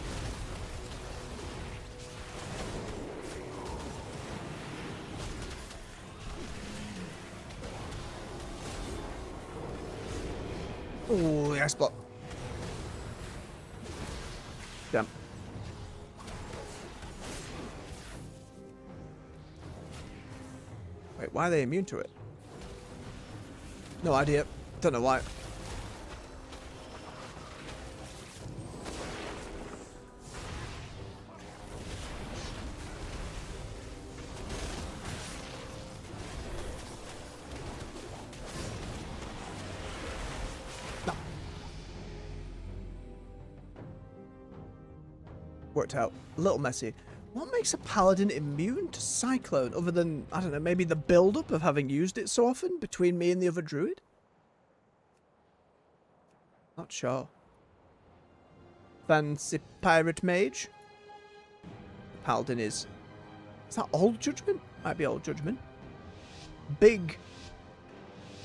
Oh, yes, block. Damn. Wait, why are they immune to it? No idea. Don't know why. No. Worked out. A little messy. What makes a paladin immune to Cyclone other than, I don't know, maybe the build-up of having used it so often between me and the other druid? Not sure. Fancy pirate mage. Paladin is that Old Judgment? Might be Old Judgment. Big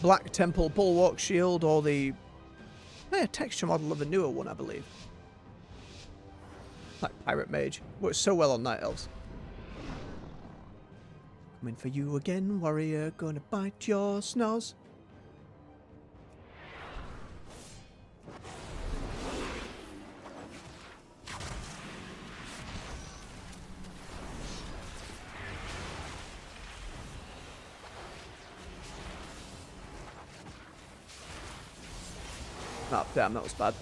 Black Temple Bulwark Shield, or the texture model of the newer one, I believe. Like pirate mage. Works so well on night elves. Coming for you again, warrior. Gonna bite your snoz. Oh, damn, that was bad.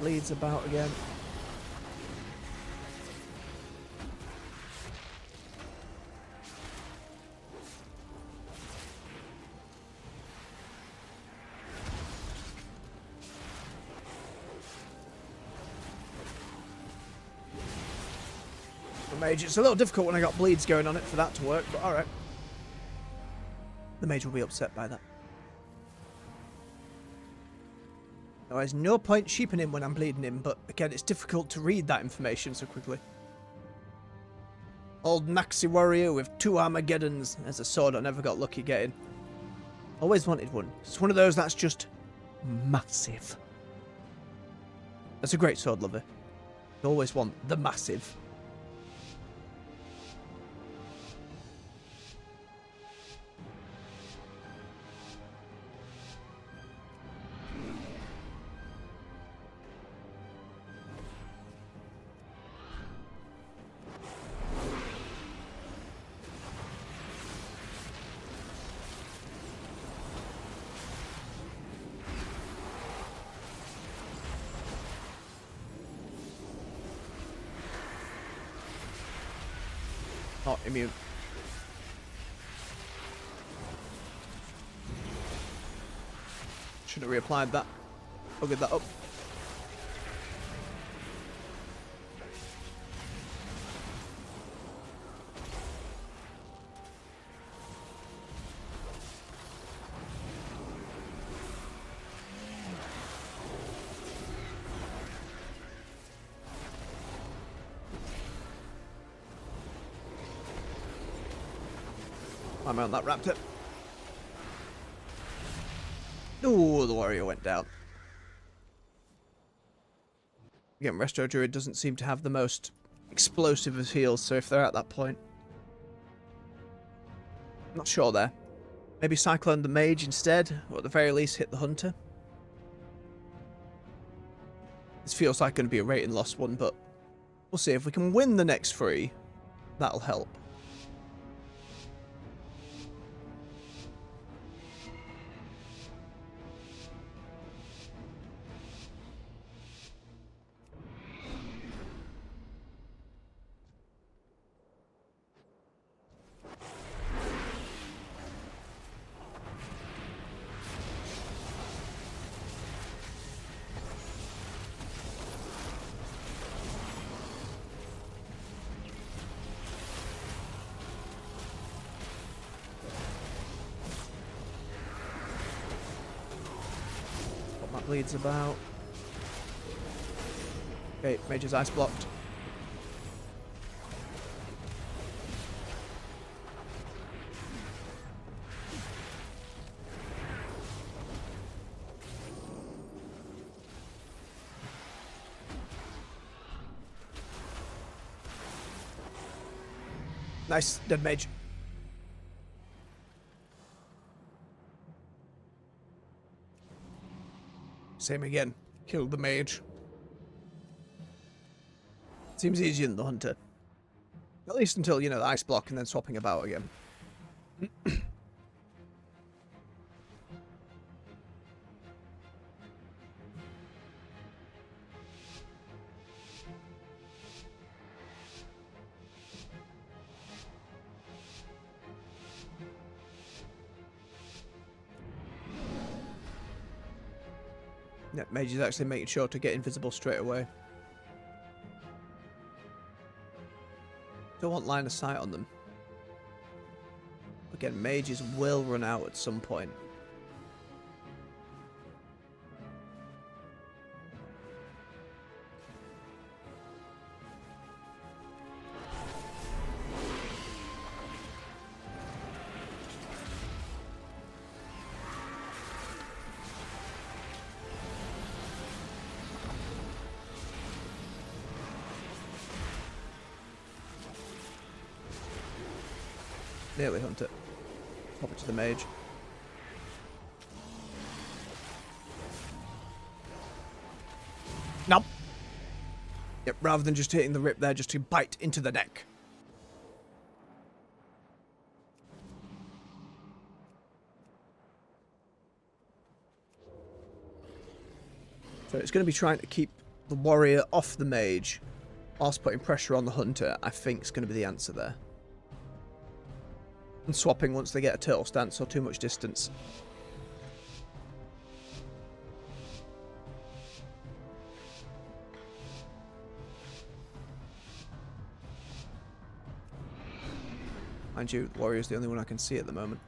Bleeds about again. The mage, it's a little difficult when I got bleeds going on it for that to work, but alright. The mage will be upset by that. Now, there's no point sheeping him when I'm bleeding him, but again, it's difficult to read that information so quickly. Old Maxi Warrior with 2 Armageddons. There's a sword I never got lucky getting. Always wanted one. It's one of those that's just massive. That's a great sword lover. You always want the massive. immune. Should have reapplied that. Buggered that up. I mount that raptor. Ooh, the warrior went down. Again, Resto Druid doesn't seem to have the most explosive of heals, so if they're at that point... Not sure there. Maybe Cyclone the Mage instead, or at the very least hit the Hunter. This feels like going to be a rating loss one, but we'll see. If we can win the next 3, that'll help. That bleeds about. Okay, Mage's ice blocked. Nice, dead Mage. Same again. Killed the mage. Seems easier than the hunter. At least until, you know, the ice block and then swapping about again. Yeah, Mage is actually making sure to get invisible straight away. Don't want line of sight on them. Again, Mages will run out at some point. Nearly hunt it. Pop it to the mage. Nope. Yep, rather than just hitting the rip there, just to bite into the neck. So it's going to be trying to keep the warrior off the mage whilst putting pressure on the hunter, I think is going to be the answer there. And swapping once they get a turtle stance or too much distance. Mind you, the warrior's the only one I can see at the moment.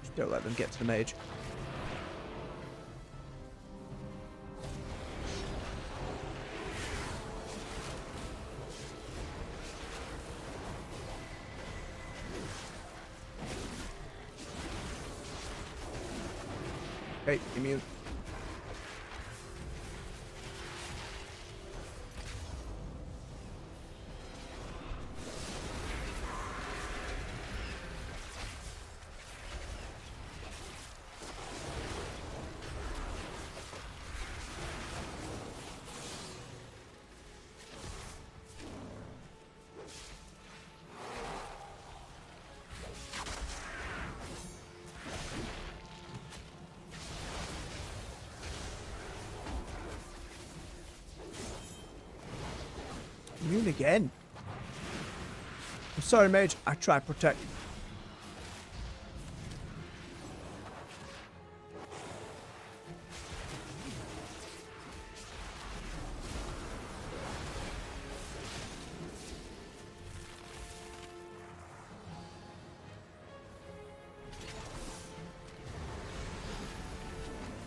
Just don't let them get to the mage. Okay, immune. again. I'm sorry, mage. I try to protect.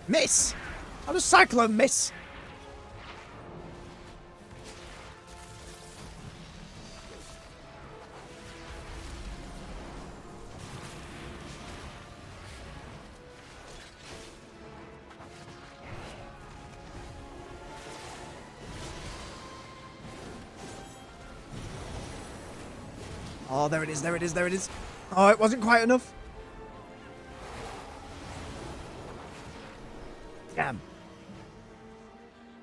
Miss! How does Cyclone miss? Oh, there it is, there it is, there it is. Oh, it wasn't quite enough. Damn.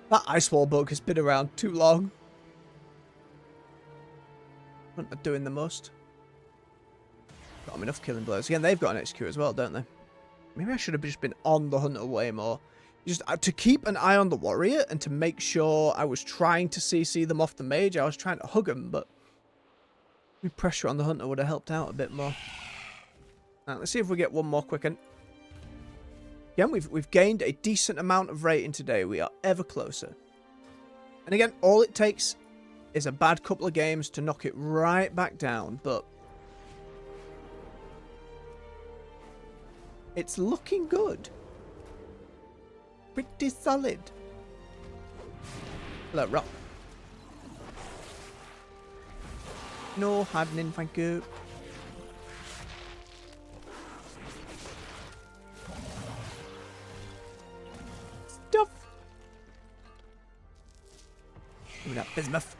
That ice wall bug has been around too long. Not doing the most. Got them enough killing blows. Again, they've got an XQ as well, don't they? Maybe I should have just been on the hunter way more. Just to keep an eye on the warrior and to make sure I was trying to CC them off the mage. I was trying to hug them, but maybe pressure on the hunter would have helped out a bit more. Right, let's see if we get one more quicken. Again, we've gained a decent amount of rating today. We are ever closer. And again, all it takes is a bad couple of games to knock it right back down, but it's looking good. Pretty solid. Hello, rock. No hardening, thank you. Stuff. Give me that bismuth.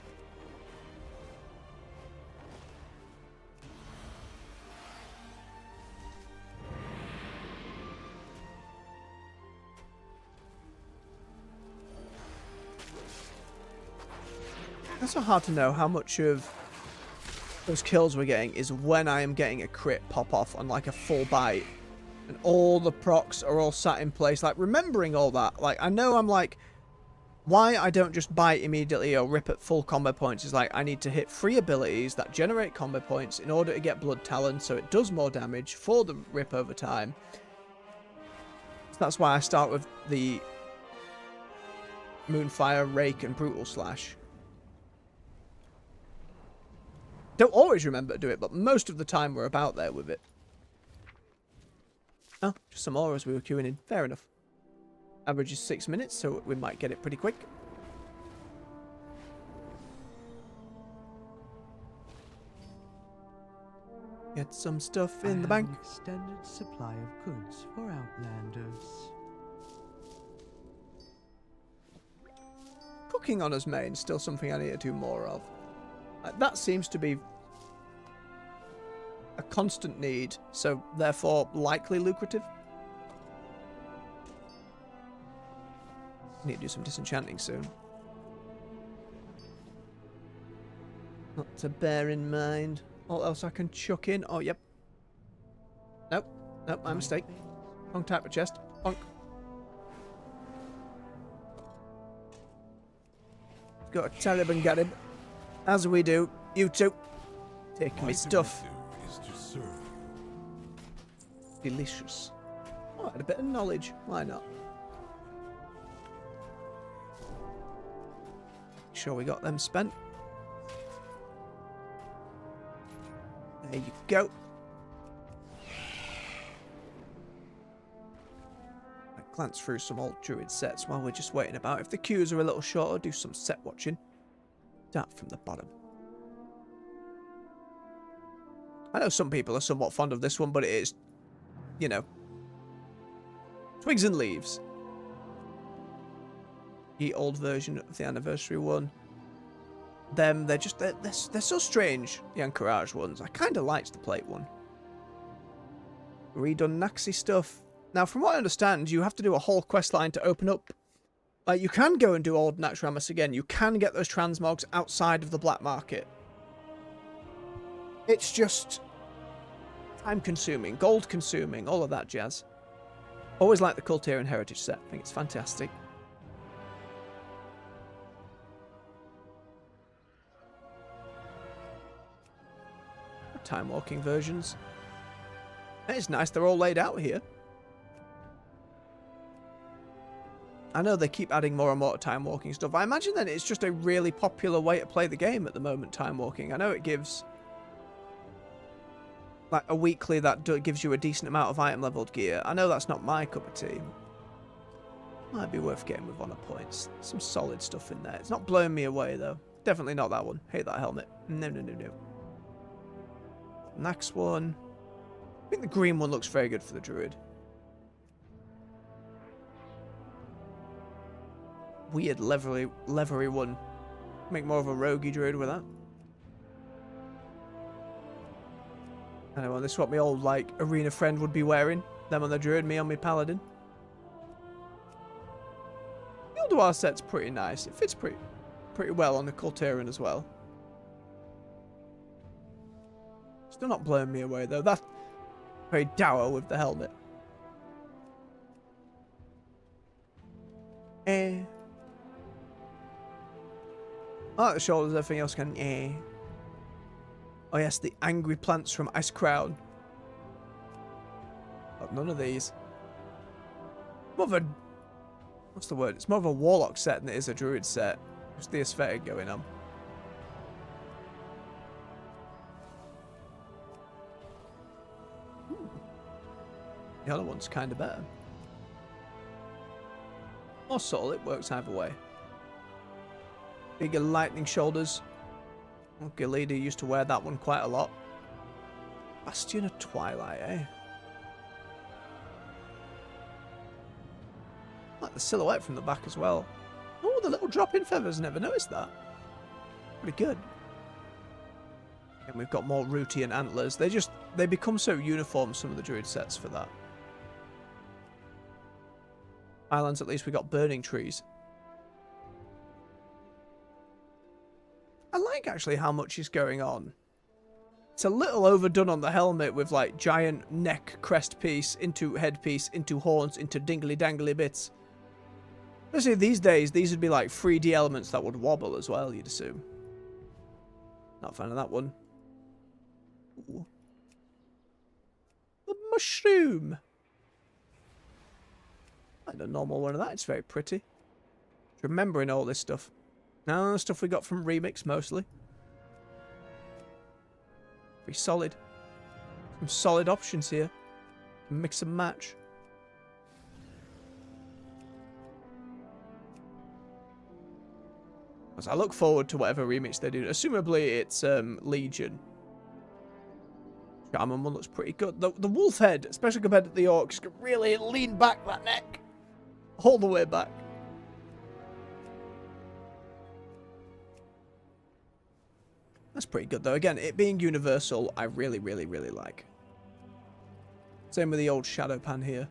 It's so hard to know how much of those kills we're getting is when I am getting a crit pop off on like a full bite and all the procs are all sat in place. Like remembering all that, like I know I'm like, why I don't just bite immediately or rip at full combo points is like I need to hit 3 abilities that generate combo points in order to get blood talent so it does more damage for the rip over time. So that's why I start with the Moonfire, Rake and Brutal Slash. Don't always remember to do it, but most of the time we're about there with it. Oh, just some auras we were queuing in. Fair enough. Average is 6 minutes, so we might get it pretty quick. Get some stuff in the bank. An extended supply of goods for outlanders. Cooking on us main, still something I need to do more of. That seems to be a constant need, so therefore likely lucrative. Need to do some disenchanting soon. Not to bear in mind. What else I can chuck in? Oh, yep. Nope. Nope, my mistake. Wrong type of chest. Bonk. Got a Taliban Garib. As we do. You two. Take me stuff. Is to serve. Delicious. Oh, I had a bit of knowledge. Why not? Sure we got them spent. There you go. I glance through some old Druid sets while we're just waiting about. If the queues are a little shorter, do some set watching. Start from the bottom. I know some people are somewhat fond of this one, but it is, you know, twigs and leaves. The old version of the anniversary one. Them, they're so strange, the Anchorage ones. I kind of liked the plate one. Redone Naxi stuff. Now, from what I understand, you have to do a whole quest line to open up. Like, you can go and do old Naxxramas again. You can get those transmogs outside of the black market. It's just time-consuming, gold-consuming, all of that jazz. Always like the Culturian Heritage set. I think it's fantastic. time walking versions. And it's nice they're all laid out here. I know they keep adding more and more time walking stuff. I imagine that it's just a really popular way to play the game at the moment, time walking. I know it gives like a weekly that gives you a decent amount of item leveled gear. I know that's not my cup of tea. Might be worth getting with honor points. Some solid stuff in there. It's not blowing me away though. Definitely not that one. Hate that helmet. No, no, no, no. Next one. I think the green one looks very good for the Druid. Weird leathery one. Make more of a roguey Druid with that. I know, this is what my old like arena friend would be wearing. Them on the Druid, me on my Paladin. The Ulduar set's pretty nice. It fits pretty well on the Kultiran as well. Still not blowing me away though. That's very dour with the helmet. I like the shoulders, everything else can Oh yes, the angry plants from Ice Crown. But none of these. More of a... What's the word? It's more of a Warlock set than it is a Druid set. Just the aesthetic going on. The other one's kind of better. Or subtle, it works either way. Bigger lightning shoulders. Galida used to wear that one quite a lot. Bastion of Twilight, eh? Like the silhouette from the back as well. Oh, the little drop-in feathers, never noticed that. Pretty good. And we've got more Rooty and antlers. They become so uniform, some of the Druid sets for that. Islands, at least we got burning trees. I like actually how much is going on. It's a little overdone on the helmet with like giant neck crest piece into headpiece into horns into dingly dangly bits. Especially these days, these would be like 3D elements that would wobble as well, you'd assume. Not a fan of that one. Ooh. The mushroom. I like a normal one of that. It's very pretty. Remembering all this stuff. No, stuff we got from Remix mostly. Pretty solid. Some solid options here. Mix and match. As I look forward to whatever remix they do. Assumably it's Legion. Shaman one looks pretty good. The wolf head, especially compared to the orcs, can really lean back that neck. All the way back. That's pretty good though. Again, it being universal, I really, really, really like. Same with the old shadow pan here.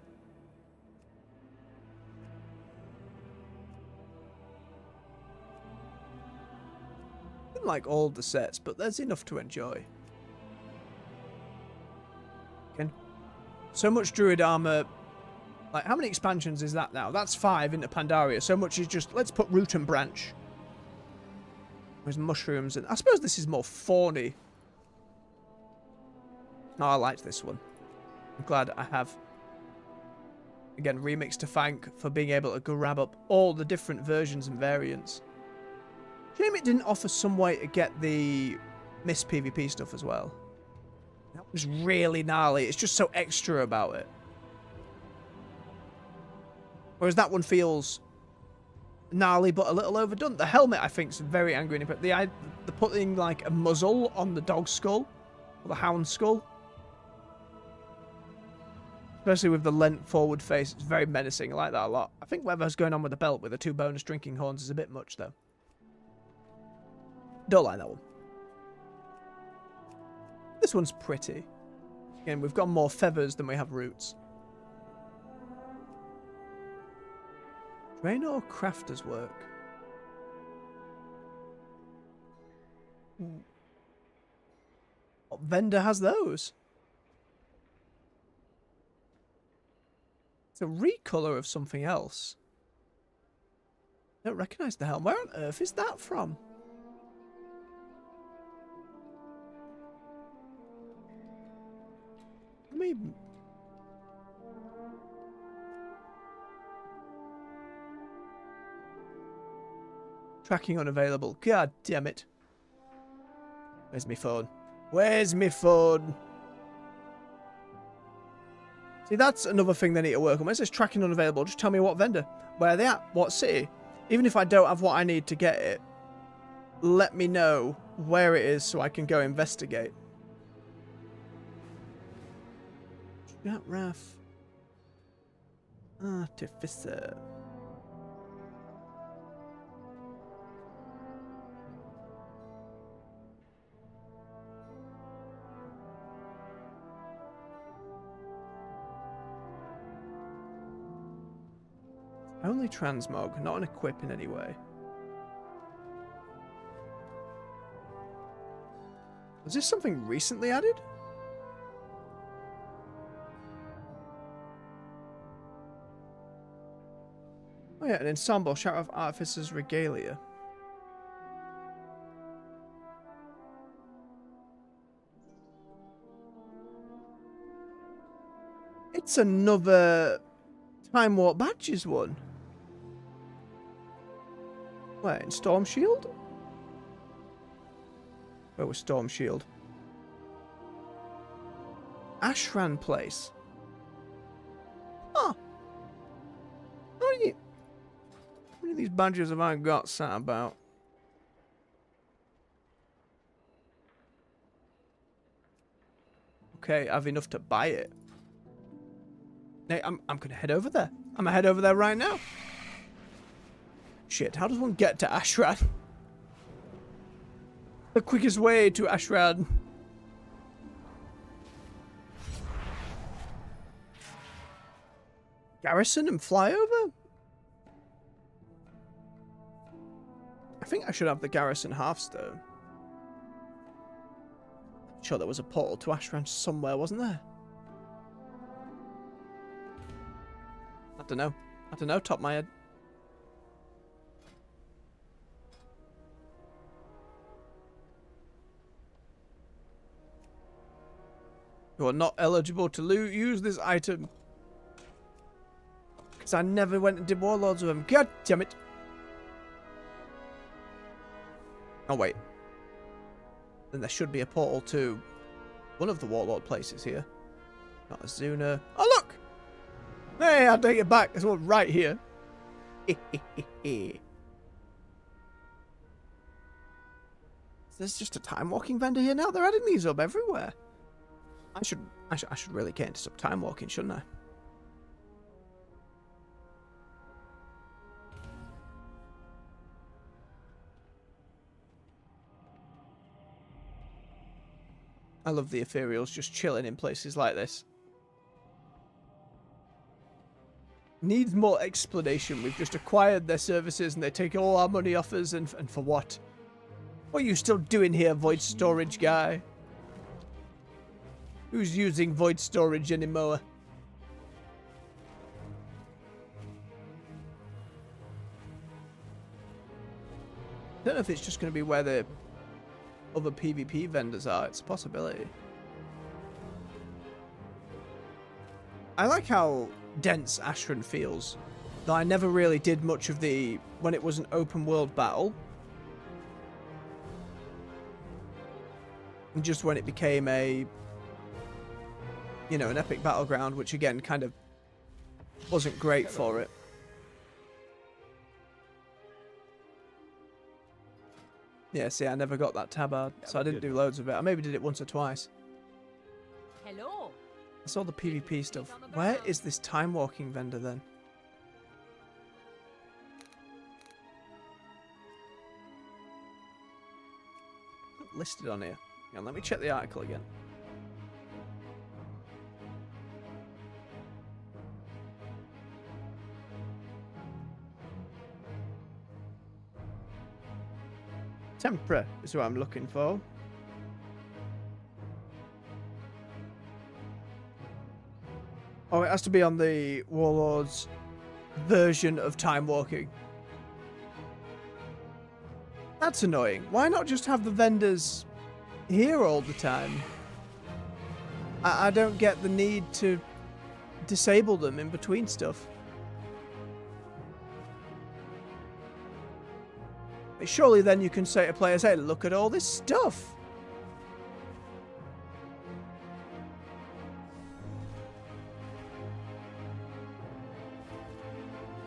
Didn't like all the sets, but there's enough to enjoy. Okay. So much Druid armor. Like, how many expansions is that now? That's 5 into Pandaria. So much is just, let's put root and branch. There's mushrooms, and I suppose this is more fawny. No, I liked this one. I'm glad I have. Again, Remix to thank for being able to grab up all the different versions and variants. Shame it didn't offer some way to get the Mist PvP stuff as well. That was really gnarly. It's just so extra about it. Whereas that one feels gnarly but a little overdone. The helmet, I think, is very angry. The putting like a muzzle on the dog skull, or the hound skull, especially with the lent forward face, it's very menacing. I like that a lot. I think whatever's going on with the belt with the 2 bonus drinking horns is a bit much though. Don't like that one. This one's pretty. Again, we've got more feathers than we have roots. Trainer or crafter's work? What vendor has those? It's a recolor of something else. I don't recognise the helm. Where on earth is that from? me... Tracking unavailable. God damn it. Where's my phone? Where's my phone? See, that's another thing they need to work on. When it says tracking unavailable, just tell me what vendor. Where are they at? What city? Even if I don't have what I need to get it, let me know where it is so I can go investigate. Got Raph. Artificer. Only transmog, not an equip in any way. Was this something recently added? Oh yeah, an ensemble, Shout of Artificer's Regalia. It's another Time Warp Badges one. Where, in Storm Shield? Where was Storm Shield? Ashran Place. Huh. How many of these badges have I got sat about? Okay, I have enough to buy it. Hey, I'm gonna head over there. I'm gonna head over there right now. Shit, how does one get to Ashran? The quickest way to Ashran. Garrison and fly over? I think I should have the garrison halfstone. I'm sure there was a portal to Ashran somewhere, wasn't there? I don't know. I don't know, top of my head. You are not eligible to use this item. Because I never went and did warlords with them. God damn it. Oh, wait. Then there should be a portal to one of the warlord places here. Not Azuna. Oh, look! Hey, I'll take it back. There's one right here. There's just a time walking vendor here now. They're adding these up everywhere. I should really get into some time walking, shouldn't I? I love the ethereals just chilling in places like this. Needs more explanation. We've just acquired their services and they take all our money off us, and for what? What are you still doing here, void storage guy? Who's using void storage anymore? I don't know if it's just going to be where the other PvP vendors are. It's a possibility. I like how dense Ashran feels. Though I never really did much of the... when it was an open world battle. And just when it became a... you know, an epic battleground, which again kind of wasn't great for it. Yeah, see, I never got that tabard, so I didn't do loads of it. I maybe did it once or twice. Hello. I saw the PvP stuff. Where is this time walking vendor then? Not listed on here. Hang on, let me check the article again. Tempera is what I'm looking for. Oh, it has to be on the Warlord's version of time walking. That's annoying. Why not just have the vendors here all the time? I don't get the need to disable them in between stuff. Surely then you can say to players, hey, look at all this stuff.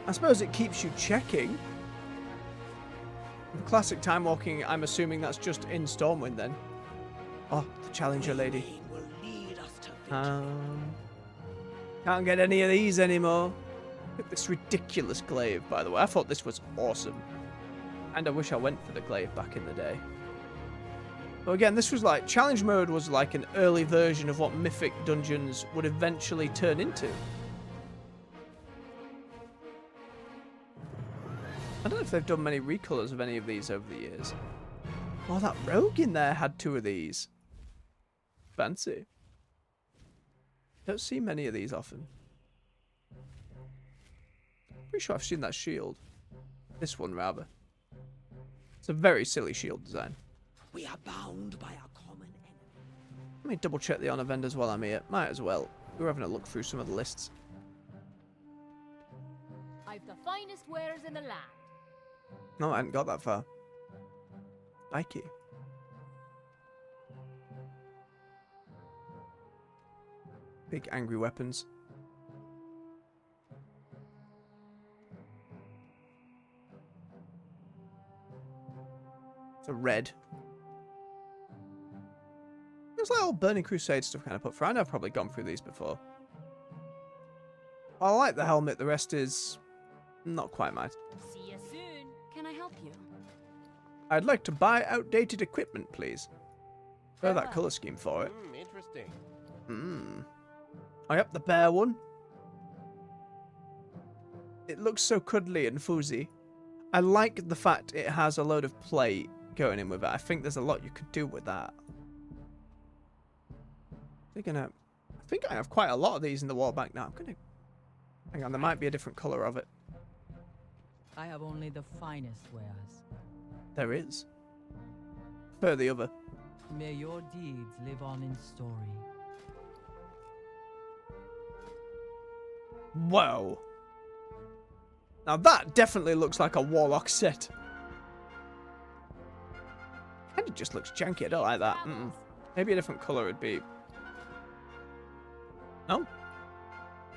I suppose it keeps you checking. The classic time walking, I'm assuming that's just in Stormwind then. Oh, the Challenger lady. Can't get any of these anymore. Look at this ridiculous glaive, by the way. I thought this was awesome. And I wish I went for the glaive back in the day. But again, this was like, challenge mode was like an early version of what Mythic Dungeons would eventually turn into. I don't know if they've done many recolors of any of these over the years. Oh, that rogue in there had 2 of these. Fancy. Don't see many of these often. Pretty sure I've seen that shield. This one, rather. It's a very silly shield design. We are bound by a common enemy. Let me double check the honor vendors while I'm here. Might as well. We're having a look through some of the lists. I've the finest wares in the land. No, I hadn't got that far. Spiky. Big angry weapons. It's a red. It's like old Burning Crusade stuff kind of put for. I know I've probably gone through these before. I like the helmet, the rest is not quite mine. See you soon. Can I help you? I'd like to buy outdated equipment, please. Throw that colour scheme for it. Interesting. Oh, yep, the bear one. It looks so cuddly and fuzzy. I like the fact it has a load of plate going in with it. I think there's a lot you could do with that. I think I have quite a lot of these in the wall back now. Hang on, there might be a different colour of it. I have only the finest wares. There is. Per the other. May your deeds live on in story. Whoa. Now that definitely looks like a Warlock set. Kind of just looks janky. I don't like that. Maybe a different colour would be... No?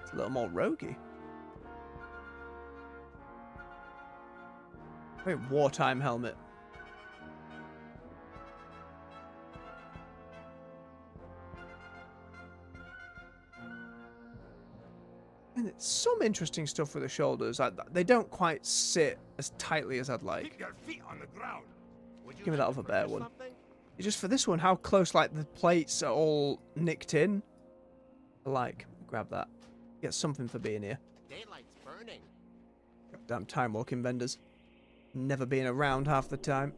It's a little more roguey. Very wartime helmet. And it's some interesting stuff with the shoulders. They don't quite sit as tightly as I'd like. Keep your feet on the ground. Give me that other bear one. Just for this one, how close like the plates are all nicked in. I like. Grab that. Get something for being here. Daylight's burning. Damn time walking vendors. Never being around half the time.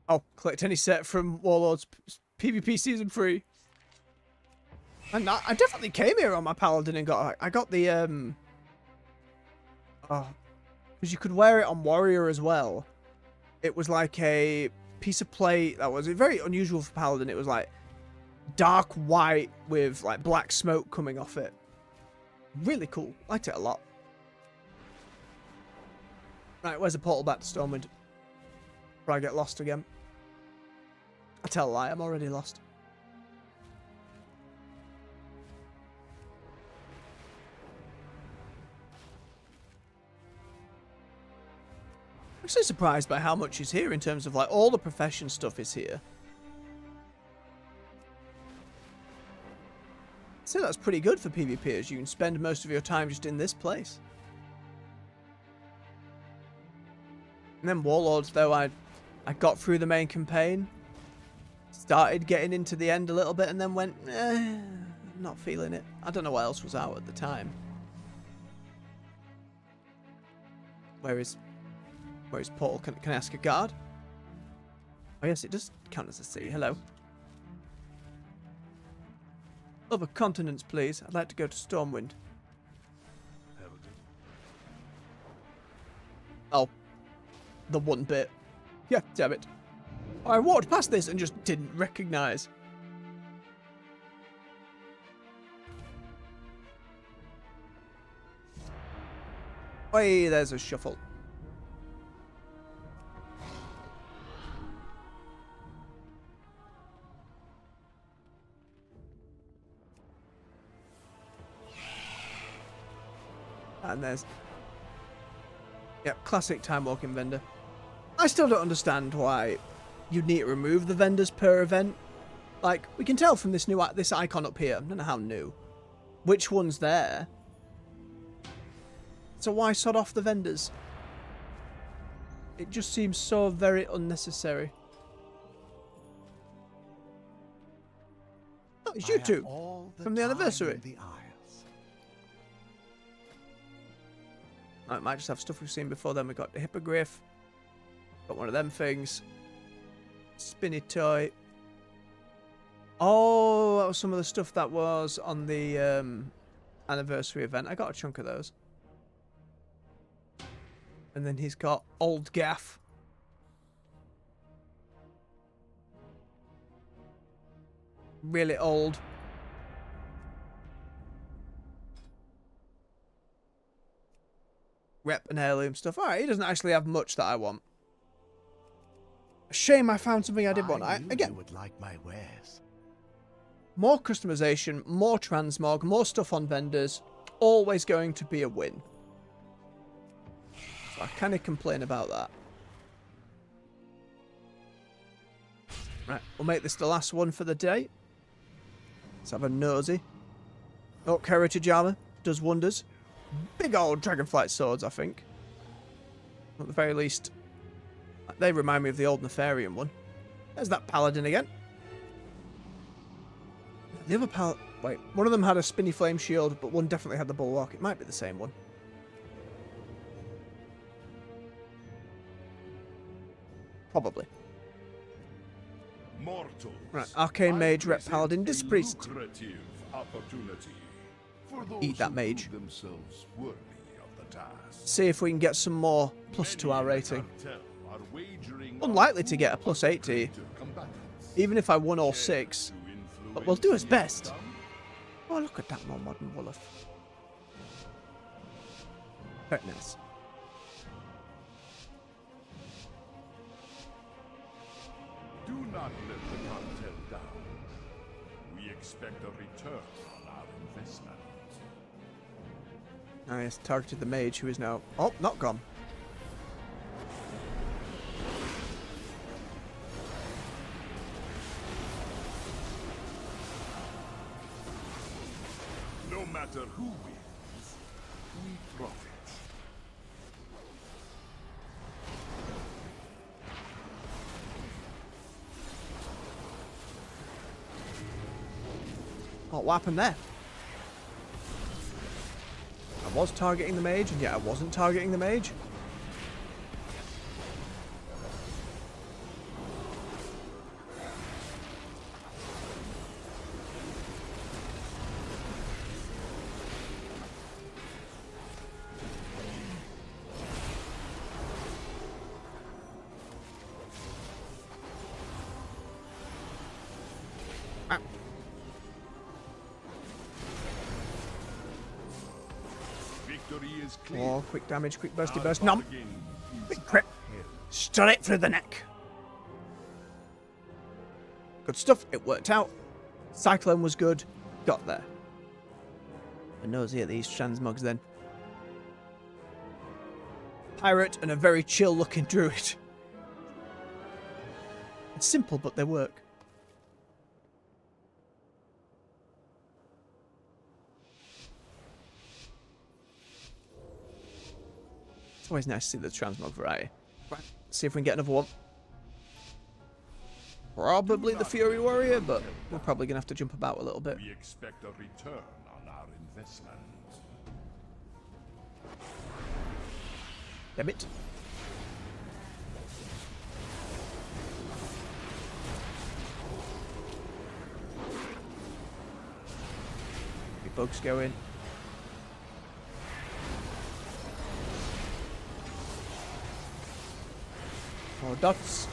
Oh, collect any set from Warlords PvP Season 3. And I definitely came here on my Paladin and I got the oh, because you could wear it on Warrior as well. It was like a piece of plate that was very unusual for Paladin. It was like dark white with like black smoke coming off it. Really cool. Liked it a lot. Right, where's the portal back to Stormwind? Before I get lost again. I tell a lie, I'm already lost. I'm so surprised by how much is here in terms of like all the profession stuff is here. So that's pretty good for PvPers. You can spend most of your time just in this place. And then Warlords, though, I got through the main campaign, started getting into the end a little bit, and then went, not feeling it. I don't know what else was out at the time. Where is Portal? Can I ask a guard? Oh yes, it does count as a city. Hello. Other continents, please. I'd like to go to Stormwind. Oh. The one bit. Yeah, damn it. I walked past this and just didn't recognise. Hey, there's a shuffle. And there's... Yep, classic time walking vendor. I still don't understand why you'd need to remove the vendors per event. Like, we can tell from this this icon up here, I don't know how new, which one's there. So why sod off the vendors? It just seems so very unnecessary. Oh, it's you two from the anniversary. I might just have stuff we've seen before then. We got the hippogriff. Got one of them things. Spinny toy. Oh, that was some of the stuff that was on the anniversary event. I got a chunk of those. And then he's got Old Gaff. Really old. Rep and heirloom stuff. Alright, he doesn't actually have much that I want. Shame I found something I did want. Again, you would like my wares. More customization, more transmog, more stuff on vendors. Always going to be a win. So I kind of complain about that. Right, we'll make this the last one for the day. Let's have a nosy. Orc heritage armor. Does wonders. Big old dragonflight swords, I think. At the very least, they remind me of the old Nefarian one. There's that paladin again. The other wait, one of them had a spinny flame shield, but one definitely had the bulwark. It might be the same one. Probably. Mortals, Right, arcane mage, rep present paladin, a disc priest. lucrative opportunity for those Eat that who mage. prove themselves worthy of the task. See if we can get some more plus to our Many rating. cartel are wagering Unlikely on to get a who plus are 80, primitive combatants. even if I won all Dare 6. to But we'll do his influence best. the outcome? Oh, look at that more modern Wolof. Very nice. Do not let the cartel down. We expect a return on our investment. Nice, targeted the mage who is now... Oh, not gone. No matter who wins, we profit. Oh, what happened there? I was targeting the mage, and yet I wasn't targeting the mage. Ah. Victory is clear. Oh, quick damage, quick bursty Our burst. Nom. bargain is Big crit. Straight through the neck. Good stuff. It worked out. Cyclone was good. Got there. A nosy at these transmogs then. Pirate and a very chill looking druid. It's simple, but they work. It's always nice to see the transmog variety. Right, see if we can get another one. Probably the Fury Warrior, but we're probably going to have to jump about a little bit. We expect a return on our investment. Damn it. Big bugs going. More dots.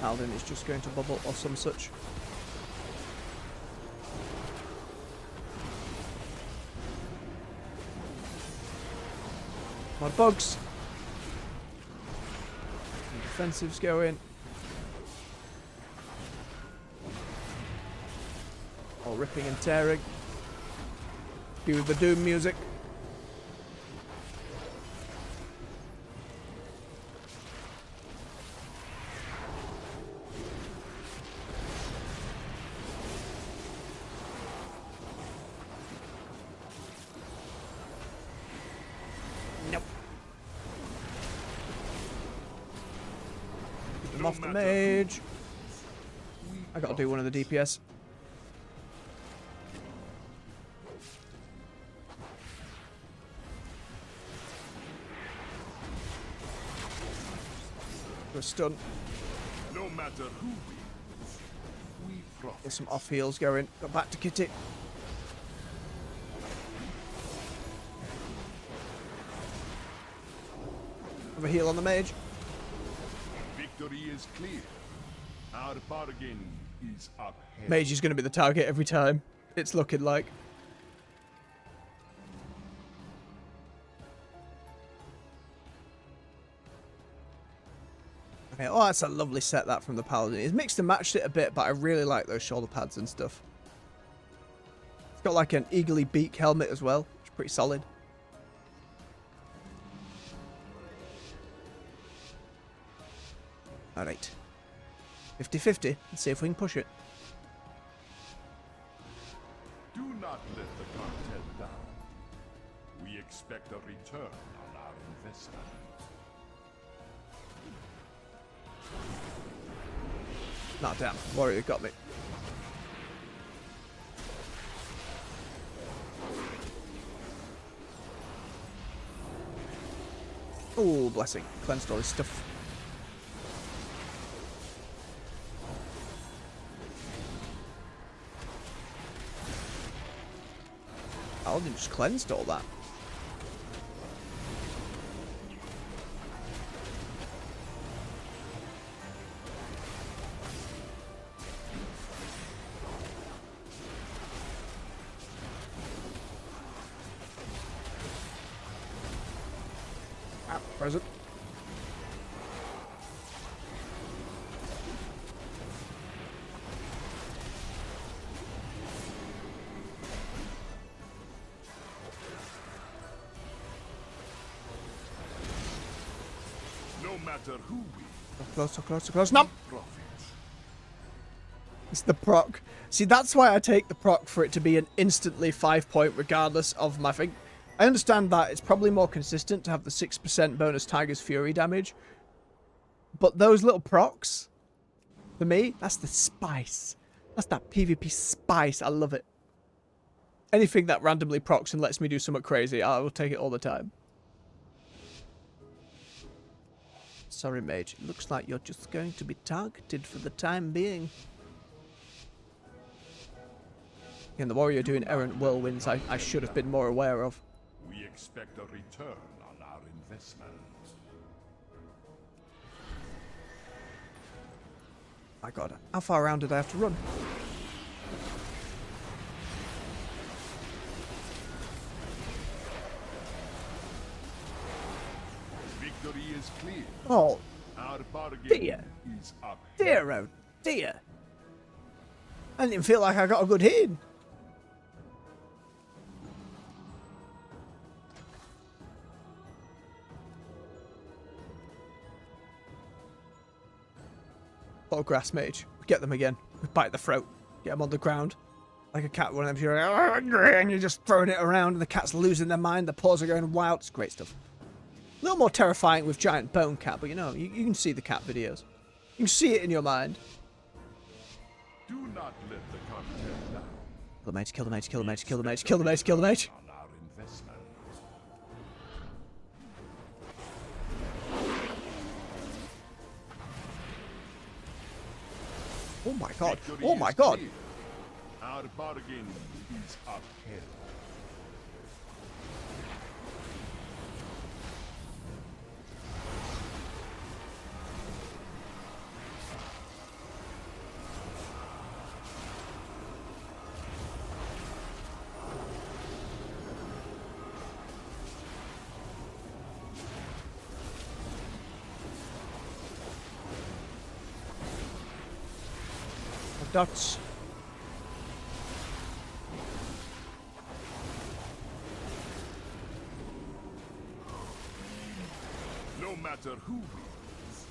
Paladin is just going to bubble or some such. More bugs. And defensives going. All ripping and tearing. Cue the doom music. Nope. Keep them off the mage. I gotta do one of the DPS. A stun. No matter who wins, we profit. Get some off heals going. Go back to Kitty. Have a heal on the mage. Victory is clear. Our bargain is upheld. Mage is going to be the target every time. It's looking like. Okay, oh, that's a lovely set, that, from the Paladin. He's mixed and matched it a bit, but I really like those shoulder pads and stuff. It's got like an eagerly beak helmet as well, which is pretty solid. Alright. 50-50. Let's see if we can push it. Do not let the cartel down. We expect a return on our investment. Nah, damn. Warrior got me. Oh, blessing. Cleansed all his stuff. Paladin just cleansed all that. Present. No matter who wins, Close, so close, so close. No! profit. It's the proc. See, that's why I take the proc, for it to be an instantly 5-point regardless of my thing. I understand that it's probably more consistent to have the 6% bonus Tiger's Fury damage. But those little procs, for me, that's the spice. That's that PvP spice. I love it. Anything that randomly procs and lets me do something crazy, I will take it all the time. Sorry, mage. It looks like you're just going to be targeted for the time being. Again, the warrior doing errant whirlwinds I should have been more aware of. We expect a return on our investment. My god, how far around did I have to run? Victory is clear. Oh, Our bargain dear. is upheld. Dear, oh dear. I didn't even feel like I got a good hit. Oh, grass mage. We get them again. We bite the throat. Get them on the ground. Like a cat, one of them, you're like, and you're just throwing it around, and the cat's losing their mind, the paws are going wild. It's great stuff. A little more terrifying with giant bone cat, but you know, you can see the cat videos. You can see it in your mind. Do not let the cartel down. Kill the mage, kill the mage, kill the mage, kill the mage, kill the mage, kill the mage. On our investment. Oh my god. Victory Oh my is god. clear. Our bargain is upheld. dots. No matter who wins,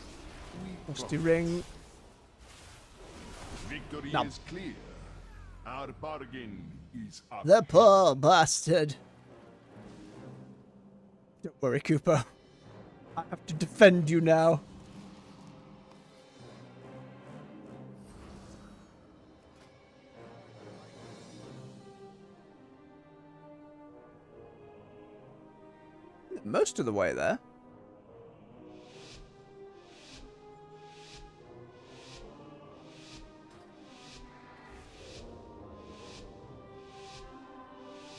we Rusty profit. ring. Victory No. is clear. Our bargain is up. The poor bastard. Don't worry, Cooper. I have to defend you now. Most of the way there.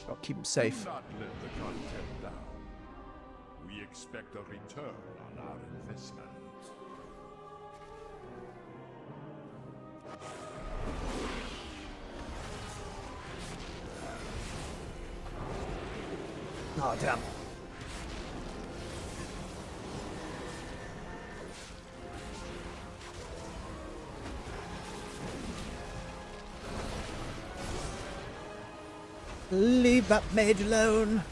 Gotta keep him safe. Do not let the content down. We expect a return on our investment. Oh, damn. Leave that mage alone.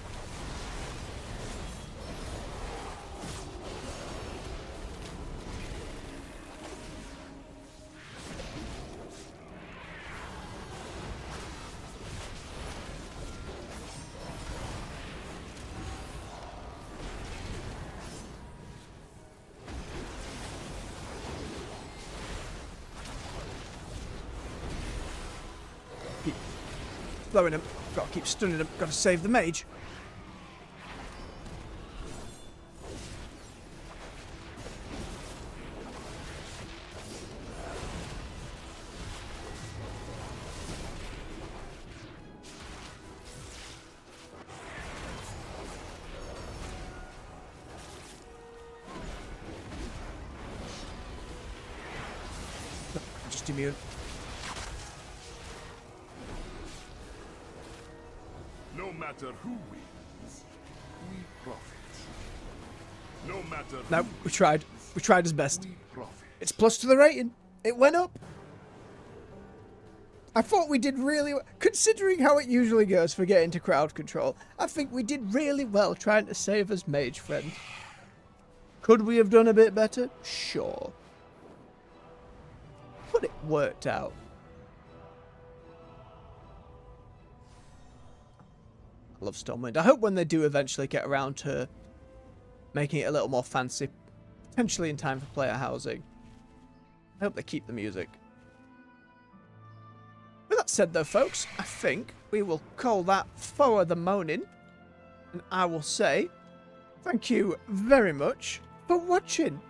Keep blowing him. Gotta keep stunning him. Gotta save the mage. Just immune. No matter who wins, we profit. No matter No, who we tried. We tried his best. we profit. It's plus to the rating. It went up. I thought we did really well. Considering how it usually goes for getting to crowd control, I think we did really well trying to save us mage friend. Could we have done a bit better? Sure. But it worked out. I love Stormwind. I hope when they do eventually get around to making it a little more fancy, potentially in time for player housing, I hope they keep the music. With that said though, folks, I think we will call that for the moaning. And I will say thank you very much for watching.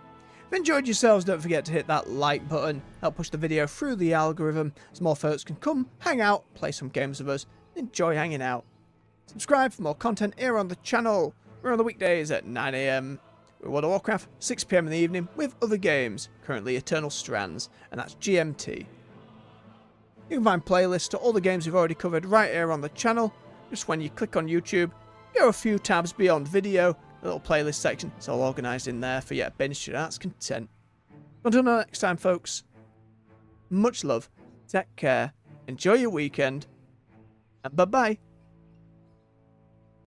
If you enjoyed yourselves, don't forget to hit that like button. Help push the video through the algorithm so more folks can come, hang out, play some games with us, and enjoy hanging out. Subscribe for more content here on the channel. We're on the weekdays at 9 AM with World of Warcraft, 6 PM in the evening with other games, currently Eternal Strands, and that's GMT. You can find playlists to all the games we've already covered right here on the channel. Just when you click on YouTube, go a few tabs beyond video, a little playlist section. It's all organised in there for your binge to heart's content. Until next time, folks, much love, take care, enjoy your weekend, and bye-bye.